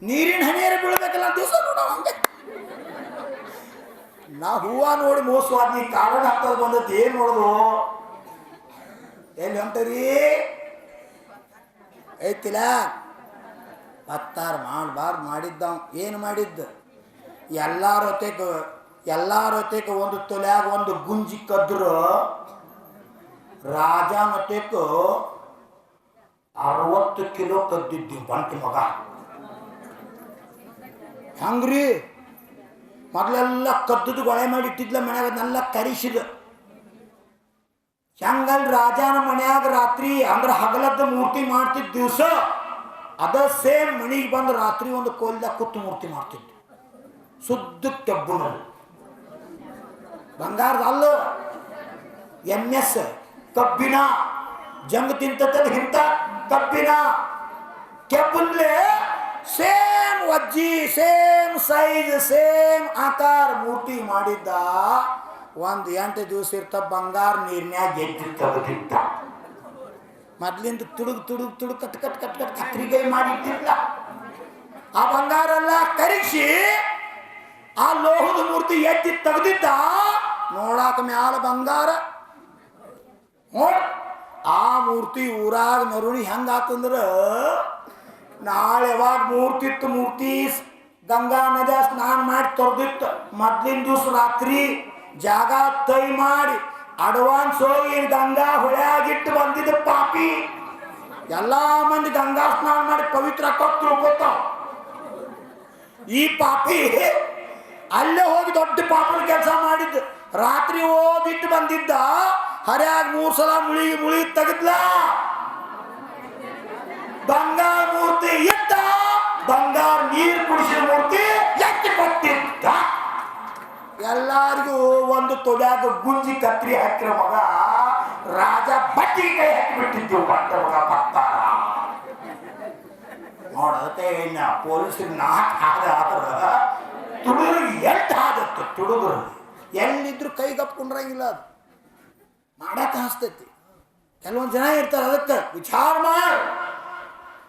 ನೀರಿನ ಹನಿಯರೇ ಬೀಳ್ಬೇಕಲ್ಲ ದಿವಸ ನೋಡ ಹಂಗೆ. ನಾ ಹೂವ ನೋಡಿ ಮೋಸವಾದ. ನೀ ಕಾರಣ ಹಾಕೋದು ಬಂದದ್ದು ಏನು ನೋಡೋದು. ಎಲ್ಲಿ ಹೊಂಟರಿ ಐತಿಲ್ಲ ಪತ್ತಾರ ಮಾಡಬಾರ್ದು ಮಾಡಿದ್ದವ್ ಏನು ಮಾಡಿದ್ದ ಎಲ್ಲಾರೊತೆಗೆ ಒಂದು ತೊಲ್ಯಾಗ ಒಂದು ಗುಂಜಿ ಕದ್ರು ರಾಜನೊತೆಗೂ 60 ಕಿಲೋ ಕದ್ದಿದ್ದು ಬಂಟಿ ಮಗ ಹಂಗ್ರಿ ಮೊದಲೆಲ್ಲ ಕದ್ದುದು ಗೊಳೆ ಮಾಡಿ ಇಟ್ಟಿದ್ಲ ಮನ್ಯಾಗ ಅದನ್ನೆಲ್ಲ ಕರಿಸಿದ ಹೆಂಗಲ್ ರಾಜನ ಮನ್ಯಾಗ ರಾತ್ರಿ ಅಂದ್ರೆ ಹಗಲದ ಮೂರ್ತಿ ಮಾಡ್ತಿದ್ದ ದಿವಸ ಅದ ಸೇಮ್ ಮನಿಗೆ ಬಂದು ರಾತ್ರಿ ಒಂದು ಕೋಲ್ದಾಗ ಕೂತು ಮೂರ್ತಿ ಮಾಡ್ತಿದ್ದು ಶುದ್ಧ ಕೆಬ್ಬುಣ ಬಂಗಾರದ ಅಲ್ಲ MS ಕಬ್ಬಿನ ಜಂಗ ತಿಂತದ ಇಂತ ಕಬ್ಬಿನ ಕೆಬ್ಬನ್ಲೆ ಸೇಮ್ ವಜ್ಜಿ ಸೇಮ್ ಸೈಜ್ ಸೇಮ್ ಆಕಾರ ಮೂರ್ತಿ ಮಾಡಿದ್ದ ಒಂದು 8 ದಿವಸ ಇರ್ತ ಬಂಗಾರ ನೀರ್ನ್ಯಾಗ ಗೆದ್ದು ತೆಗೆದಿದ್ದ ಮೊದ್ಲಿಂದ ತುಡುಗ್ ಕಟ್ ಕತ್ರಿಗೈ ಮಾಡಿದ್ದಿಲ್ಲ ಆ ಬಂಗಾರ ಎಲ್ಲ ಕರಿಸಿ ಆ ಲೋಹದ ಮೂರ್ತಿ ಎತ್ತಿ ತೆಗೆದಿದ್ದ ನೋಡಾಕ ಮ್ಯಾಲ ಬಂಗಾರ ಆ ಮೂರ್ತಿ ಊರಾಗ ಮೆರುಣಿ ಹೆಂಗಾತಂದ್ರ ನಾಳೆ ಯಾವಾಗ ಮೂರ್ತಿ ಗಂಗಾ ನದಿಯ ಸ್ನಾನ ಮಾಡಿ ತೊರೆದಿತ್ತು ಮೊದ್ಲಿನ ದಿವಸ ರಾತ್ರಿ ಜಾಗ ತೈ ಮಾಡಿ ಅಡ್ವಾನ್ಸ್ ಹೋಗಿ ಗಂಗಾ ಹೊಳೆಯಾಗಿಟ್ಟು ಬಂದಿದ್ದ ಪಾಪಿ ಎಲ್ಲಾ ಮಂದಿ ಗಂಗಾ ಸ್ನಾನ ಮಾಡಿ ಪವಿತ್ರ ತಿಳ್ಕೊತಾವ ಈ ಪಾಪಿ ಅಲ್ಲೇ ಹೋಗಿ ದೊಡ್ಡ ಪಾಪನ ಕೆಲಸ ಮಾಡಿದ್ದು ರಾತ್ರಿ ಓದಿಟ್ಟು ಬಂದಿದ್ದ ಹರ್ಯಾಗ 3 ಸಲ ಮುಳಿ ತೆಗೆದ್ಲ ಬಂಗಾರ ಮೂರ್ತಿ ಇದ್ದ ಬಂಗಾರ ನೀರು ಕುಡಿಸಿದ ಮೂರ್ತಿ ಎತ್ತಿ ಕೊಟ್ಟಿದ್ದ ಎಲ್ಲಾರಿಗೂ ಒಂದು ತೊಡ್ಯಾಗ ಗುಂಜಿ ಕತ್ರಿ ಹಾಕಿರ ಮಗ ರಾಜ ಬಟ್ಟಿ ಕೈ ಹಾಕಿಬಿಟ್ಟಿದ್ದು ಬಂದ ಮಗ ಬರ್ತಾರ ನೋಡತ್ತೆ ಇನ್ನ ಪೊಲೀಸರು ಆದ್ರ ತುಡುಗರು ಆದತ್ತು ತುಡುಗರು ಎಲ್ಲಿದ್ರು ಕೈ ಗಪ್ಕೊಂಡ್ರಂಗಿಲ್ಲ ಅದು ಮಾಡಾಕ ಹಸ್ತೈತಿ ಕೆಲವೊಂದು ಜನ ಇರ್ತಾರೆ ಅದಕ್ಕೆ ವಿಚಾರ ಮಾಡಿ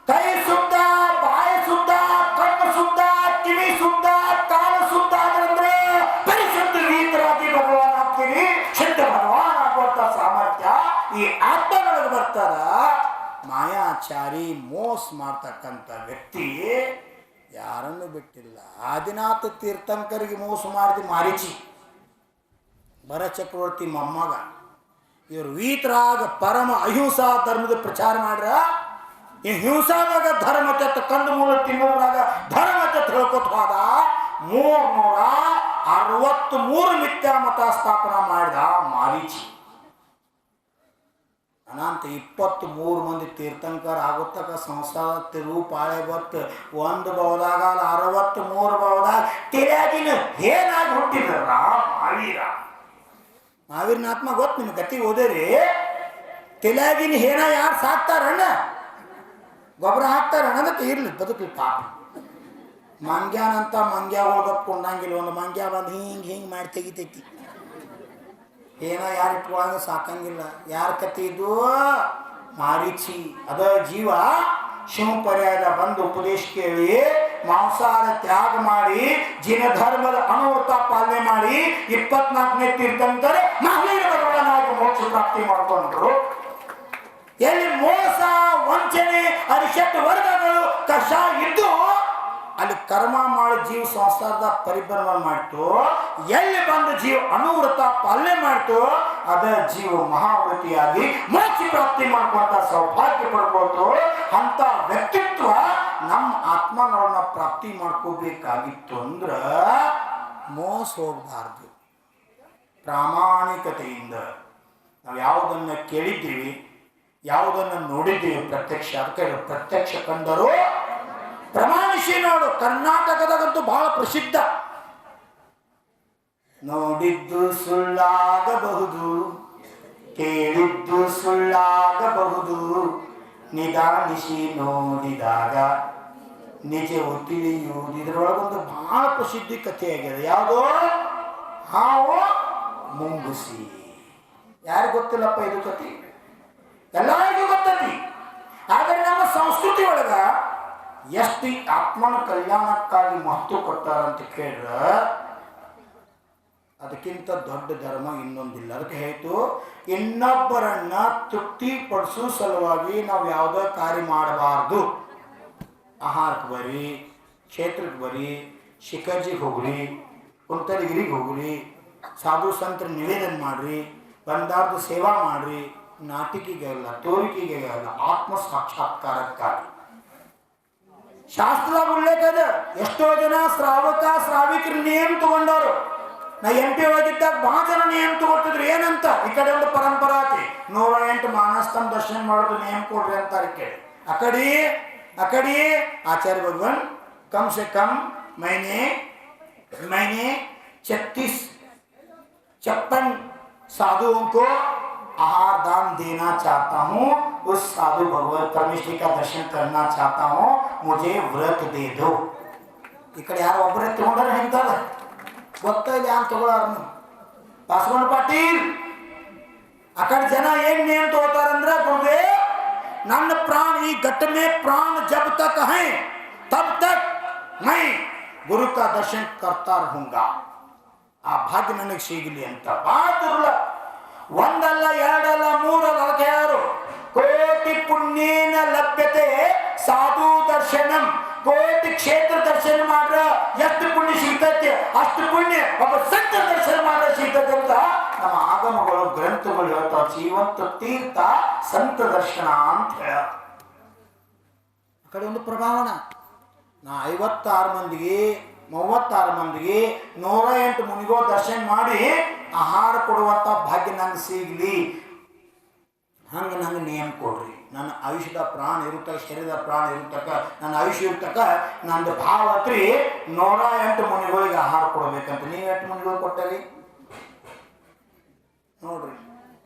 ಕೈ ಶುದ್ಧ ಬಾಯಿ ಶುದ್ಧ ಕಣ್ಣು ಶುದ್ಧ ಕಿವಿ ಶುದ್ಧ ಕಾಲು ಶುದ್ಧ ಅಂದ್ರೆ ಪರಿಶುದ್ಧ ರೀತರಾಗಿ ಭಗವಾನ್ ಆಗ್ತೀವಿ ಶುದ್ಧ ಭಗವಾನ್ ಆಗುವಂತ ಸಾಮರ್ಥ್ಯ ಈ ಆತ್ಮಗಳಿಗೆ ಬರ್ತಾರ ಮಾಯಾಚಾರಿ ಮೋಸ ಮಾಡ್ತಕ್ಕಂಥ ವ್ಯಕ್ತಿ ಯಾರನ್ನು ಬಿಟ್ಟಿಲ್ಲ ಆದಿನಾಥ ತೀರ್ಥಂಕರಿಗೆ ಮೋಸ ಮಾಡಿದ ಮಾರಿಚಿ ಭರ ಚಕ್ರವರ್ತಿ ಮೊಮ್ಮಗ ಇವರು ವೀತರಾಗ ಪರಮ ಅಹಿಂಸಾ ಧರ್ಮದ ಪ್ರಚಾರ ಮಾಡ್ರ ಈ ಹಿಂಸಾದಾಗ ಧರ್ಮತೆ ಕಂಡು ಮೂಲ ತಿಂಗಳಾಗ ಧರ್ಮತೆ ತಿಳ್ಕೊತ ಹೋದ 363 ಮಿಥ್ಯಾ ಮತ ಸ್ಥಾಪನಾ ಮಾಡಿದ ಮಾರೀಚಿ ಅನಂತ 23 ಮಂದಿ ತೀರ್ಥಂಕರ ಆಗುತ್ತಕ ಸಂಸಾರ ತಿರುವು ಪಾಳೆ ಬತ್ತು ಒಂದು ಬೌದಾಗ 63 ಬೌದಾಗ ತಿರ್ಯಾಗಿನ ಏನಾಗಿ ಹುಟ್ಟಿದ್ರ ಮಾವೀರನ ಆತ್ಮ ಗೊತ್ತು ನಿಮ್ಗೆ ಗತಿ ಓದೇರಿ ತಿಲ್ಯಾಗಿನ ಹೇನ ಯಾರು ಸಾಕ್ತಾರಣ್ಣ ಗೊಬ್ಬರ ಹಾಕ್ತಾರಣ್ಣ ಅದಕ್ಕೆ ಇರ್ಲಿ ಬದುಕಲಿ ಪಾಪ ಮಂಗ್ಯಾನಂತ ಮಂಗ್ಯ ಹೋಗಪ್ಕೊಂಡಂಗಿಲ್ಲ ಒಂದು ಮಂಗ್ಯ ಬಂದು ಹಿಂಗೆ ಮಾಡಿ ತೆಗಿತೈತಿ ಏನೋ ಯಾರು ಇಟ್ಕೊಳ್ಳಂಗ ಸಾಕಂಗಿಲ್ಲ ಯಾರ ಕತೆ ಇದು ಮಾರೀಚಿ ಅದ ಜೀವ ಶಿವ ಪರ್ಯಾಯದ ಬಂದು ಉಪದೇಶ ಕೇಳಿ ಮಾಂಸಾಹಾರ ತ್ಯಾಗ ಮಾಡಿ ಜಿನ ಧರ್ಮದ ಅನುವೃತ ಪಾಲನೆ ಮಾಡಿ 24ನೇ ತೀರ್ಥಂಕರ ಮಹಿಳೆಯ ಭಗವಾನಾಗಿ ಮೋಕ್ಷ ಪ್ರಾಪ್ತಿ ಮಾಡಿಕೊಂಡ್ರು ಎಲ್ಲಿ ಮೋಸ ವಂಚನೆ ಅರಿಷಟ್ ವರ್ಗಗಳು ಕಷ ಇದ್ದು ಅಲ್ಲಿ ಕರ್ಮ ಮಾಡಿ ಜೀವ ಸಂಸಾರದ ಪರಿಭ್ರಮಣ ಮಾಡ್ತು ಎಲ್ಲಿ ಬಂದು ಜೀವ ಅನುವೃತ ಪಾಲನೆ ಮಾಡ್ತು ಅದ ಜೀವ ಮಹಾವೃತಿಯಾಗಿ ಮೋಕ್ಷ ಪ್ರಾಪ್ತಿ ಮಾಡ್ಕೊಂತ ಸೌಭಾಗ್ಯ ಪಡ್ಬೋದು ಅಂತ ವ್ಯಕ್ತಿತ್ವ ನಮ್ಮ ಆತ್ಮನವ್ರನ್ನ ಪ್ರಾಪ್ತಿ ಮಾಡ್ಕೋಬೇಕಾಗಿತ್ತು ಅಂದ್ರ ಮೋಸ ಹೋಗಬಾರ್ದು ಪ್ರಾಮಾಣಿಕತೆಯಿಂದ ನಾವು ಯಾವುದನ್ನ ಕೇಳಿದ್ದೀವಿ ಯಾವುದನ್ನು ನೋಡಿದ್ದೀವಿ ಪ್ರತ್ಯಕ್ಷ ಅದಕ್ಕೆ ಪ್ರತ್ಯಕ್ಷ ಕಂಡರು ಪ್ರಮಾಣಿಸಿ ನೋಡು ಕರ್ನಾಟಕದಾಗಂತೂ ಬಹಳ ಪ್ರಸಿದ್ಧ ನೋಡಿದ್ದು ಸುಳ್ಳಾಗಬಹುದು ಕೇಳಿದ್ದು ಸುಳ್ಳಾಗಬಹುದು ನಿಧಾನಿಸಿ ನೋಡಿದಾಗ ನಿಜವು ತಿಳಿಯುವುದು ಇದರೊಳಗೊಂದು ಬಹಳ ಪ್ರಸಿದ್ಧಿ ಕಥೆಯಾಗಿದೆ ಯಾವುದೋ ಹಾವು ಮುಂಗುಸಿ ಯಾರು ಗೊತ್ತಿಲ್ಲಪ್ಪ ಇದು ಕಥೆ ಎಲ್ಲರಿಗೂ ಗೊತ್ತೈತಿ ಆದರೆ ನಮ್ಮ ಸಂಸ್ಕೃತಿ ಒಳಗ ಎಷ್ಟು ಆತ್ಮನ ಕಲ್ಯಾಣಕ್ಕಾಗಿ ಮಹತ್ವ ಕೊಟ್ಟಾರಂತ ಕೇಳಿದ್ರ ಅದಕ್ಕಿಂತ ದೊಡ್ಡ ಧರ್ಮ ಇನ್ನೊಂದಿಲ್ಲ. ಅದಕ್ಕೆ ಹೇಳ್ತು, ಇನ್ನೊಬ್ಬರನ್ನ ತೃಪ್ತಿಪಡಿಸೋ ಸಲುವಾಗಿ ನಾವು ಯಾವುದೋ ಕಾರ್ಯ ಮಾಡಬಾರ್ದು. ಆಹಾರಕ್ಕೆ ಬರ್ರಿ, ಕ್ಷೇತ್ರಕ್ಕೆ ಬರ್ರಿ, ಶಿಖರ್ಜಿಗೆ ಹೋಗ್ರಿ, ಕುಂತಲಗಿರಿಗೆ ಹೋಗ್ರಿ, ಸಾಧು ಸಂತರ ನಿವೇದನ ಮಾಡ್ರಿ, ಬಂದಾರ್ದು ಸೇವಾ ಮಾಡ್ರಿ. ನಾಟಿಕೆಗೆ ಅಲ್ಲ, ತೋರಿಕೆಗೆ ಅಲ್ಲ, ಆತ್ಮ ಸಾಕ್ಷಾತ್ಕಾರಕ್ಕಾಗಿ. ಶಾಸ್ತ್ರದ ಉಲ್ಲೇಖ ಅದ. ಎಷ್ಟೋ ಜನ ಶ್ರಾವಿಕರು ನೇಮ್ ತಗೊಂಡವರು. ನಾ MP ಹೋಗಿದ್ದಾಗ ಬಹಳ ಜನ ನೇಮ್ ತಗೊಳ್ತಿದ್ರು. ಏನಂತ? ಈ ಕಡೆ ಒಂದು ಪರಂಪರಾ ಐತಿ, 108 ಮಾನಸ್ತಂಭ ದರ್ಶನ ಮಾಡೋದು ನೇಮ್ ಕೊಡ್ರಿ ಅಂತಾರೆ. ಈ ಕಡೆ ಆ ಕಡೆ आचार्य भगवान कम से कम महीने 56 साधुओं को आहार दान देना चाहता हूँ. उस साधु भगवान परमेश्वरी का दर्शन करना चाहता हूँ, मुझे व्रत दे दो. इकड़े यार ಒಬ್ಬರೇ ತಗೊಂಡಾರ ಹೇಳ್ತಾರೆ. ಗೊತ್ತಾಯಿಲ್ಲ ಯಾರು ತಗೊಳ್ಳಾರ. ಪಾಸ್ವಾನ್ ಪಾಟೀಲ್ ಆ ಕಡೆ ಜನ ಏನ್ ನೇಮ್ ತಗೋತಾರಂದ್ರೆ, ಗುರುವೇ ನನ್ನ ಪ್ರಾಣ ಈ घट में प्राण जब तक है तब तक मैं गुरु का दर्शन करता रहूंगा. ಆ ಭಾಗ್ಯ ನನಗೆ ಸಿಗಲಿ ಅಂತ ಬಾದುರ್ಲ. ಒಂದಲ್ಲ ಎರಡಲ್ಲ ಮೂರಲ್ಲ. ಅದಕ್ಕೆ ಯಾರು ಕೋಟಿ ಪುಣ್ಯೇನ ಲಭ್ಯತೆ ಸಾಧು ದರ್ಶನಂ. ಕೋಟಿ ಕ್ಷೇತ್ರ ದರ್ಶನ ಮಾಡ್ರ ಎಷ್ಟು ಪುಣ್ಯ ಸಿಗ್ತೈತೆ ಅಷ್ಟು ಪುಣ್ಯ ಒಬ್ಬ ಸಂತ ದರ್ಶನ ಮಾಡ್ರ ಸಿಗ್ತೈತೆ ಅಂತ ನಮ್ಮ ಆಗಮಗಳು ಗ್ರಂಥಗಳು ಹೇಳ್ತಾವ. ಜೀವಂತ ತೀರ್ಥ ಸಂತ ದರ್ಶನ ಅಂತ ಹೇಳ. ಆ ಕಡೆ ಒಂದು ಪ್ರಭಾವನ. ನಾ 56 ಮಂದಿಗೆ 36 ಮಂದಿಗೆ 108 ಮುನಿಗೋ ದರ್ಶನ ಮಾಡಿ ಆಹಾರ ಕೊಡುವಂತ ಭಾಗ್ಯ ನಂಗೆ ಸಿಗಲಿ. ಹಂಗೆ ನಂಗೆ ನೇಮ್ ಕೊಡ್ರಿ. ನನ್ನ ಆಯುಷ್ಯದ ಪ್ರಾಣ ಇರುತ್ತಕ, ಶರೀರದ ಪ್ರಾಣ ಇರುತ್ತಕ, ನನ್ನ ಆಯುಷ್ಯ ಇರ್ತಕ ನಂದು ಭಾವತ್ರಿ 108 ಮುನಿಗಳಿಗೆ ಆಹಾರ ಕೊಡಬೇಕಂತ. ನೀವು 8 ಮುನಿಗಳು ಕೊಟ್ಟರಿ ನೋಡ್ರಿ.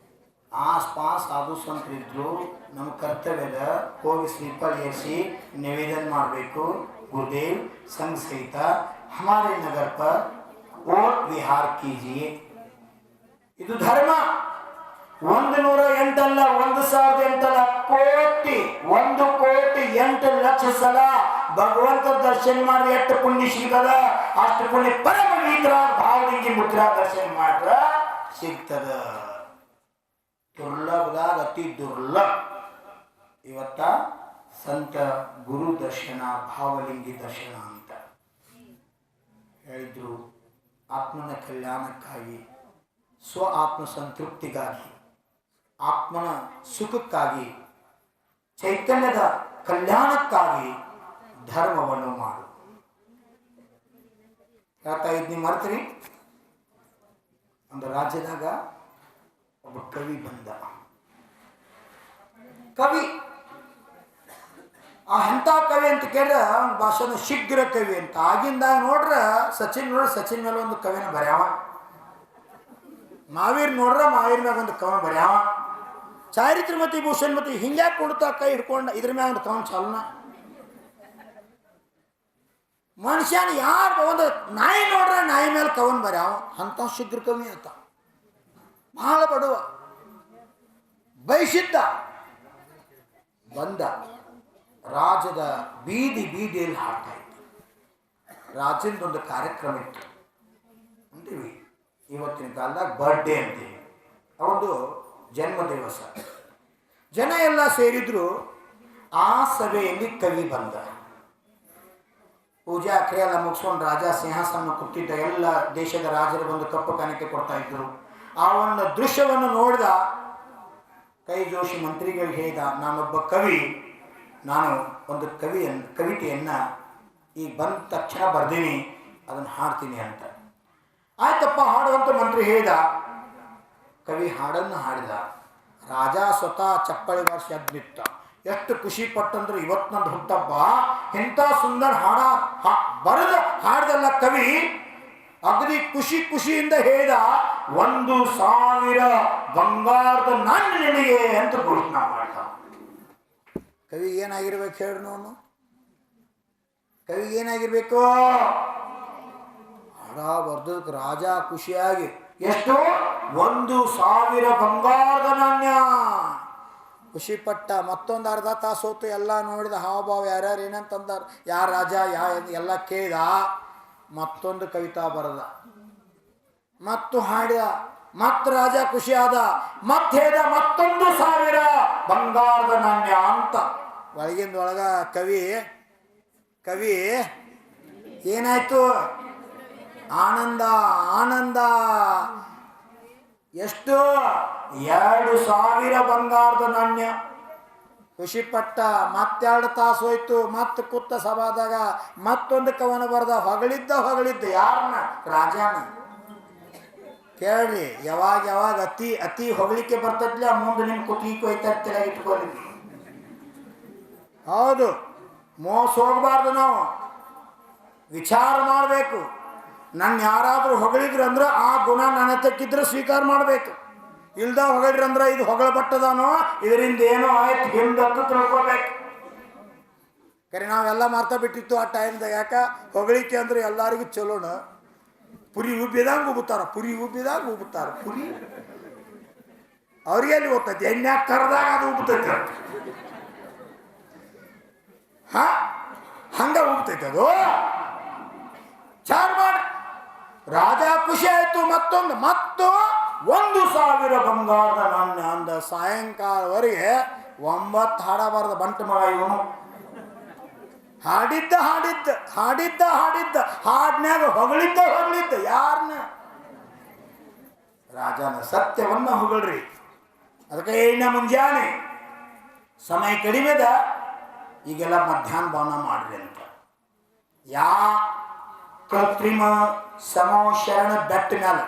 ಆಸ್ಪಾಸ್ ಸಾಧು ಸಂತರಿದ್ರು. ನಮ್ಮ ಕರ್ತವ್ಯದ ಹೋಗಿ ಶ್ರೀಫಲ ಏರಿಸಿ ನಿವೇದನ ಮಾಡಬೇಕು. गुरुदेव संघ सहित हमारे नगर पर वोट विहार कीजिए. ಇದು ಧರ್ಮ. 108 ಅಲ್ಲ, 1008 ಅಲ್ಲ, ಕೋಟಿ 1,08,00,000 ಸಲ ಭಗವಂತ ದರ್ಶನ ಮಾಡಿ ಎಷ್ಟು ಪುಣ್ಯ ಸಿಗದ ಅಷ್ಟು ಪುಣ್ಯ ಪರಮವೀರ ಭಾವಲಿಂಗಿ ಮುದ್ರಾ ದರ್ಶನ ಮಾಡ್ರ ಸಿಗ್ತದ. ದುರ್ಲಭದಾಗ ಅತಿ ದುರ್ಲಭ. ಇವತ್ತ ಸಂತ ಗುರು ದರ್ಶನ, ಭಾವಲಿಂಗಿ ದರ್ಶನ ಅಂತ ಹೇಳಿದ್ರು. ಆತ್ಮನ ಕಲ್ಯಾಣಕ್ಕಾಗಿ, ಸ್ವ ಆತ್ಮ ಸಂತೃಪ್ತಿಗಾಗಿ, ಆತ್ಮನ ಸುಖಕ್ಕಾಗಿ, ಚೈತನ್ಯದ ಕಲ್ಯಾಣಕ್ಕಾಗಿ ಧರ್ಮವನ್ನು ಮಾಡು. ಹೇಳ್ತಾ ಇದ್ನಿ ಮರ್ತ್ರಿ. ಒಂದು ರಾಜ್ಯದಾಗ ಒಬ್ಬ ಕವಿ ಬಂದ. ಕವಿ ಎಂಥ ಕವಿ ಅಂತ ಕೇಳಿದ್ರೆ ಅವನ ಭಾಷೆನ ಶೀಘ್ರ ಕವಿ ಅಂತ. ಆಗಿಂದಾಗ ನೋಡ್ರೆ ಸಚಿನ್ ಮೇಲೆ ಒಂದು ಕವಿನ ಬರ್ಯಾವ. ಮಾವೀರ್ ನೋಡ್ರೆ ಮಾವೀರ್ ಮ್ಯಾಗ ಒಂದು ಕವನ ಬರ್ಯಾವ. ಚಾರಿತ್ರಮತಿ ಭೂಷಣ್ ಮತಿ ಹಿಂಗ್ಯಾಕೆ ಕೊಡ್ತಾ ಕೈ ಹಿಡ್ಕೊಂಡ ಇದ್ರ ಮ್ಯಾಗ ಒಂದು ಕವನ ಚಾಲನ. ಮನುಷ್ಯನ ಯಾರು ಒಂದು ನಾಯಿ ನೋಡ್ರೆ ನಾಯಿ ಮೇಲೆ ಕವನ ಬರ್ಯಾವ. ಅಂಥ ಶೀಘ್ರ ಕವಿ ಅಂತ. ಬಹಳ ಬಡವ, ಬಯಸಿದ್ದ. ಬಂದ ರಾಜದ ಬೀದಿಯಲ್ಲಿ ಹಾಡ್ತಾ ಇತ್ತು. ರಾಜಂದೊಂದು ಕಾರ್ಯಕ್ರಮ ಇತ್ತು ಅಂತೀವಿ. ಇವತ್ತಿನ ಕಾಲದಾಗ ಬರ್ಡೇ ಅಂತೀವಿ. ಅವೊಂದು ಜನ್ಮ ದಿವಸ. ಜನ ಎಲ್ಲ ಸೇರಿದ್ರು. ಆ ಸಭೆಯಲ್ಲಿ ಕವಿ ಬಂದ. ಪೂಜಾ ಕ್ರಿಯೆ ಎಲ್ಲ ಮುಗಿಸ್ಕೊಂಡು ರಾಜ ಸಿಂಹಾಸನ ಕೂತಿದ್ದ. ಎಲ್ಲ ದೇಶದ ರಾಜರು ಬಂದು ಕಪ್ಪು ಕಾಣಿಕೆ ಕೊಡ್ತಾ ಇದ್ರು. ಆ ಒಂದು ದೃಶ್ಯವನ್ನು ನೋಡಿದ ಕೈ ಜೋಶಿ ಮಂತ್ರಿಗಳಿಗೆ ಹೇಳಿದ, ನಾನೊಬ್ಬ ಕವಿ, ನಾನು ಒಂದು ಕವಿತೆಯನ್ನು ಈಗ ಬಂದ ತಕ್ಷಣ ಬರ್ದೀನಿ, ಅದನ್ನು ಹಾಡ್ತೀನಿ ಅಂತ. ಆಯ್ತಪ್ಪ ಹಾಡುವಂತ ಮಂತ್ರಿ ಹೇಳಿದ. ಕವಿ ಹಾಡನ್ನು ಹಾಡಿದ. ರಾಜ ಸ್ವತಃ ಚಪ್ಪಳಿ ಬಾರಿಸಿ ಅದ್ನಿತ್ತ. ಎಷ್ಟು ಖುಷಿ ಪಟ್ಟಂದ್ರೆ ಇವತ್ತು ನಂದು ಹುಟ್ಟಬ್ಬ, ಎಂಥ ಸುಂದರ ಬರೆದು ಹಾಡ್ದಲ್ಲ ಕವಿ. ಅಗದಿ ಖುಷಿಯಿಂದ ಹೇಳಿದ, 1,000 ಬಂಗಾರದ ನಾಣ್ಯ ನಿನಗೆ ಅಂತ ಘೋಷಣೆ ಮಾಡ್ದ. ಕವಿ ಏನಾಗಿರ್ಬೇಕು ಹೇಳ್ರಿ ನೋನು. ಕವಿ ಏನಾಗಿರ್ಬೇಕು? ಹಾಡ ಬರ್ದಕ್ಕೆ ರಾಜ ಖುಷಿಯಾಗಿ ಎಷ್ಟು 1,000 ಬಂಗಾರದ ನಾಣ್ಯ ಖುಷಿಪಟ್ಟ. ಮತ್ತೊಂದು ಅರ್ಧ ತಾಸು ಹೊತ್ತು ಎಲ್ಲ ನೋಡಿದ ಹಾವಭಾವ ಯಾರ್ಯಾರು ಏನಂತಂದಾರ, ಯಾರ ರಾಜ ಎಲ್ಲ ಕೇಳಿದ. ಮತ್ತೊಂದು ಕವಿತಾ ಬರೆದ. ಮತ್ತು ಹಾಡಿದ, ಮತ್ ರಾಜ ಖುಷಿಯಾದ, ಮತ್ ಹೇಳಿದ ಮತ್ತೊಂದು 1000 ಬಂಗಾರದ ನಾಣ್ಯ ಅಂತ. ಒಳಗಿಂದ ಒಳಗ ಕವಿ ಏನಾಯ್ತು? ಆನಂದ ಆನಂದ. ಎಷ್ಟು? 2000 ಬಂಗಾರದ ನಾಣ್ಯ. ಖುಷಿಪಟ್ಟ. ಮತ್ತೆರಡು ತಾಸು ಹೋಯ್ತು. ಮತ್ತೆ ಕೂತ ಸಭಾದಾಗ ಮತ್ತೊಂದು ಕವನ ಬರೆದ. ಹೊಗಳಿದ್ದ ಯಾರನ್ನ? ರಾಜನ. ಕೇಳ್ರಿ, ಯಾವಾಗ ಅತಿ ಹೊಗಳಿಕೆ ಬರ್ತದ್ಲ ಮುಂದೆ ನಿಮ್ ಕುತ್ತಿಗೆ ಹೋಯ್ತಾ ಇಟ್ಕೊಳ್ಳಿ. ಹೌದು, ಮೋಸ ಹೋಗ್ಬಾರ್ದು. ನಾವು ವಿಚಾರ ಮಾಡಬೇಕು. ನನ್ನ ಯಾರಾದರೂ ಹೊಗಳಿದ್ರು ಅಂದ್ರೆ ಆ ಗುಣ ನನ್ನ ತಕ್ಕಿದ್ರೆ ಸ್ವೀಕಾರ ಮಾಡಬೇಕು. ಇಲ್ದ ಹೊಗಳಿದ್ರು ಅಂದ್ರೆ ಇದು ಹೊಗಳ ಬಟ್ಟದಾನೋ, ಇದರಿಂದ ಏನೋ ಆಯ್ತು ಹಿಂದತ್ತು ತಿಳ್ಕೊಬೇಕು. ಕರೆ ನಾವೆಲ್ಲ ಮಾರ್ತಾ ಬಿಟ್ಟಿತ್ತು ಆ ಟೈಮ್ದಾಗ. ಯಾಕ? ಹೊಗಳಿಕೆ ಅಂದ್ರೆ ಎಲ್ಲರಿಗೂ ಚಲೋಣ. ಪುರಿ ಉಬ್ಬಿದಾಗ ಉಬ್ಬುತ್ತಾರ, ಪುರಿ ಅವ್ರಿಗೆ ಅಲ್ಲಿ ಓದ್ತೈತಿ. ಎಣ್ಣೆ ಕರೆದಾಗ ಅದು ಉಬ್ಬತೈತಿ. ಹಂಗ ಉಬ್ತೈತಿ ಅದು. ಚಾರ್ ಮಾಡಿ ರಾಜ ಖುಷಿ ಆಯ್ತು. ಮತ್ತು 1000 ಬಂಗಾರದ ನಾಣ್ಯ ಅಂದ. ಸಾಯಂಕಾಲವರೆಗೆ 9 ಹಾಡಬಾರ್ದ ಬಂಟ ಮಗ ಇವನು. ಹಾಡಿದ್ದ ಹಾಡ್ನ್ಯಾಗ ಹೊಗಳಿದ್ದ ಯಾರನ್ನ? ರಾಜನ. ಸತ್ಯವನ್ನ ಹೊಗಳ್ರಿ. ಅದಕ್ಕೆ ಏನ ಮುಂಜಾನೆ ಸಮಯ ಕಡಿಮೆದ ಈಗೆಲ್ಲ ಮಧ್ಯಾಹ್ನ ಭವನ ಮಾಡ್ರಿ ಅಂತ. ಕೃತ್ರಿಮ ಸಮೋಶರಣ ಬೆಟ್ಟ ಮ್ಯಾಲ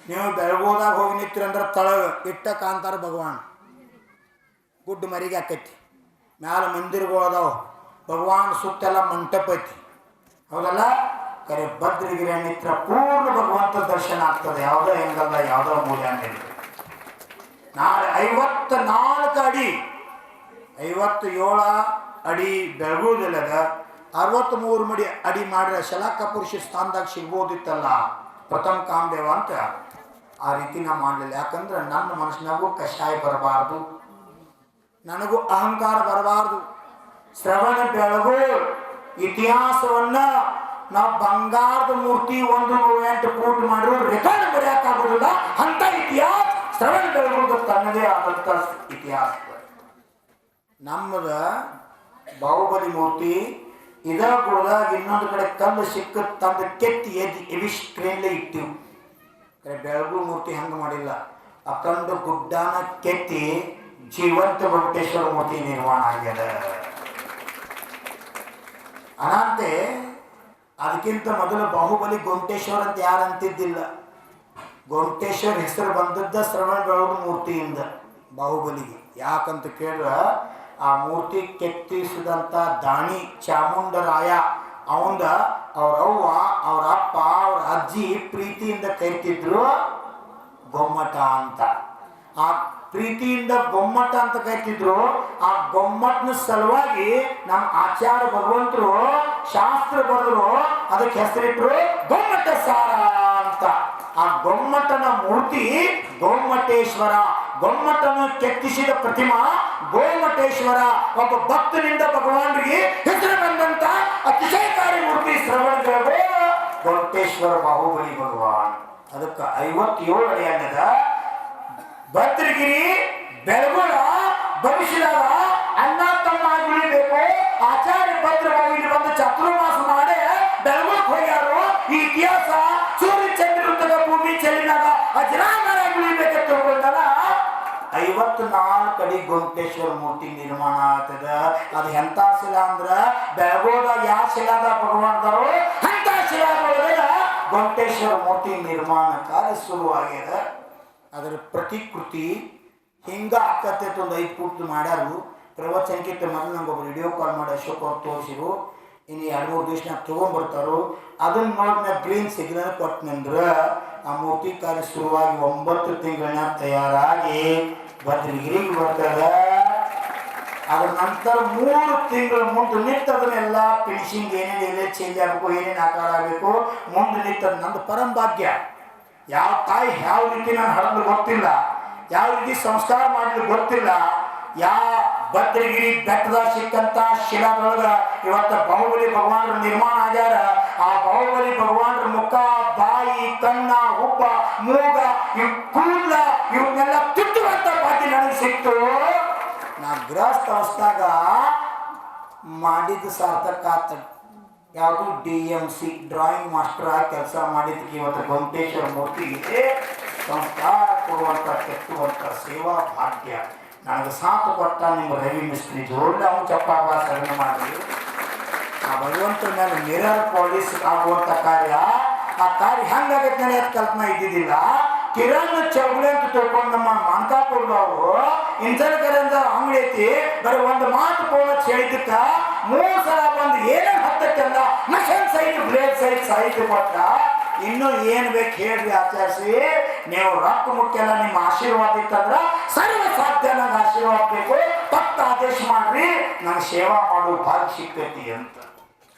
ನೀವು ಬೆಳಗೋದಾಗ ಹೋಗಿ ನಿಂತ್ರಂದ್ರೆ ತಳಗ ಇಟ್ಟ ಕಾಂತಾರ ಭಗವಾನ್. ಗುಡ್ಡ ಮರಿಗೆ ಆಕೈತಿ. ಮ್ಯಾಲ ಮಂದಿರಗಳದಾವ. ಭಗವಾನ್ ಸುತ್ತೆಲ್ಲ ಮಂಟಪ ಐತಿ. ಹೌದಲ್ಲ? ಕರೆ ಭದ್ರಗಿರಿ ನಿತ್ರ ಪೂರ್ಣ ಭಗವಂತ ದರ್ಶನ ಆಗ್ತದೆ. ಯಾವುದೋ ಹೆಂಗಲ್ಲ, ಯಾವುದೋ ಮೂಲ್ಯ ಅಂತ. ನಾಳೆ 54 ಅಡಿ 57 ಅಡಿ ಬೆಳಗುವುದಿಲ್ಲದ 63 ಅಡಿ ಮಾಡಿದ್ರೆ ಶಲಾಕ ಪುರುಷ ಸ್ಥಾನದಾಗ ಸಿಗ್ಬೋದಿತ್ತಲ್ಲ ಪ್ರಥಮ ಕಾಮದೇವ ಅಂತ. ಆ ರೀತಿ ನಾ ಮಾಡಲಿಲ್ಲ. ಯಾಕಂದ್ರೆ ನನ್ನ ಮನಸ್ಸಿನಾಗೂ ಕಷಾಯ ಬರಬಾರ್ದು, ನನಗೂ ಅಹಂಕಾರ ಬರಬಾರ್ದು. ಶ್ರವಣ ಬೆಳಗು ಇತಿಹಾಸವನ್ನ ನಾವು ಬಂಗಾರದ ಮೂರ್ತಿ 108 ಫೂಟ್ ಮಾಡಿದ್ರು ರೆಕಾರ್ಡ್ ಬರೆಯಕ್ಕಾಗೋದಿಲ್ಲ. ಅಂತ ಇತಿಹಾಸ ಶ್ರವಣ ಬೆಳಗುವುದು ತನ್ನದೇ ಆದಂತ ಇತಿಹಾಸ. ನಮ್ಮದ ಬಾಹುಬಲಿ ಮೂರ್ತಿ ಇದ ಗುಡದಾಗ ಇನ್ನೊಂದು ಕಡೆ ಕಲ್ಲು ಸಿಕ್ಕ ತಂದು ಕೆತ್ತಿ ಎಬಿಸ್ಟ್ರೇನ್ಲೇ ಇಟ್ಟಿವು. ಬೆಳಗು ಮೂರ್ತಿ ಹಂಗೆ ಮಾಡಿಲ್ಲ. ಅಖಂಡ ಗುಡ್ಡಾನ ಕೆತ್ತಿ ಜೀವಂತ ವೆಂಕಟೇಶ್ವರ ಮೂರ್ತಿ ನಿರ್ಮಾಣ ಆಗ್ಯದ. ಅನಂತೆ ಅದಕ್ಕಿಂತ ಮೊದಲು ಬಾಹುಬಲಿ ಗೋಮಟೇಶ್ವರ ಅಂತ ಯಾರು ಅಂತಿದ್ದಿಲ್ಲ. ಗೋಮಟೇಶ್ವರ ಹೆಸರು ಬಂದದ್ದ ಶ್ರವಣ ಬೆಳಗು ಮೂರ್ತಿಯಿಂದ ಬಾಹುಬಲಿಗೆ. ಯಾಕಂತ ಕೇಳಿದ್ರ ಆ ಮೂರ್ತಿ ಕೆತ್ತಿಸಿದಂಥ ದಾನಿ ಚಾಮುಂಡರಾಯ ಅವಂದ ಅವ್ರ ಅವ್ವ, ಅವ್ರ ಅಪ್ಪ, ಅವ್ರ ಅಜ್ಜಿ ಪ್ರೀತಿಯಿಂದ ಕರಿತಿದ್ರು ಗೊಮ್ಮಟ ಅಂತ. ಆ ಪ್ರೀತಿಯಿಂದ ಗೊಮ್ಮಟ ಅಂತ ಕರಿತಿದ್ರು. ಆ ಗೊಮ್ಮಟನ ಸಲುವಾಗಿ ನಮ್ಮ ಆಚಾರ್ಯ ಭಗವಂತರು ಶಾಸ್ತ್ರ ಬರೆದ್ರು. ಅದಕ್ಕೆ ಹೆಸರಿಟ್ರು ಗೊಮ್ಮಟ ಸಾರ ಅಂತ. ಆ ಗೊಮ್ಮಟನ ಮೂರ್ತಿ ಗೋಮಟೇಶ್ವರ. ಗೊಮ್ಮಟನ ಕೆತ್ತಿಸಿದ ಪ್ರತಿಮಾ ಗೋಮಟೇಶ್ವರ. ಒಬ್ಬ ಭಕ್ತನಿಂದ ಭಗವಾನ್ರಿಗೆ ಹೆಸರು ಬಂದಂತ ಅತಿಶಯಕಾರಿ ಮೂರ್ತಿ ಶ್ರವಣ ಗೋಮಟೇಶ್ವರ ಬಾಹುಬಲಿ ಭಗವಾನ್. ಅದಕ್ಕೆ 57 ಅಡಿ ಅನ್ನದ ಭದ್ರಗಿರಿ ಬೆಳಗುಳ ಭವಿಷ್ಯದಾಗ ಅಣ್ಣ ತಮ್ಮ ಉಳಿಬೇಕು. ಆಚಾರ್ಯ ಭದ್ರವಾಗಿ ಇಲ್ಲಿ ಬಂದು ಚಾತುರ್ಮಾಸ ಮಾಡಿ ಬೆಳಗುಳಕ್ಕೆ ಹೋಗ್ಯಾರು. ಈ ಇತಿಹಾಸ ಸೂರ್ಯ ಚಂದ್ರವೃತ್ತದ ಭೂಮಿ ಚೆಲ್ಲಿನಾಗ ಅಜರಾಮರ ಉಳಿಬೇಕಂತ ತಿಳ್ಕೊಂಡಾಗ 54 ಅಡಿ ಗೋಮಟೇಶ್ವರ ಮೂರ್ತಿ ನಿರ್ಮಾಣ ಆಗ್ತದ. ಅದು ಎಂತ ಶಿಲಾ ಅಂದ್ರ ಬೆಳಗೋದಾಗ ಯಾವ ಶಿಲಾದ ಭಗವಂತರು ಅಂತ ಶಿಲಾದೊಳಗ ಗೋಮಟೇಶ್ವರ ಮೂರ್ತಿ ನಿರ್ಮಾಣ ಕಾರ್ಯ ಶುರುವಾಗ್ಯದ. ಅದರ ಪ್ರತಿಕೃತಿ ಹಿಂಗ ಆಕತ್ತೆ. ಒಂದು 5 ಫೂಟ್ ಮಾಡ್ಯಾರು. ಪ್ರವಚನಕ್ಕಿಂತ ಮೊದಲು ನಂಗೆ ಒಬ್ಬರು ವಿಡಿಯೋ ಕಾಲ್ ಮಾಡಿ ಅಶೋಕ್ ಅವ್ರು ತೋರಿಸಿರು. ಇನ್ನು 2-3 ದಿವಸನಾಗ ತೊಗೊಂಡ್ಬರ್ತಾರು. ಅದನ್ನ ನೋಡಿ ನಾ ಗ್ರೀನ್ ಸಿಗ್ನಲ್ ಕೊಟ್ಟನಂದ್ರೆ ಆ ಮೂರ್ತಿ ಕಾರ್ಯ ಶುರುವಾಗಿ 9 ತಿಂಗಳನ್ನ ತಯಾರಾಗಿ ಭದ್ರಗಿರಿಗೆ ಬರ್ತದೆ. ಅದ್ರ ನಂತರ 3 ತಿಂಗಳ ಮುಂದೆ ನಿಂತು ಅದನ್ನೆಲ್ಲ ಫಿನಿಶಿಂಗ್ ಏನೇನು ಎಲ್ಲೇ ಚೇಂಜ್ ಆಗಬೇಕು, ಏನೇನು ಆಕಾರ ಆಗಬೇಕು ಮುಂದೆ ನಿಂತದ. ನಂದು ಪರಂ ಭಾಗ್ಯ. ಯಾವ ತಾಯಿ ಯಾವ ರೀತಿ ನಾನು ಹಡಲು ಗೊತ್ತಿಲ್ಲ, ಯಾವ ರೀತಿ ಸಂಸ್ಕಾರ ಮಾಡಲು ಗೊತ್ತಿಲ್ಲ, ಯಾವ ಭದ್ರಗಿರಿ ಬೆಟ್ಟದ ಸಿಕ್ಕಂತ ಶಿಲಾದೊಳಗ ಇವತ್ತು ಬಾಹುಬಲಿ ಭಗವಾನರು ನಿರ್ಮಾಣ ಆಗ್ಯಾರ. ಆ ಬಾಹುಬಲಿ ಭಗವಾನರ ಮುಖ, ಬಾಯಿ, ಕಣ್ಣ, ಹುಬ್ಬ, ಮೂಗ, ಇವ್ ಕೂದಲ ಇವನ್ನೆಲ್ಲ ತಿದ್ದುವಂತ ಭಾಗ್ಯ ನನಗೆ ಸಿಕ್ತು. ನಾ ಗೃಹಸ್ಥ ಅವಸ್ಥಾಗ ಮಾಡಿದ್ದು ಸಾರ್ಥಕ ಆತ. ಯಾವುದು DMC ಡ್ರಾಯಿಂಗ್ ಮಾಸ್ಟರ್ ಆಗಿ ಕೆಲಸ ಮಾಡಿದ್ದಕ್ಕೆ ಇವತ್ತು ಗೋಮಟೇಶ್ವರ ಮೂರ್ತಿಗೆ ಸಂಸ್ಕಾರ ಕೊಡುವಂಥ ಕೆತ್ತುವಂಥ ಸೇವಾ ಭಾಗ್ಯ ನನಗೆ ಸಾಥ್ ಕೊಟ್ಟ ನಿಮ್ಮ ರವಿ ಮಿಸ್ತ್ರಿ. ಜೋಡ್ಲೆ ಅವನು ಚಪ್ಪಾಗ ಸರಣ ಮಾಡಿ ಆ ಭಗವಂತ ಮೇಲೆ ಮಿರರ್ ಪಾಲಿಸ್ ಆಗುವಂಥ ಕಾರ್ಯ. ಆ ಕಾರ್ಯ ಹೆಂಗಾಗತ್ತೆ ನನಗೆ ಕಲ್ಪನಾ ಇದ್ದಿದ್ದಿಲ್ಲ. ಕಿರಣ್ ಚೌಗಲೆ ಅಂತ ತಿಳ್ಕೊಂಡು ನಮ್ಮ ಮಾನ್ಕಾಪುರದವರು ಇಂಥಕರಿಂದ ಅಂಗಡಿ ಐತಿ, ಬರೀ ಒಂದು ಮಾತು ಪೋಲಕ್ ಹೇಳಿದ್ದಕ್ಕ 3 ಸಲ ಬಂದು ಏನೇನು ಹತ್ತಕ್ಕೆಲ್ಲ ಮಷನ್ ಸೈಡ್ ಬ್ಲೇಡ್ ಸೈಡ್ ಸಾಹಿತ್ಯ ಕೊಟ್ಟ. ಇನ್ನು ಏನ್ ಬೇಕು ಹೇಳ್ರಿ ಆಚರಿಸಿ. ನೀವು ರೊಕ್ಕ ಮುಖ್ಯ ಅಲ್ಲ, ನಿಮ್ಮ ಆಶೀರ್ವಾದ ಇತ್ತಂದ್ರ ಸರ್ವ ಸಾಧ್ಯ. ನಂಗೆ ಆಶೀರ್ವಾದ ಬೇಕು, ತಪ್ಪ ಆದೇಶ ಮಾಡ್ರಿ, ನಂಗೆ ಸೇವಾ ಮಾಡೋ ಭಾಗ್ಯ ಸಿಗ್ತೈತಿ ಅಂತ.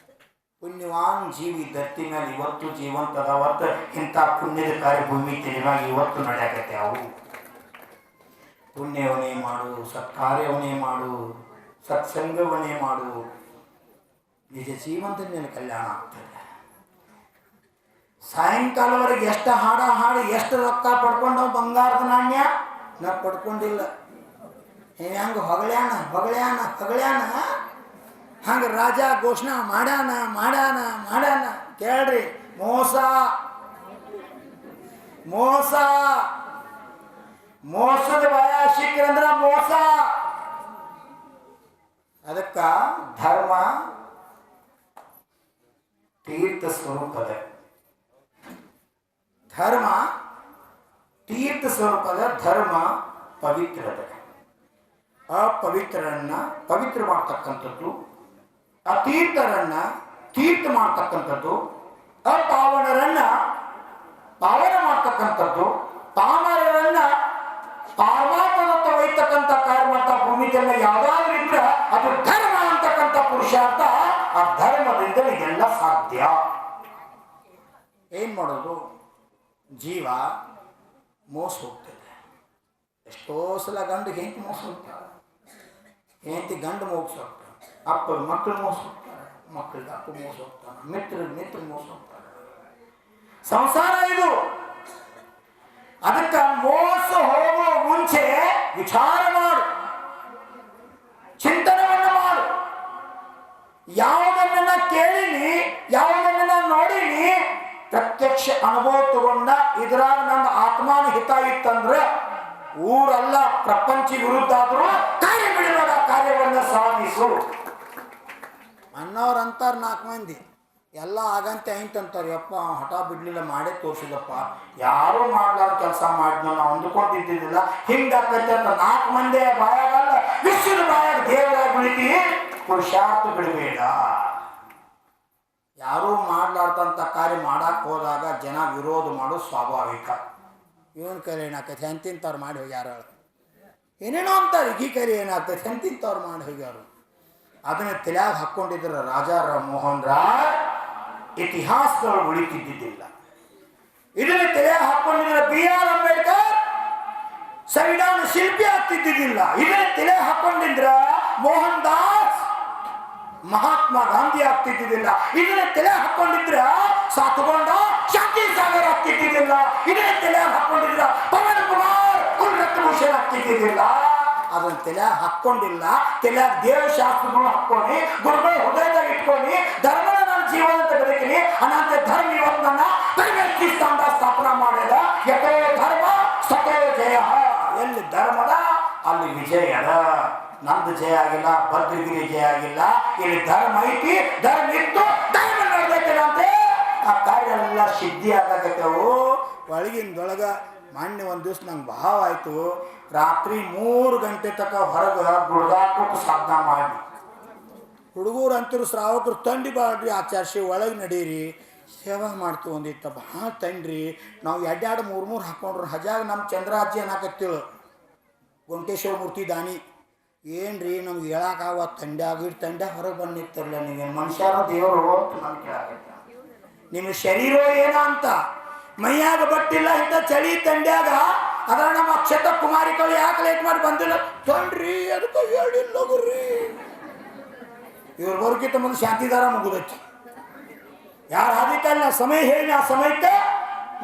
ಪುಣ್ಯವಾನ್ ಜೀವಿ ಧರ್ತಿ ಮೇಲೆ ಇವತ್ತು ಜೀವಂತ ಅದಾವತ್ತು. ಇಂಥ ಪುಣ್ಯದ ಕಾರ್ಯ ಭೂಮಿ ತಿಳಿವಾಗ ಇವತ್ತು ನಡೆಯಕತ್ತೆ. ಅವು ಪುಣ್ಯವನೇ ಮಾಡು, ಸತ್ಕಾರ್ಯವನೇ ಮಾಡು, ಸತ್ಸಂಗವನ್ನೇ ಮಾಡು, ನಿಜ ಜೀವಂತ ಮೇಲೆ ಕಲ್ಯಾಣ ಆಗ್ತದೆ. ಸಾಯಂಕಾಲವರೆಗೆ ಎಷ್ಟು ಹಾಡ ಹಾಡಿ ಎಷ್ಟು ರೊಕ್ಕ ಪಡ್ಕೊಂಡು ಬಂಗಾರದ ನಾಣ್ಯ ನಾ ಪಡ್ಕೊಂಡಿಲ್ಲ. ಹೆಂಗೆ ಹೊಗಳ್ಯಾನ ಹೊಗಳ್ಯಾನ ಹೊಗಳ್ಯಾನ ಹಂಗೆ ರಾಜ ಘೋಷಣೆ ಮಾಡ್ಯಾನ ಮಾಡ್ಯಾನ ಮಾಡ್ಯಾನ. ಕೇಳ್ರಿ, ಮೋಸ ಮೋಸ ಮೋಸದ ಭಯ ಸಿಕ್ಕಂದ್ರ ಮೋಸ. ಅದಕ್ಕ ಧರ್ಮ ತೀರ್ಥ ಸ್ವರೂಪದ, ಧರ್ಮ ತೀರ್ಥ ಸ್ವರೂಪದ, ಧರ್ಮ ಪವಿತ್ರದ. ಅಪವಿತ್ರರನ್ನ ಪವಿತ್ರ ಮಾಡ್ತಕ್ಕಂಥದ್ದು, ಅತೀರ್ಥರನ್ನ ತೀರ್ಥ ಮಾಡ್ತಕ್ಕಂಥದ್ದು, ಅಪಾವನರನ್ನ ಪಾವನ ಮಾಡ್ತಕ್ಕಂಥದ್ದು, ಪಾಮರರನ್ನ ಪಾರ್ಮಾತ್ಮದತ್ತ ಒಯ್ತಕ್ಕಂಥ ಕಾರ್ಯವಂತ ಭೂಮಿಗೆಲ್ಲ ಯಾವ್ದಾದ್ರು ಇದ್ರೆ ಅದು ಧರ್ಮ ಅಂತಕ್ಕಂಥ ಪುರುಷಾರ್ಥ. ಆ ಧರ್ಮದಿಂದ ಇದೆಲ್ಲ ಸಾಧ್ಯ. ಏನ್ ಮಾಡೋದು? ಜೀವ ಮೋಸ ಹೋಗ್ತದೆ. ಎಷ್ಟೋ ಸಲ ಗಂಡು ಹೆಂಡತಿ ಮೋಸ ಹೋಗ್ತಾರೆ, ಹೆಂಡತಿ ಗಂಡು ಮೋಸ ಹೋಗ್ತಾರೆ, ಅಪ್ಪಗೆ ಮಕ್ಕಳು ಮೋಸ ಹೋಗ್ತಾರೆ, ಮಕ್ಕಳಿಗೆ ಅಪ್ಪ ಮೋಸ ಹೋಗ್ತಾನೆ, ಮಿತ್ರ ಮೋಸ ಹೋಗ್ತಾರೆ. ಸಂಸಾರ ಇದು. ಅದಕ್ಕೆ ಮೋಸ ಹೋಗೋ ಮುಂಚೆ ವಿಚಾರ ಮಾಡು, ಚಿಂತನವನ್ನು ಮಾಡು. ಯಾವುದನ್ನ ಕೇಳಿನಿ, ಯಾವುದನ್ನ ನೋಡಿನಿ, ಪ್ರತ್ಯಕ್ಷ ಅನುಭವ ತಗೊಂಡ ಇದ್ರಾಗ ನನ್ನ ಆತ್ಮಾನ ಹಿತ ಇತ್ತಂದ್ರೆ ಊರಲ್ಲ ಪ್ರಪಂಚ ವಿರುದ್ಧ ಆದ್ರೂ ಕಾರ್ಯ ಬಿಡಬೇಡ, ಕಾರ್ಯವನ್ನ ಸಾಧಿಸು ಅನ್ನೋರು ಅಂತಾರೆ. 4 ಮಂದಿ ಎಲ್ಲ ಆಗಂತೆ ಐಂತಂತಾರೆ. ಯಪ್ಪ ಹಠ ಬಿಡ್ಲಿಲ್ಲ, ಮಾಡೇ ತೋರಿಸಿದಪ್ಪ, ಯಾರೂ ಮಾಡ್ಲಾರ ಕೆಲಸ ಮಾಡಿದ್ನ ನಾವು ಅಂದುಕೊಂಡಿದ್ದಿದ್ದಿಲ್ಲ, ಹಿಂಗಾಕೈತೆ ಅಂತ 4 ಮಂದಿ ಬಾಯಾಗಲ್ಲ ವಿಶ್ವದ ಬಾಯಾಗ ದೇವರಾಗಿ ಬಿಳಿತಿ. ಪುರುಷಾರ್ಥ ಬಿಡಬೇಡ. ಯಾರೂ ಮಾಡ್ಲಾರ್ದಂಥ ಕಾರ್ಯ ಮಾಡಕ್ಕೆ ಹೋದಾಗ ಜನ ವಿರೋಧ ಮಾಡೋದು ಸ್ವಾಭಾವಿಕ. ಇವನ್ ಕೈಲಿ ಏನಾಗ್ತೈತೆ, ಎಂತಿಂತವ್ರು ಮಾಡಿ ಹೋಗ್ಯಾರ, ಏನೇನೋ ಅಂತಾರೆ. ಈ ಕೈಲಿ ಏನಾಗ್ತೈತೆ, ಎಂತಿಂತವ್ರು ಮಾಡಿ ಹೋಗ್ಯಾರು. ಅದನ್ನ ತಲೆಯಾಗ ಹಾಕ್ಕೊಂಡಿದ್ರ ರಾಜಾ ಮೋಹನ್ ರಾಯ್ ಇತಿಹಾಸದೊಳಗೆ ಉಳಿತಿದ್ದಿದ್ದಿಲ್ಲ. ಇದನ್ನ ತಲೆಯಾಗ ಹಾಕ್ಕೊಂಡಿದ್ರ BR ಅಂಬೇಡ್ಕರ್ ಸಂವಿಧಾನ ಶಿಲ್ಪಿ ಆಗ್ತಿದ್ದಿದ್ದಿಲ್ಲ. ಇದನ್ನ ತಲೆಯಾಗ ಹಾಕ್ಕೊಂಡಿದ್ರ ಮೋಹನ್ ದಾಸ್ ಮಹಾತ್ಮ ಗಾಂಧಿ ಆಗ್ತಿದ್ದಿದ್ದಿಲ್ಲ. ಇದನ್ನ ತಲೆ ಹಾಕೊಂಡಿದ್ರ ಸಾತುಗೊಂಡ ಶಾಂತಿ ಸಾಗರ್ ಆಗ್ತಿದ್ದಿದ್ದಿಲ್ಲ. ಇದನ್ನ ತಲೆ ಹಾಕೊಂಡಿದ್ರ ಪವನ್ ಕುಮಾರ್ ಕುಲರತ್ನಭೂಷಣ್ ಆಗ್ತಿದ್ದಿದ್ದಿಲ್ಲ. ಅದನ್ನ ತಲೆ ಹಾಕೊಂಡಿಲ್ಲ. ತಲೆ ದೇವಶಾಸ್ತ್ರಗಳು ಹಾಕೊಂಡು ಗುರುಗಳ ಹೃದಯದಾಗ ಇಟ್ಕೊಂಡು ಧರ್ಮನ ನನ್ನ ಜೀವನ ಅಂತ ಬದುಕಿನಿ. ಅನಂತ ಧರ್ಮ ಇವತ್ತು ನನ್ನ ಪರಿವರ್ತಿಸ್ತಾಂಡ ಸ್ಥಾಪನಾ ಮಾಡಿದ. ಯಥೋ ಧರ್ಮ ಸತೋ ಜಯ. ಎಲ್ಲಿ ಧರ್ಮದ ಅಲ್ಲಿ ವಿಜಯ ಅದ. ನಂದು ಜಯ ಆಗಿಲ್ಲ, ಭದ್ರಗಿರಿ ಜಯ ಆಗಿಲ್ಲ. ಇಲ್ಲಿ ಧರ್ಮ ಐತಿ, ಧರ್ಮ ಇತ್ತು, ಧರ್ಮ ನಡೆದೈತೆ. ಆ ಕಾರ್ಯ ಎಲ್ಲ ಸಿದ್ಧಿ ಆಗತ್ತವು. ಒಳಗಿಂದೊಳಗ ಮೊನ್ನೆ ಒಂದು ದಿವ್ಸ ನಂಗೆ ಭಾವ ಆಯ್ತು. ರಾತ್ರಿ 3 ಗಂಟೆ ತನಕ ಹೊರಗೆ ಗುಡ್ದಾಕೋಟ್ಟು ಸಾಧನ ಮಾಡಿ ಹುಡುಗರು ಅಂತರು ಶ್ರಾವಕರು ತಂಡಿ ಬಾಡ್ರಿ ಆಚರಿಸಿ ಒಳಗೆ ನಡೀರಿ ಸೇವಾ ಮಾಡ್ತು. ಒಂದಿತ್ತ ಭಾಳ ತಂಡ್ರಿ. ನಾವು 2 3 ಹಾಕೊಂಡ್ರು ಹಜಾಗ ನಮ್ಮ ಚಂದ್ರಾಜ್ಯ ಏನಾಕತ್ತೇಳು ಗೋಮಟೇಶ್ವರ ಮೂರ್ತಿ ದಾನಿ. ಏನ್ರಿ ನಮ್ಗೆ ಹೇಳಕ್ಕಾಗ ತಂಡ್ಯಾಗ ಹೊರಗೆ ಬಂದು ನಿಂತಿರಲ್ಲ. ನೀವೇನು ಮನುಷ್ಯರ ದೇವರು ಅಂತ ನಾನು ಕೇಳಾಕತ್ತ. ನಿಮ್ಮ ಶರೀರ ಏನ ಅಂತ ಮೈಯಾಗ ಬಟ್ಟಿಲ್ಲ ಇಂಥ ಚಳಿ ತಂಡ್ಯಾಗ ಅದ್ರ ನಮ್ಮ ಅಕ್ಷತ ಕುಮಾರಿಗಳು ಯಾಕೆ ಲೇಟ್ ಮಾಡಿ ಬಂದಿಲ್ಲ ತೊಂಡ್ರಿ ಅದಕ್ಕೆ ಹೇಳಿಲ್ಲ ಗುರ್ರಿ. ಇವ್ರು ಬರೋಕ್ಕಿಂತ ಮುಂದೆ ಶಾಂತಿದಾರ ಮುಗಿದೈತಿ. ಯಾರು ಆದಿಕಾಲ ನಾ ಸಮಯ ಹೇಳಿ ಆ ಸಮಯಕ್ಕೆ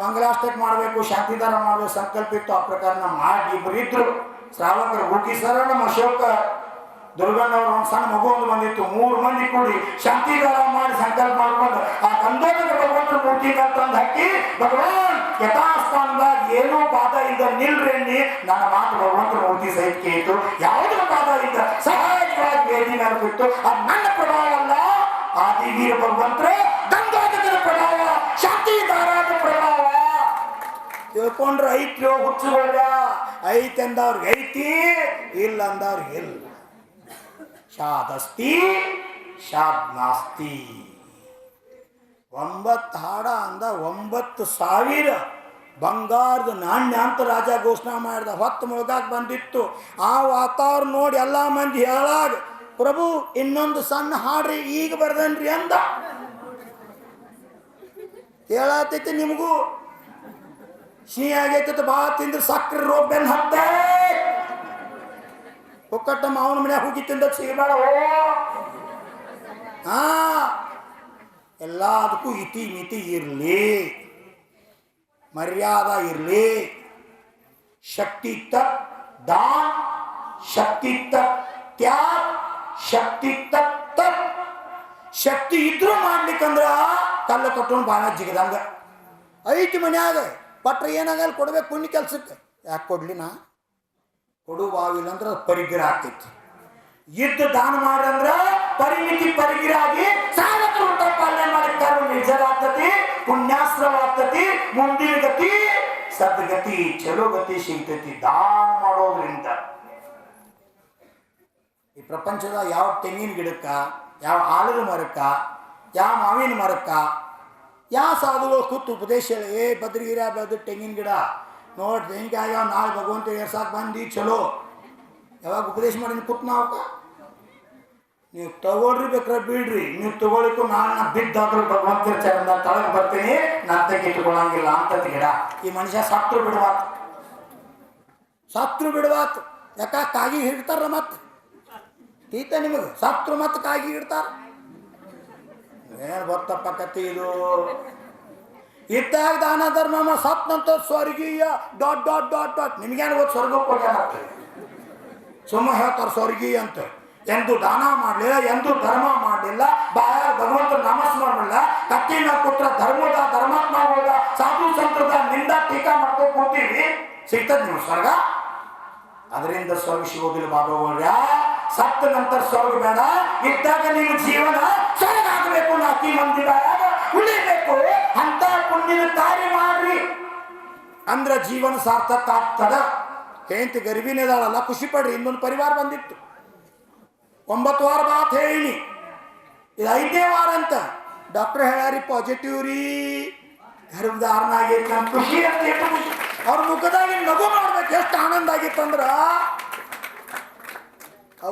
ಮಂಗಲಾಷ್ಟಕ್ಕೆ ಮಾಡಬೇಕು, ಶಾಂತಿದಾರ ಮಾಡಬೇಕು ಸಂಕಲ್ಪ ಇತ್ತು. ಆ ಪ್ರಕಾರ ನಾವು ಮಾಡಿ ಇಬ್ಬರು ಇದ್ರು ಶ್ರಾವಕರು ಗುಗಿ ಸರ ನಮ್ಮ ಅಶೋಕ ದುರ್ಗಣ್ಣವ್ರ ಒಂದು ಸಣ್ಣ ಮಗು ಒಂದು ಬಂದಿತ್ತು. 3 ಮಂದಿ ಕೂಡಿ ಶಾಂತಿದಾರ ಮಾಡಿ ಸಂಕಲ್ಪ ಮಾಡ್ಕೊಂಡು ಆ ಗಂಧೋದಕ ಭಗವಂತನ ಮೂರ್ತಿ ತಂದು ಹಾಕಿ, ಭಗವಾನ್ ಯಥಾಸ್ಥಾನದಾಗ ಏನೋ ಬಾಧ ಇದ್ದ ನಿಲ್ರಿ, ನನ್ನ ಮಾತು ಭಗವಂತನ ಮೂರ್ತಿ ಸಹಿತ ಕೇಳಿತು. ಯಾವುದರ ಬಾಧ ಇದ್ದ ಸಹಜವಾಗಿ ವೇದಿ ಮೇಲೆ ಬಿಟ್ಟು ಅದು ನನ್ನ ಪ್ರಭಾವ ಅಲ್ಲ, ಆದಿವೀರ ಭಗವಂತರೇ ಗಂಧೋದಕದ ಪ್ರಭಾವ, ಶಾಂತಿದಾರದ ಪ್ರಭಾವ. ತಿಳ್ಕೊಂಡ್ರೆ ಐತಿ ಹುಚ್ಚುಗಳ ಐತಿ ಅಂದವ್ರಿಗೆ ಐತಿ, ಇಲ್ಲ ಅಂದವ್ರಿಗೆ ಇಲ್ಲ. ಶಾದಸ್ತಿ ಶಾದ್ನಾಸ್ತಿ. 9 ಹಾಡ ಅಂದ 9,000 ಬಂಗಾರದ ನಾಣ್ಯ ಅಂತ ರಾಜ ಘೋಷಣೆ ಮಾಡಿದ. ಹೊತ್ತು ಮುಳುಗಾಕ ಬಂದಿತ್ತು. ಆ ವಾತಾವರಣ ನೋಡಿ ಎಲ್ಲ ಮಂದಿ ಹೇಳಾಗ, ಪ್ರಭು ಇನ್ನೊಂದು ಸಣ್ಣ ಹಾಡ್ರಿ ಈಗ ಬರ್ದನ್ರಿ ಅಂದ. ಹೇಳತೈತಿ ನಿಮಗೂ ಸಿಹಿ ಆಗೈತಿ, ಬಾ ತಿಂದ್ರೆ ಸಕ್ರೆ ರೋಗ ಬೆನ್ನು ಹತ್ತೆ. ಒಕ್ಕಟ್ಟ ಮಾವನ ಮನ್ಯಾಗ ಹೋಗಿ ತಿಂದ ಸಿಗಬೇಡ. ಎಲ್ಲದಕ್ಕೂ ಇತಿ ಮಿತಿ ಇರಲಿ, ಮರ್ಯಾದ ಇರಲಿ. ಶಕ್ತಿ ತತ್ ದಾನ್, ಶಕ್ತಿ ತತ್ ತ್ಯಾಗ, ಶಕ್ತಿ ತತ್ ತಪ್. ಶಕ್ತಿ ಇದ್ರೂ ಮಾಡ್ಲಿಕ್ಕಂದ್ರ ಕಲ್ಲು ಕಟ್ಟೋಣ ಬಾಣ ಜಿಗದಂಗ ಐತಿ ಮನ್ಯಾಗ. ಪಟ್ರ ಏನಾಗಲ್ಲ ಕೊಡ್ಬೇಕು ಪುಣ್ಯ ಕೆಲ್ಸಕ್ಕೆ. ಯಾಕೆ ಕೊಡ್ಲಿ ನಾ ಕೊಡು ಬಾವಿಲ್ಲ ಅಂದ್ರೆ ಪರಿಗ್ರಹ ಆಗ್ತೈತಿ. ಇದ್ದು ದಾನ ಮಾಡ್ರಂದ್ರ ಪರಿಮಿತಿ ಪರಿಗಿರಾಗಿ ಸಾಧಕರು ಊಟ ಪಾಲನೆ ಮಾಡಿರ್ತಾರೆ. ನಿರ್ಜರ ಆಗ್ತತಿ, ಪುಣ್ಯಾಶ್ರಮ ಆಗ್ತತಿ, ಮುಂದಿನ ಗತಿ ಸದ್ಗತಿ ಚಲೋ ಗತಿ ಸಿಗ್ತೈತಿ ದಾನ ಮಾಡೋದ್ರಿಂದ. ಈ ಪ್ರಪಂಚದ ಯಾವ ತೆಂಗಿನ ಗಿಡಕ್ಕ, ಯಾವ ಆಲದ ಮರಕ್ಕ, ಯಾವ ಮಾವಿನ ಮರಕ್ಕ, ಯಾವ ಸಾಧುಗಳು ಕೂತು ಉಪದೇಶ ಹೇಳಿ, ಏ ಬದ್ರಿಗಿರ ಬೆಳೆದು ತೆಂಗಿನ ಗಿಡ ನೋಡಿ ತೆಂಗಿನಕಾಯಿ ನಾಳೆ ಭಗವಂತ ಏರ್ಸಾಕ್ ಬಂದು ಚಲೋ ಯಾವಾಗ ಉಪದೇಶ ಮಾಡಿ ಕೂತ್ ನಾವು ನೀವು ತಗೊಳ್ರಿ ಬೇಕಾರೆ ಬಿಡ್ರಿ, ನೀವು ತಗೊಳ್ಳಿಕ್ಕೂ ನಾನು ಬಿದ್ದಾದ್ರೂ ಭಗವಂತರ ಚರಂದ ತಳಗೆ ಬರ್ತೀನಿ, ನಾನು ತೆಗಿಟ್ಕೊಳ್ಳಂಗಿಲ್ಲ ಅಂತದ್ ಗಿಡ. ಈ ಮನುಷ್ಯ ಸತ್ರು ಬಿಡ್ವಾತು, ಸತ್ರು ಬಿಡ್ವಾತು. ಯಾಕ ಕಾಗಿ ಹಿಡ್ತಾರ ಮತ್ತೆ ತೀತ ನಿಮಗೆ ಸತ್ರು ಮತ್ತೆ ಕಾಗಿ ಹಿಡ್ತಾರ. ಏನು ಗೊತ್ತಪ್ಪ ಕತ್ತಿ ಇದು. ಇದ್ದಾಗ ದಾನ ಧರ್ಮ ಸತ್ನಂತ ಸ್ವರ್ಗೀಯ ಡಾಟ್ ಡಾಟ್ ಡಾಟ್ ಡಾಟ್. ನಿಮ್ಗೇನು ಗೊತ್ತು ಸ್ವರ್ಗಕ್ಕೆ ಹೋಗ್ಯಾನ ಸುಮ್ಮ ಹೇಳ್ತಾರೆ ಸ್ವರ್ಗೀಯ ಅಂತ. ಎಂದು ದಾನ ಮಾಡಲಿಲ್ಲ, ಎಂದು ಧರ್ಮ ಮಾಡಲಿಲ್ಲ, ಬಾಯ ಭಗವಂತ ನಾಮಸ್ಮರಣ ಕತ್ತಿನ ಪುತ್ರ ಧರ್ಮದ ಧರ್ಮಾತ್ಮಗಳ ಸಾಧು ಸಂತದ ನಿಂದ ಟೀಕಾ ಮಾಡ್ಕೊಂಡು ಕೂತೀವಿ, ಸಿಗ್ತದ ನೀವು ಸ್ವರ್ಗ? ಅದರಿಂದ ಸ್ವರ್ಗ ಸಿಗೋದಿಲ್ಲ ಬಾಬಾವ್ರ. ಸತ್ತ ನಂತರ ಸ್ವರ್ಗ ಬೇಡ, ಇದ್ದಾಗ ನಿಮ್ಮ ಜೀವನ ಸ್ವರ್ಗ ಆಗಬೇಕು. ನಾಲ್ಕು ಮಂದಿ ಬಾಯಾಗ ಉಳಿಬೇಕು ಅಂತ ಪುಣ್ಯದ ಕಾರ್ಯ ಮಾಡ್ರಿ ಅಂದ್ರೆ ಜೀವನ ಸಾರ್ಥಕ ಆಗ್ತದ. ಹೆಂಡತಿ ಗರ್ಭಿಣಿದಾಳಲ್ಲ, ಖುಷಿ ಪಡ್ರಿ. ಇನ್ನೊಂದು ಪರಿವಾರ ಬಂದಿತ್ತು, 9 ವಾರ ಬಾತ್ ಹೇಳಿ, ಇದು 5ನೇ ವಾರ ಅಂತ ಡಾಕ್ಟರ್ ಹೇಳ್ಯಾರಿ ಪಾಸಿಟಿವ್ ರೀ, ಗರ್ಭಧಾರಣ ಆಗೈತೆ ಅಂತ ಖುಷಿ ಅಂತ. ಅವ್ರ ಮುಖದಾಗಿ ನಗು ಮಾಡ್ಬೇಕು. ಎಷ್ಟು ಆನಂದ ಆಗಿತ್ತಂದ್ರ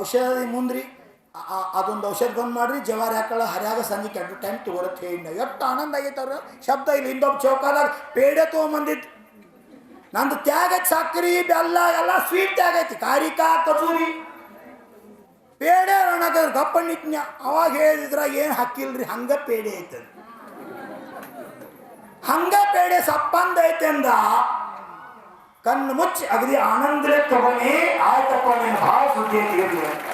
ಔಷಧ ಮುಂದ್ರಿ ಅದೊಂದು ಔಷಧ ಬಂದ್ ಮಾಡ್ರಿ, ಜವಾರಿ ಹಾಕಳ ಹರ್ಯಾಗ ಸಂಜೆ ಕೆಟ್ಟ ಟೈಮ್ ತಗೋರತ್ ಹೇಳಿ. ಎಷ್ಟು ಆನಂದ ಆಗೈತೆ ಅವ್ರ ಶಬ್ದ ಇಲ್ಲ. ಇನ್ನೊಬ್ಬ ಚೌಕಾದಾಗ ಪೇಡೆ ತೊಗೊಂಬಂದಿತ್ತು. ನಂದು ತ್ಯಾಗ ಸಕ್ಕರೆ ಬೆಲ್ಲ ಎಲ್ಲ ಸ್ವೀಟ್ ತ್ಯಾಗ ಐತಿ, ಕಾರಿಕಾ ಕಚೂರಿ ಪೇಡೆ ಒಣಗ ಗಪ್ಪಣ್ಣಿತ್ನ್ಯ. ಅವಾಗ ಹೇಳಿದ್ರ ಏನು ಹಾಕಿಲ್ರಿ, ಹಂಗ ಪೇಡೆ ಐತದ, ಹಂಗ ಪೇಡೆ ಸಪ್ಪಂದ ಐತೆ ಅಂದ. ಕಣ್ಣು ಮುಚ್ಚಿ ಅಗದಿ ಆನಂದಲೇ ತಗೊಳ್ಳಿ, ಆಯ್ತಪ್ಪ ನೀನು ಭಾಳ ಸುದ್ದಿ ಇರಲಿ ಅಂತ.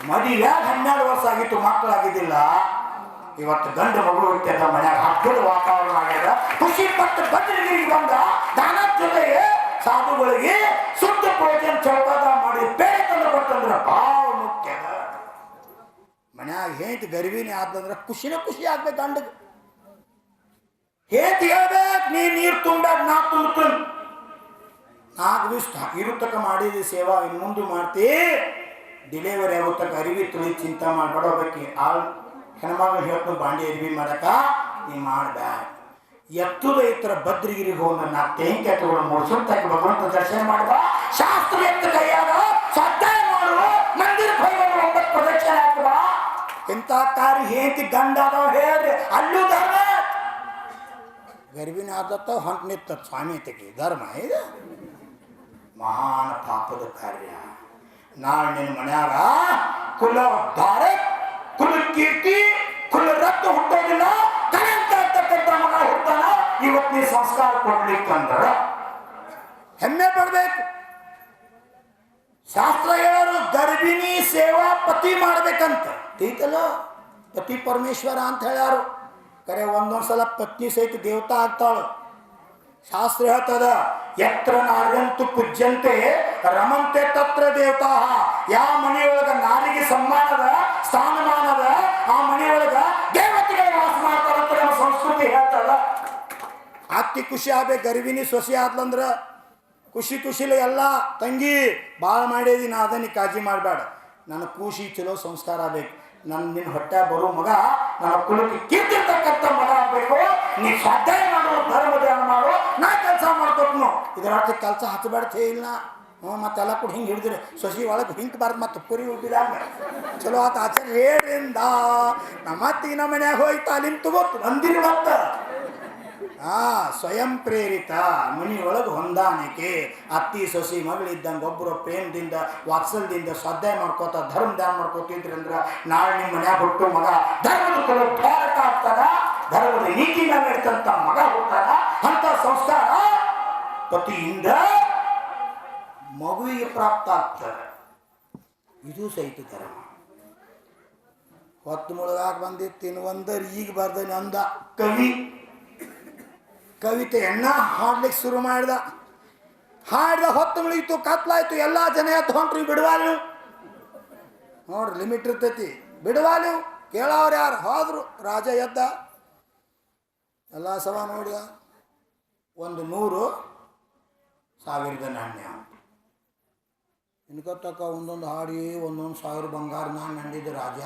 ಮದುವೆಯಾಗ 12 ವರ್ಷ ಆಗಿತ್ತು, ಮಕ್ಕಳಾಗಿದ್ದಿಲ್ಲ. ಇವತ್ತು ಗಂಡು ಮಗು ಹುಟ್ಟಿದ ಮನ್ಯಾಗ ಹಬ್ಬದ ವಾತಾವರಣ ಆಗ್ಯದ. ಖುಷಿ ಪಟ್ಟು ಬದ್ರಿಗಿರಿಗೆ ಬಂದ ದಾನ ಜೊತೆಗೆ ಸಾಧುಗಳಿಗೆ ಶುದ್ಧ ಭೋಜನ ಚೌಕಾದ ಮಾಡಿ ಬೇರೆ ತಂದು ಕೊಟ್ಟಂದ್ರ ಭಾಳ ಮುಖ್ಯ. ಮನ್ಯಾಗ ಹೇಂತಿ ಗರ್ಭಿಣಿ ಆದಂದ್ರೆ ಖುಷಿನ ಖುಷಿ ಆಗ್ಬೇಕು. ಗಂಡಗೆ ಹೇಂತಿ ಹೇಳ್ಬೇಕು, ನೀರು ತುಂಬ್ಯಾಗ ನಾ ತುಂಬ್ತೀನಿ. 4 ದಿವಸ ಇರುತ್ತಕ ಮಾಡಿದ ಸೇವಾ ಇನ್ನು ಮುಂದೆ ಮಾಡ್ತಿ. ಡಿಲಿವರಿ ಆಗುತ್ತಕ ಅರಿವಿ ತುಳಿ ಚಿಂತೆ ಮಾಡ್ಬೇಕಿ. ಹೆಣ್ಮಗಳು ಹೇಳ್ತು ಬಾಂಡಿ ಅರಿವಿ ಮಾಡಕ ನೀ ಮಾಡ್ಬ್ಯಾಡ. ಎತ್ತದ ಇತರ ಬದ್ರಿಗಿರಿಗೆ ಹೋದ ನಾ ತೆಂಗಿ ತಗೊಂಡು ಮುಡ್ಸುತ್ತಾಗಿ ಭಗವಂತ ದರ್ಶನ ಮಾಡುವ. ಶಾಸ್ತ್ರ ಎತ್ತ ಕೈಯಾಗ ಸ್ವಾಧ್ಯಾಯ ಮಾಡುವ, ಮಂದಿರಕ್ಕೆ ಹೋಗಿ 9 ಪ್ರದಕ್ಷಿಣೆ ಹಾಕುವ. ಇಂಥ ಕಾರ್ಯ ಹೇಂತಿ ಗಂಡ ಅದಾವ ಹೇಳ್ರಿ, ಅಲ್ಲೂ ಧರ್ಮ. ಗರ್ಭಿಣಿ ಆದತ್ತ ಹೊಂಟು ನಿತ್ತ ಸ್ವಾಮಿ ತೆಗಿ ಧರ್ಮ ಇದು ಮಹಾನ್ ಪಾಪದ ಕಾರ್ಯ. ನಾಳೆ ನಿನ್ನ ಮನ್ಯಾಗ ಕುಲ ಧಾರೆ ಕುಲ ಕೀರ್ತಿ ಕುಲ ರಕ್ತ ಹುಟ್ಟೋದಿಲ್ಲ, ಕಳಂಕ ಆಗ್ತಕ್ಕಂಥ ಮಗ ಹುಟ್ಟಾನ. ಇವತ್ತು ನೀ ಸಂಸ್ಕಾರ ಕೊಡ್ಲಿಕ್ಕಂದ್ರ ಹೆಮ್ಮೆ ಪಡ್ಬೇಕು. ಶಾಸ್ತ್ರ ಹೇಳೋರು ಗರ್ಭಿಣಿ ಸೇವಾ ಪತಿ ಮಾಡ್ಬೇಕಂತ ತಿಳಿತಲ್ಲ, ಪತಿ ಪರಮೇಶ್ವರ ಅಂತ ಹೇಳ್ಯಾರು. ಕರೆ ಒಂದೊಂದ್ಸಲ ಪತ್ನಿ ಸಹಿತ ದೇವತಾ ಆಗ್ತಾಳು. ಶಾಸ್ತ್ರ ಹೇಳ್ತದ ಯತ್ರ ನಾರ್ಯಂತು ಪೂಜ್ಯಂತೆ ರಮಂತೆ ತತ್ರ ದೇವತಾ. ಯಾವ ಮನೆಯೊಳಗ ನಾರಿಗೆ ಸನ್ಮಾನದ ಸ್ಥಾನಮಾನದ ಆ ಮನೆಯೊಳಗ ದೇವತೆಗಳು ವಾಸ ಮಾಡ್ತಾರಂತ ನಮ್ಮ ಸಂಸ್ಕೃತಿ ಹೇಳ್ತದ. ಅತ್ತಿ ಖುಷಿ ಆಗ್ಬೇಕು. ಗರ್ಭಿಣಿ ಸೊಸಿ ಆದ್ಲಂದ್ರ ಖುಷಿ ಖುಷಿಲಿ ಎಲ್ಲ ತಂಗಿ ಭಾಳ ಮಾಡೇದಿ ನಾ ಅದ ನೀ ಕಾಳಜಿ ಮಾಡಬೇಡ, ನನ್ನ ಖುಷಿ ಚಲೋ ಸಂಸ್ಕಾರ ಆಗ್ಬೇಕು. ನಿನ್ನ ಹೊಟ್ಟೆ ಬರೋ ಮಗ ನನ್ನ ಕುಲಕ್ಕೆ ಕೀರ್ತಿರ್ತಕ್ಕಂಥ ಮಗ ಆಗ್ಬೇಕು. ನೀ ಸ್ವಾಧ್ಯಾಯ ಮಾಡೋ ಧರ್ಮ ಧ್ಯಾನ ಮಾಡೋ, ನಾ ಕೆಲಸ ಮಾಡ್ಕೊಟ್ನು. ಇದರ ಅರ್ಥ ಕೆಲಸ ಹಚ್ಚಬೇಡ್ತೇ ಇಲ್ಲ. ಮತ್ತೆಲ್ಲ ಕೂಡ ಹಿಂಗೆ ಹಿಡಿದ್ರೆ ಸೊಸಿ ಒಳಗೆ ಹಿಂಕಬಾರ್ದು, ಮತ್ತೆ ಪುರಿ ಹುಟ್ಟಿದಾಗ ಚಲೋ ಆತ ಆಚಾರ್ಯ ಹೇಳ್ರಿಂದ ನಮ್ಮತ್ತಿ ನಮ್ಮ ಮನ್ಯಾಗ ಹೋಗಿ ತಾಲೀಮ್ ತಗೋತು ಅಂದಿರಿ. ಮತ್ತೆ ಸ್ವಯಂ ಪ್ರೇರಿತ ಮನೆಯೊಳಗೆ ಹೊಂದಾಣಿಕೆ. ಅತ್ತಿ ಸೊಸಿ ಮಗಳಿದ್ದಂಗೆ ಒಬ್ಬರು ಪ್ರೇಮದಿಂದ ವಾತ್ಸಲ್ಯದಿಂದ ಸ್ವಾಧ್ಯಾಯ ಮಾಡ್ಕೋತ ಧರ್ಮ ಧ್ಯಾನ ಮಾಡ್ಕೋತಿದ್ರಿ ಅಂದ್ರೆ ನಾಳೆ ನಿಮ್ಮ ಮನ್ಯಾಗ ಹುಟ್ಟು ಮಗ ಧರ್ಮದ ಕುಲೋದ್ಧಾರಕ ಆಗ್ತಾರ, ಧರ್ಮದ ನೀತಿನ ನಡೀತಂತ ಮಗ ಹುಟ್ಟಾರ. ಅಂತ ಸಂಸ್ಕಾರ ಪತಿಯಿಂದ ಮಗುವಿಗೆ ಪ್ರಾಪ್ತ ಆಗ್ತಾರೆ. ಇದು ಸಹಿತ ಧರ್ಮ. ಹೊತ್ತು ಮುಳುಗಾಕ ಬಂದಿತ್ತಿನ ಒಂದರ್ ಈಗ ಬರ್ದನೆ ಅಂದ ಕವಿ. ಕವಿತೆಯನ್ನ ಹಾಡ್ಲಿಕ್ಕೆ ಶುರು ಮಾಡಿದ. ಹೊತ್ತು ಮುಳುಗಿತು, ಕತ್ಲಾಯ್ತು, ಎಲ್ಲ ಜನ ಎದ್ದು ಹೊಂಟ್ರಿ. ಬಿಡುವಾಲು ನೋಡ್ರಿ, ಲಿಮಿಟ್ ಇರ್ತೈತಿ. ಬಿಡುವಾಲು ಕೇಳವ್ರು ಯಾರು ಹೋದ್ರು. ರಾಜ ಎದ್ದ, ಎಲ್ಲ ಸವ ನೋಡಿದ. 100 ಸಾವಿರದ ನಾಣ್ಯ ಇನ್ಕೊತಕ್ಕ ಒಂದೊಂದು ಹಾಡಿ 1,000 ಬಂಗಾರ ನಾನು ನಂದಿದ್ದೆ ರಾಜ.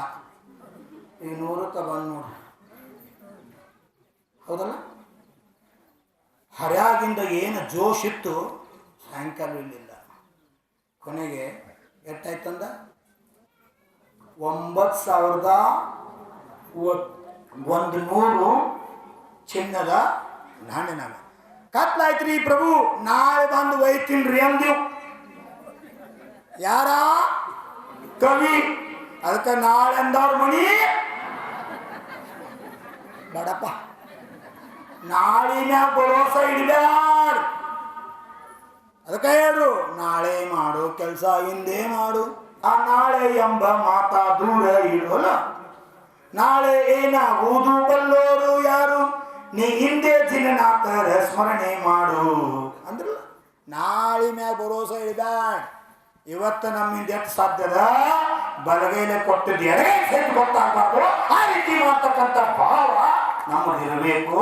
ಈ 100ಕ್ಕೆ ಬಂದು ನೋಡ್ರಿ, ಹೌದಲ್ಲ? ಹರ್ಯಾಗಿಂದ ಏನು ಜೋಶ್ ಇತ್ತು ಸಾಯಂಕಾಲ ಇರಲಿಲ್ಲ. ಕೊನೆಗೆ ಎಷ್ಟಾಯ್ತಂದ 9,100 ಚಿನ್ನದ ನಾಣ್ಯನಾಗ. ಕತ್ಲಾಯ್ತ್ರಿ ಪ್ರಭು, ನಾಳೆ ಬಂದು ಒಯ್ತೀನ್ರಿ ಅಂದಿವ್. ಯಾರ? ಕವಿ. ಅದಕ್ಕೆ ನಾಳೆ ಅಂದವ್ರ ಮಣಿ ಬಡಪ್ಪ, ನಾಳಿನ ಭರೋಸಾ ಇಡಬ್ಯಾಡ. ಅದಕ್ಕೆ ಹೇಳ್ರು, ನಾಳೆ ಮಾಡು ಕೆಲಸ ಹಿಂದೆ ಮಾಡು. ಆ ನಾಳೆ ಎಂಬ ಮಾತಾ ದೂರ ಇಡೋಲ್ಲ. ನಾಳೆ ಏನಾಗುವುದು ಬಲ್ಲೋರು ಯಾರು, ನೀ ಹಿಂದೆ ದಿನನಾಥರ ಸ್ಮರಣೆ ಮಾಡು ಅಂದ್ರಲ್ಲ. ನಾಳೆ ಮ್ಯಾಗ ಭರೋಸಾ ಇಡಬ್ಯಾಡ. ಇವತ್ತು ನಮ್ಮಿಂದ ಎಷ್ಟು ಸಾಧ್ಯದ ಬಲಗೈಲೆ ಕೊಟ್ಟಿದ್ದು ಎಡಗೈ ಸೇರಿ ಗೊತ್ತಾಗಬಾರ್ದು. ಆ ರೀತಿ ಮಾಡ್ತಕ್ಕಂಥ ಭಾವ ನಮಗಿರಬೇಕು.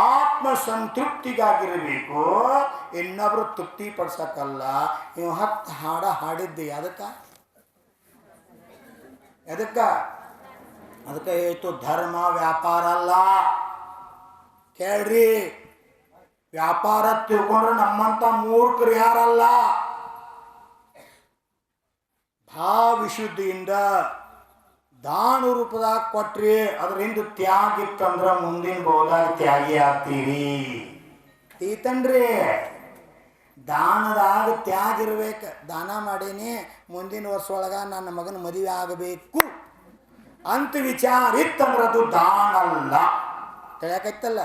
ಆತ್ಮಸಂತೃಪ್ತಿಗಾಗಿರಬೇಕು, ಇನ್ನೊಬ್ರು ತೃಪ್ತಿ ಪಡ್ಸಕ್ಕಲ್ಲ. ನೀವು 10 ಹಾಡ ಹಾಡಿದ್ದೆ ಎದಕ್ಕ ಅದಕ್ಕೆ ಹೇಳ್ತು ಧರ್ಮ ವ್ಯಾಪಾರ ಅಲ್ಲ. ಕೇಳ್ರಿ, ವ್ಯಾಪಾರ ತಿಳ್ಕೊಂಡ್ರೆ ನಮ್ಮಂತ ಮೂರ್ಖರು ಯಾರಲ್ಲ. ವಿಶುದ್ಧಿಯಿಂದ ದಾನ ರೂಪದಾಗ ಕೊಟ್ರಿ, ಅದರಿಂದ ತ್ಯಾಗ ಇತ್ತಂದ್ರ ಮುಂದಿನ ಬೋದಾಗ ತ್ಯಾಗಿ ಆಗ್ತೀರಿ. ತೀತನ್ರಿ, ದಾನದಾಗ ತ್ಯಾಗ ಇರ್ಬೇಕು. ದಾನ ಮಾಡೀನಿ, ಮುಂದಿನ ವರ್ಷ ಒಳಗ ನನ್ನ ಮಗನ ಮದುವೆ ಆಗಬೇಕು ಅಂತ ವಿಚಾರ ಇತ್ತಂದ್ರೆ ಅದು ದಾನ ಅಲ್ಲ. ತಿಳಿಯಾಕೈತಲ್ಲ.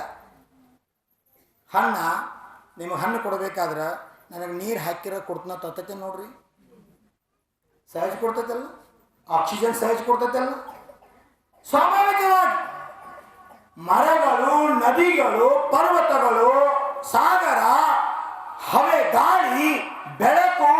ನಿಮಗೆ ಹಣ್ಣು ಕೊಡಬೇಕಾದ್ರೆ ನನಗೆ ನೀರು ಹಾಕಿರೋ ಕೊಡ್ತನ ತತ್ತೈತೆ ನೋಡ್ರಿ, ಸಹಜ ಕೊಡ್ತೈತಲ್ಲ. ಆಕ್ಸಿಜನ್ ಸಹಜ ಕೊಡ್ತೈತಲ್ಲ. ಸ್ವಾಭಾವಿಕವಾಗಿ ಮರಗಳು, ನದಿಗಳು, ಪರ್ವತಗಳು, ಸಾಗರ, ಹವೆ, ಗಾಳಿ, ಬೆಳಕು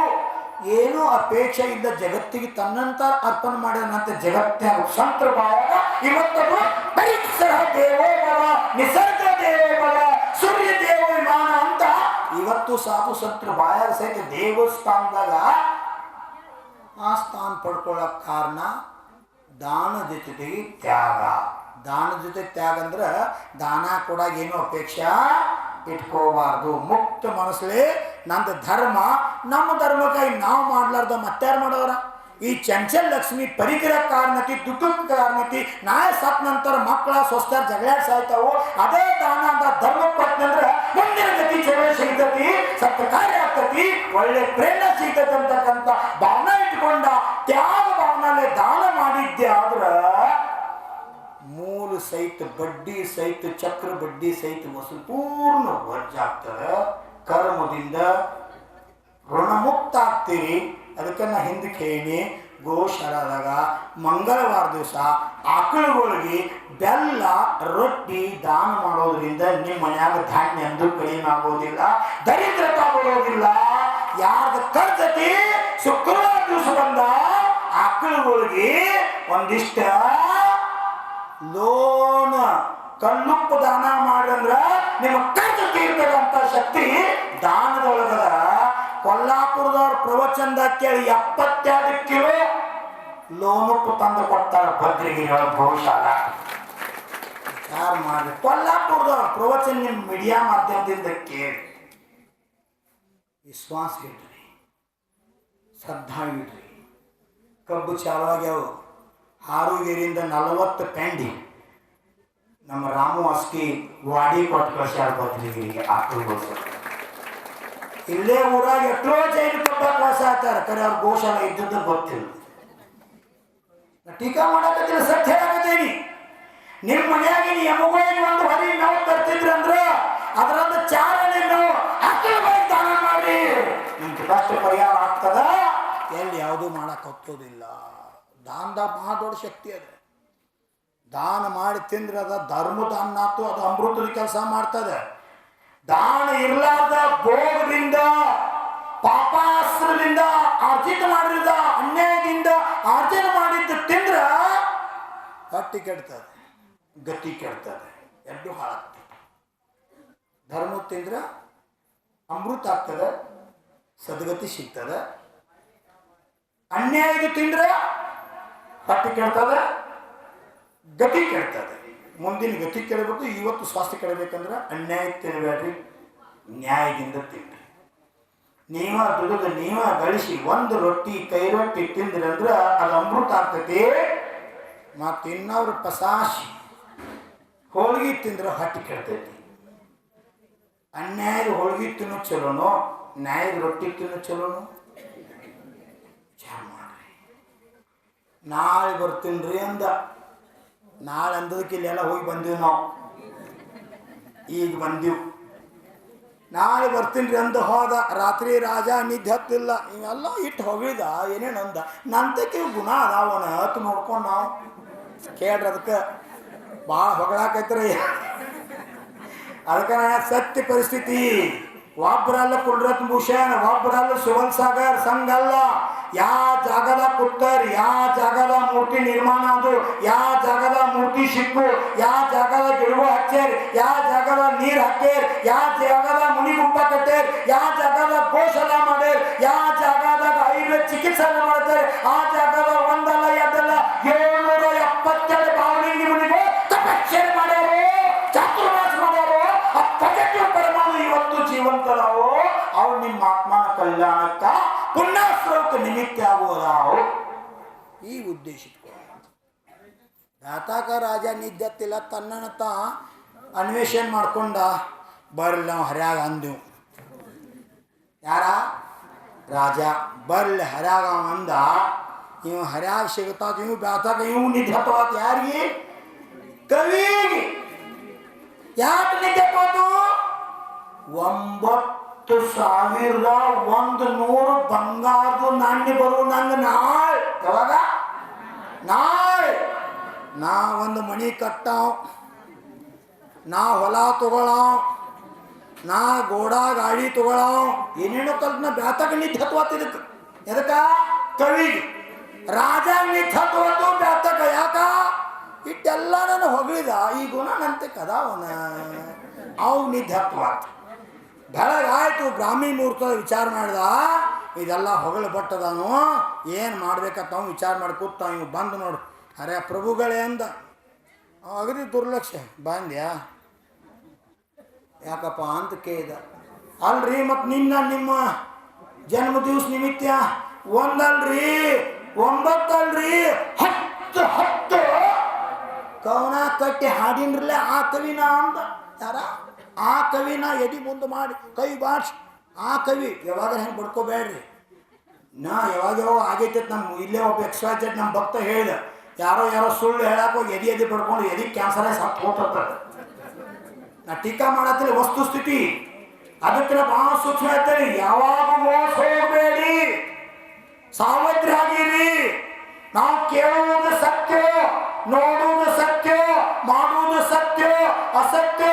ಏನೋ ಅಪೇಕ್ಷೆ ಇದ್ದ ಜಗತ್ತಿಗೆ ತನ್ನಂತ ಅರ್ಪಣೆ ಮಾಡಿದಂತೆ ಜಗತ್ತಿನ ಸಂತೃಭಾವ. ಇವತ್ತದು ಪರಿಸರ ದೇವೋ ಭವ, ನಿಸರ್ಗ ದೇವೋ ಭವ, ಸೂರ್ಯ ದೇವೋ ವಿಮಾನ ಅಂತ ಇವತ್ತು ಸಾಧು ಸಂತೃ ಬಾಯಾಗ ಸಹಿತ ದೇವಸ್ಥಾನದಾಗ ಆ ಸ್ಥಾನ ಪಡ್ಕೊಳ್ಳೋಕೆ ಕಾರಣ ದಾನದ ಜೊತೆಗೆ ತ್ಯಾಗ. ದಾನದ ಜೊತೆ ತ್ಯಾಗ ಅಂದ್ರೆ ದಾನ ಕೊಡಾಗ ಏನೋ ಅಪೇಕ್ಷೆ ಇಟ್ಕೋಬಾರ್ದು. ಮುಕ್ತ ಮನಸ್ಸಲ್ಲಿ ನಂದು ಧರ್ಮ, ನಮ್ಮ ಧರ್ಮಕ್ಕಾಗಿ ನಾವು ಮಾಡ್ಲಾರ್ದ ಮತ್ತಾರು ಮಾಡೋರ. ಈ ಚಂಚಲ ಲಕ್ಷ್ಮಿ ಪರಿಕರ ಕಾರಣತಿ ದುಃಖಕ್ಕೆ ಕಾರಣತಿ ನಾಳೆ ಸತ್ ನಂತರ ಮಕ್ಕಳ ಸ್ವಸ್ಥರ ಜಗಳಾಡ್ ಸಾಯ್ತಾವು. ಅದೇ ದಾನ ಅಂತ ಧರ್ಮ ಪತ್ನಂದ್ರೆ ಮುಂದಿನ ಗತಿ ಚಲೋ ಸಿಗ್ತತಿ, ಸತ್ಯ ಕಾರ್ಯ ಆಗ್ತತಿ, ಒಳ್ಳೆ ಪ್ರೇರಣೆ ಸಿಗ್ತತಿ ಅಂತಕ್ಕಂಥ ಭಾವನೆ ಇಟ್ಕೊಂಡ ತ್ಯಾಗ ಭಾವನೆ ದಾನ ಮಾಡಿದ್ದೆ ಆದ್ರ ಮೂಲ ಸಹಿತ ಬಡ್ಡಿ ಸಹಿತ ಚಕ್ರ ಬಡ್ಡಿ ಸಹಿತ ವಸೂಲು ಪೂರ್ಣ ವಜ್ಜಾಗ್ತದೆ. ಕರ್ಮದಿಂದ ಋಣಮುಕ್ತ ಆಗ್ತೀರಿ. ಅದಕ್ಕೆ ನಾ ಹಿಂದಕ್ಕೆ ಹೇಳಿ, ಗೋಶಾಲಾದಾಗ ಮಂಗಳವಾರ ದಿವಸ ಆಕಳುಗಳಿಗೆ ಬೆಲ್ಲ ರೊಟ್ಟಿ ದಾನ ಮಾಡೋದ್ರಿಂದ ನಿಮ್ಮ ಮನ್ಯಾಗ ಧಾನ್ಯ ಎಂದು ಕಡಿಮೆ ಆಗೋದಿಲ್ಲ, ದರಿದ್ರತೆ ಬರೋದಿಲ್ಲ. ಯಾರ್ದು ಕರ್ತತಿ ಶುಕ್ರವಾರ ದಿವಸ ಬಂದ ಆಕಳುಗಳಿಗೆ ಒಂದಿಷ್ಟ ಲೋನ್ ಕಲ್ಲುಪ್ಪು ದಾನ ಮಾಡ್ರಂದ್ರ ನಿಮ್ಮ ಕರ್ತ ತೀರ್ತಕ್ಕಂಥ ಶಕ್ತಿ ದಾನದೊಳಗದ. ಕೊಲ್ಲಾಪುರದವ್ರ ಪ್ರವಚನದ ಕೇಳಿ 72 ಕಿಲೋ ಲೋನುಪ್ಪು ತಂದು ಕೊಡ್ತಾರ ಭದ್ರಗಿರಿ ಗೋಶಾಲ. ಯಾರು ಮಾಡ್ರಿ ಕೊಲ್ಲಾಪುರದವ್ರ ಪ್ರವಚನ ನಿಮ್ಮ ಮೀಡಿಯಾ ಮಾಧ್ಯಮದಿಂದ ಕೇಳಿ ವಿಶ್ವಾಸ ಇಡ್ರಿ, ಶ್ರದ್ಧಾ ಇಡ್ರಿ. ಕಬ್ಬು ಚಾಲು ಆಗ್ಯಾವು. ಹಾರುಗೇರಿಯಿಂದ 40 ಪೆಂಡಿ ನಮ್ಮ ರಾಮು ಅಸ್ಕಿ ವಾಡಿ ಕೊಟ್ಟು ಕಳ್ಸ್ಯಾರ ಭದ್ರಗಿರಿಗೆ ಆಕಳುಗೋಸ್ಕರ. ಇಲ್ಲೇ ಊರಾಗ ಎಷ್ಟೋ ಜೈಲು ಕೊಟ್ಟ ಕಳ್ಸ ಆಗ್ತಾರ, ಕರೆ ಅವ್ರ ಗೋಶಾಲ ಇದ್ದದ್ದು ಗೊತ್ತಿಲ್ಲ. ಟೀಕಾ ಮಾಡಕತ್ತಿಲ್ಲ, ಸತ್ಯ ಹೇಳಕತ್ತೀನಿ. ನಿಮ್ಮ ಮನೆಯಾಗಿ ಎಮಗಳಿಗೆ ಒಂದು ಹೊರಿ ನಾವು ತರ್ತಿದ್ರಂದ್ರ ಅದರಂದ ಚಾರನೆ ನಾವು ಆಕಳುಗಳಿಗೆ ದಾನ ಮಾಡಿ ನಿಮ್ಗೆ ಕಷ್ಟ ಪರಿಹಾರ ಆಗ್ತದ. ಎಲ್ಲಿ ಯಾವುದೂ ಮಾಡಕ್ ಹೋಗೋದಿಲ್ಲ. ದಾನದ ಮಹಾ ದೊಡ್ಡ ಶಕ್ತಿ ಅದ. ದಾನ ಮಾಡಿ ತಿಂದ್ರೆ ಅದ ಧರ್ಮದಾನ ಆತು, ಅದು ಅಮೃತದ ಕೆಲಸ ಮಾಡ್ತದೆ. ದಾನ ಇರ್ಲಾರ್ದ ಭೋಗದಿಂದ ಪಾಪಾಸ್ತ್ರದಿಂದ ಆರ್ಜಿತ ಮಾಡಿದ ಅನ್ಯಾಯದಿಂದ ಆರ್ಜನ ಮಾಡಿದ್ದು ತಿಂದ್ರ ಹೊಟ್ಟಿ ಕೆಡ್ತದೆ, ಗತಿ ಕೆಡ್ತದೆ, ಎರಡು ಹಾಳಾಗ್ತದೆ. ಧರ್ಮ ತಿಂದ್ರ ಅಮೃತ ಆಗ್ತದೆ, ಸದ್ಗತಿ ಸಿಗ್ತದೆ. ಅನ್ಯಾಯದ ತಿಂದ್ರ ಹೊಟ್ಟಿ ಕೆಡ್ತದೆ, ಗತಿ ಕೆಡ್ತದೆ. ಮುಂದಿನ ಗತಿ ಕೆಡಬೇಕು. ಇವತ್ತು ಸ್ವಾಸ್ಥ್ಯ ಕೆಡಬೇಕಂದ್ರೆ ಅನ್ಯಾಯ ತಿನ್ನಬೇಡ್ರಿ, ನ್ಯಾಯದಿಂದ ತಿನ್ರಿ. ನೀವ ದುಡಿದು ನೀವ ಗಳಿಸಿ ಒಂದು ರೊಟ್ಟಿ ಕೈ ರೊಟ್ಟಿ ತಿಂದ್ರಿ ಅಂದ್ರೆ ಅದು ಅಮೃತ ಆಗ್ತೈತಿ. ಮತ್ತು ಇನ್ನವ್ರ ಪಸಾಶಿ ಹೋಳಿಗೆ ತಿಂದ್ರೆ ಹೊಟ್ಟಿ ಕೆಡ್ತೈತಿ. ಅನ್ಯಾಯದ ಹೋಳಿಗೆ ತಿನ್ನೋ ಚಲೋನು, ನ್ಯಾಯದ ರೊಟ್ಟಿ ತಿನ್ನೋ ಚಲೋನು. ಮಾಡ್ರಿ. ನಾಳೆ ಬರ್ತೀನಿ ಅಂದ. ನಾಳೆ ಅಂದದಕ್ಕೆ ಇಲ್ಲೆಲ್ಲ ಹೋಗಿ ಬಂದೀವಿ ನಾವು. ಈಗ ಬಂದೀವಿ. ನಾಳೆ ಬರ್ತೀನಿ ಅಂದ ಹೋದ. ರಾತ್ರಿ ರಾಜ ನಿದ್ದೆ ಹತ್ತಿಲ್ಲ. ಇವೆಲ್ಲ ಇಟ್ಟು ಹೋಗಿದ ಏನೇನು ಅಂದ. ನಂತಕ್ಕೆ ಗುಣ ಅದಾವನ ಹತ್ತು ನೋಡ್ಕೊಂಡು ನಾವು ಕೇಳ್ರಿ. ಅದಕ್ಕೆ ಭಾಳ ಹೊಗಳಾಕೈತ್ರಿ. ಅದಕ್ಕೆ ಸತ್ಯ ಪರಿಸ್ಥಿತಿ. ಒಬ್ಬರಲ್ಲ ಕುಲ್ರತ್ ಭೂಷಣ್, ಒಬ್ಬರಲ್ಲ ಸುವಲ್ ಸಾಗರ್ ಸಂಘಲ್ಲ. ಯಾವ ಜಾಗದ ಕುತ್ತರ್, ಯಾವ ಜಾಗದ ಮೂರ್ತಿ ನಿರ್ಮಾಣ ಅದು, ಯಾವ ಜಾಗದ ಮೂರ್ತಿ ಸಿಕ್ಕು, ಯಾವ ಜಾಗದ ಗಿಡಗಳು ಹಚ್ಚೇರ್, ಯಾವ ಜಾಗದ ನೀರು ಹಾಕೇರ್, ಯಾವ ಜಾಗದ ಮುನಿಗುಂಪ ಕಟ್ಟೇರ್, ಯಾವ ಜಾಗದ ಗೋಶಾಲ ಮಾಡ್ಯಾರ, ಯಾವ ಜಾಗದಾಗ ಆಯುರ್ವೇದ ಚಿಕಿತ್ಸೆ ಮಾಡ್ತಾರೆ. ಆ ಜಾಗದ ಒಂದಲ್ಲ ಎರಡಲ್ಲ 772 ಬಾವಲಿಂಗಿ ಮುನಿಗಳು ತಪಶ್ಚರ್ಯ ಮಾಡ್ಯಾರು, ಚಾತುರ್ಮಾಸ ಮಾಡ್ಯಾರು. ಆ ಪಜೆಟಿವ್ ಪರಮಾಣು ಇವತ್ತು ಜೀವಂತರಾವು. ಅವ್ರು ನಿಮ್ಮ ಆತ್ಮನ ಕಲ್ಯಾಣಕ್ಕ ಪುಣ್ಯಾಶ್ರವಕ್ಕೆ ನಿಮಿತ್ತ ಆಗುವುದಾವು. ಈ ಉದ್ದೇಶ ಯಾತಾಕ ರಾಜ ನಿದ್ದತ್ತಿಲ್ಲ. ತನ್ನತ ಅನ್ವೇಷಣೆ ಮಾಡ್ಕೊಂಡ ಬರ್ಲಿ ನಾವು ಹರ್ಯಾಗ ಅಂದೆವು. ಯಾರ ರಾಜ ಬರ್ಲಿ ಹರ್ಯಾಗ ಅಂದ. ಇವು ಹರ್ಯಾಗ ಸಿಗುತ್ತಾತ, ಇವು ಬ್ಯಾತಾಗ ಇವು ನಿದ್ದೆ ಹತ್ತವಾತ. ಯಾರಿಗೆ? ಕವಿಗೆ. ಯಾಕೆ ನಿದ್ದೆ ಹತ್ತೋದು? 9,100 ಬಂಗಾರದ ನಾಣ್ಯ ಬರು ನಂಗೆ ನಾಳೆ. ಯಾವಾಗ? ನಾಳೆ ನಾ ಒಂದು ಮಣಿ ಕಟ್ಟಾವ್, ನಾ ಹೊಲ ತಗೊಳಾವ್, ನಾ ಗೋಡಾ ಗಾಡಿ ತಗೊಳಾವ್. ಏನೇನೋ ಕಲ್ಪನ ಬ್ಯಾತಾಗ ನಿದ್ದೆ ಹತ್ತುವತ್ತು. ಇದಕ್ಕೆ ಎದಕ್ಕ? ಕವಿಗೆ. ರಾಜ ನಿದ್ದೆ ಹತ್ತುವತ್ತು ಬ್ಯಾತಾಗ. ಯಾಕ? ಇಟ್ಟೆಲ್ಲ ನಾನು ಹೊಗಳಿದ. ಈ ಗುಣ ನಂತೆ ಕದಾವನ ಅವು ನಿದ್ದೆ ಹತ್ತುವತ್ತು. ಬೆಳಗಾಯ್ತು. ಬ್ರಾಹ್ಮಿ ಮುಹೂರ್ತದ ವಿಚಾರ ಮಾಡ್ದ. ಇದೆಲ್ಲ ಹೊಗಳು ಬಟ್ಟದನು, ಏನು ಮಾಡ್ಬೇಕಂತ ಅವ್ನು ವಿಚಾರ ಮಾಡಿ ಕೂತ. ಇವು ಬಂದು ನೋಡು ಅರೆ ಪ್ರಭುಗಳೇ ಅಂದ. ಅಗದಿ ದುರ್ಲಕ್ಷ್ಯ. ಬಂದ್ಯಾ ಯಾಕಪ್ಪ ಅಂತ ಕೇಳಿದ. ಅಲ್ರಿ ಮತ್ತು ನಿಮ್ಮ ಜನ್ಮ ದಿವಸ ನಿಮಿತ್ತ ಒಂದಲ್ರಿ ಒಂಬತ್ತಲ್ರಿ 10 ಕವನ ಕಟ್ಟಿ ಹಾಡಿನ್ರಲ್ಲ ಆ ಕವಿನ ಅಂದ. ಯಾರ ಆ ಕವಿನ ಎದಿ ಮುಂದೆ ಮಾಡಿ ಕೈ ಬಾಡ್ಸಿ ಆ ಕವಿ ಯಾವಾಗ ಹೆಂಗೆ ಬಡ್ಕೋಬೇಡ್ರಿ. ನಾ ಯಾವಾಗ ಆಗೈತೆ ನಮ್ಮ ಇಲ್ಲೇ ಒಬ್ಬ XYZ ನಮ್ಮ ಭಕ್ತ ಹೇಳಿದ, ಯಾರೋ ಸುಳ್ಳು ಹೇಳಕ್ಕೋ ಎದಿ ಬಡ್ಕೊಂಡು ಎದಿ ಕ್ಯಾನ್ಸರೇ ಸತ್ತು ಹೋಗ್ತದೆ. ನಾ ಟೀಕಾ ಮಾಡತ್ತಿಲ್ಲ ವಸ್ತು ಸ್ಥಿತಿ. ಅದಕ್ಕೆ ಭಾಳ ಸೂಕ್ಷ್ಮ ಹೇಳ್ತೇನೆ, ಯಾವಾಗ ಮೋಸ ಹೋಗಬೇಡಿ, ಸಾವಧ್ಯ ಆಗಿರಿ. ನಾವು ಕೇಳುವುದು ಸತ್ಯ, ನೋಡುವುದು ಸತ್ಯ, ಮಾಡುವುದು ಸತ್ಯ, ಅಸತ್ಯ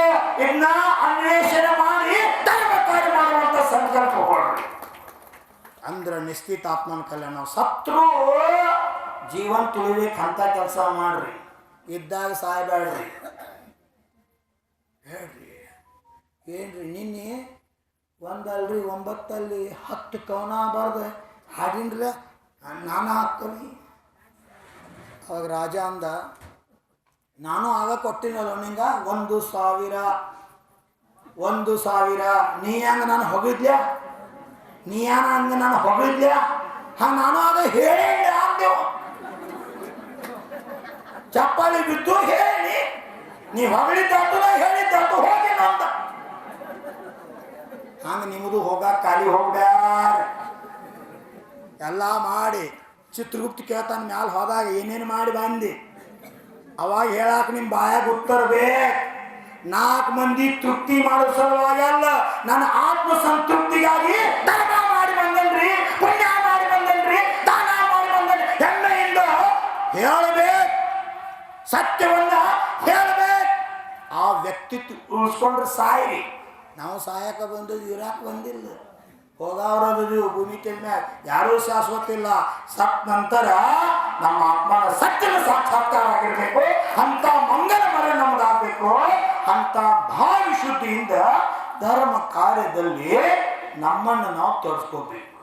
ಇನ್ನ ಅನ್ವೇಷಣೆ ಮಾಡಿ ಧರ್ಮ ಕಾರ್ಯ ಮಾಡುವಂತ ಸಂಕಲ್ಪ ಹೊರಡ್ರಿ. ಅಂದ್ರೆ ನಿಶ್ಚಿತ ಆತ್ಮನ ಕಲ್ಯಾಣ. ನಾವು ಸತ್ರು ಜೀವನ ತುಳಿಬೇಕು ಅಂತ ಕೆಲಸ ಮಾಡ್ರಿ, ಇದ್ದಾಗ ಸಾಯಬೇಡ್ರಿ. ಹೇಳ್ರಿ ಏನ್ರಿ ನಿನ್ನೆ ಒಂದಲ್ರಿ 9 10 ಕವನ ಬರ್ದು ಹಾಡಿನ್ರ ನಾನು ಹಾಕ್ತೀನಿ. ಅವಾಗ ರಾಜ ಅಂದ, ನಾನು ಆಗ ಕೊಟ್ಟಿನಲ್ಲ ನಿಂಗ 1,000 ನೀ ಹಂಗ ನಾನು ಹೊಗಿದ್ಯ, ನೀ ಹಂಗ ನಾನು ಹೊಗಿದ್ಯ, ಹಂಗ ನಾನು ಆಗ ಹೇಳಿ ಅಂದೇವು. ಚಪ್ಪಾಳಿ ಬಿದ್ದು ಹೇಳಿ ನೀ ಹೊಗಳಿದ್ದಾತು ನಾ ಹೇಳಿದ್ದಾತು ಹೋಗಿ ನಂದ. ಹಂಗ ನಿಮ್ಮದು ಹೋಗಾಕ ಖಾಲಿ ಹೋಗ್ಬ್ಯಾರ. ಎಲ್ಲ ಮಾಡಿ ಚಿತ್ರಗುಪ್ತ ಕೇಳ್ತಾನ ಮ್ಯಾಲ ಹೋದಾಗ ಏನೇನು ಮಾಡಿ ಬಂದಿ. ಅವಾಗ ಹೇಳಾಕ ನಿಮ್ಮ ಬಾಯಾಗ ಉತ್ತರ ಬೇಕು. 4 ಮಂದಿ ತೃಪ್ತಿ ಮಾಡೋ ಸಲುವಾಗಿ ಅಲ್ಲ, ನನ್ನ ಆತ್ಮ ಸಂತೃಪ್ತಿಗಾಗಿ ದಾನ ಮಾಡಿ ಬಂದನ್ರಿ, ಪುಣ್ಯ ಮಾಡಿ ಬಂದನ್ರಿ, ದಾನ ಮಾಡಿ ಬಂದನ್ರಿ. ಹೆಮ್ಮೆಯಿಂದ ಹೇಳಬೇಕು, ಸತ್ಯವನ್ನ ಹೇಳಬೇಕು. ಆ ವ್ಯಕ್ತಿತ್ವ ಉಳಿಸ್ಕೊಂಡ್ರೆ ಸಾಯಿರಿ. ನಾವು ಸಾಯಕ ಬಂದದ್ದು ಇರಾಕ್ ಬಂದಿಲ್ಲ. ಹೋದವರದು ಭೂಮಿ ಮ್ಯಾಗ ಯಾರೂ ಶಾಶ್ವತ ಇಲ್ಲ. ಸತ್ ನಂತರ ನಮ್ಮ ಆತ್ಮನ ಸತ್ಯದ ಸಾಕ್ಷಾತ್ಕಾರ ಆಗಿರ್ಬೇಕು. ಅಂತ ಮಂಗಲ ಮರ ನಮ್ದಾಗಬೇಕು. ಅಂತ ಭಾವಶುದ್ಧಿಯಿಂದ ಧರ್ಮ ಕಾರ್ಯದಲ್ಲಿ ನಮ್ಮನ್ನು ನಾವು ತೋರಿಸ್ಕೋಬೇಕು.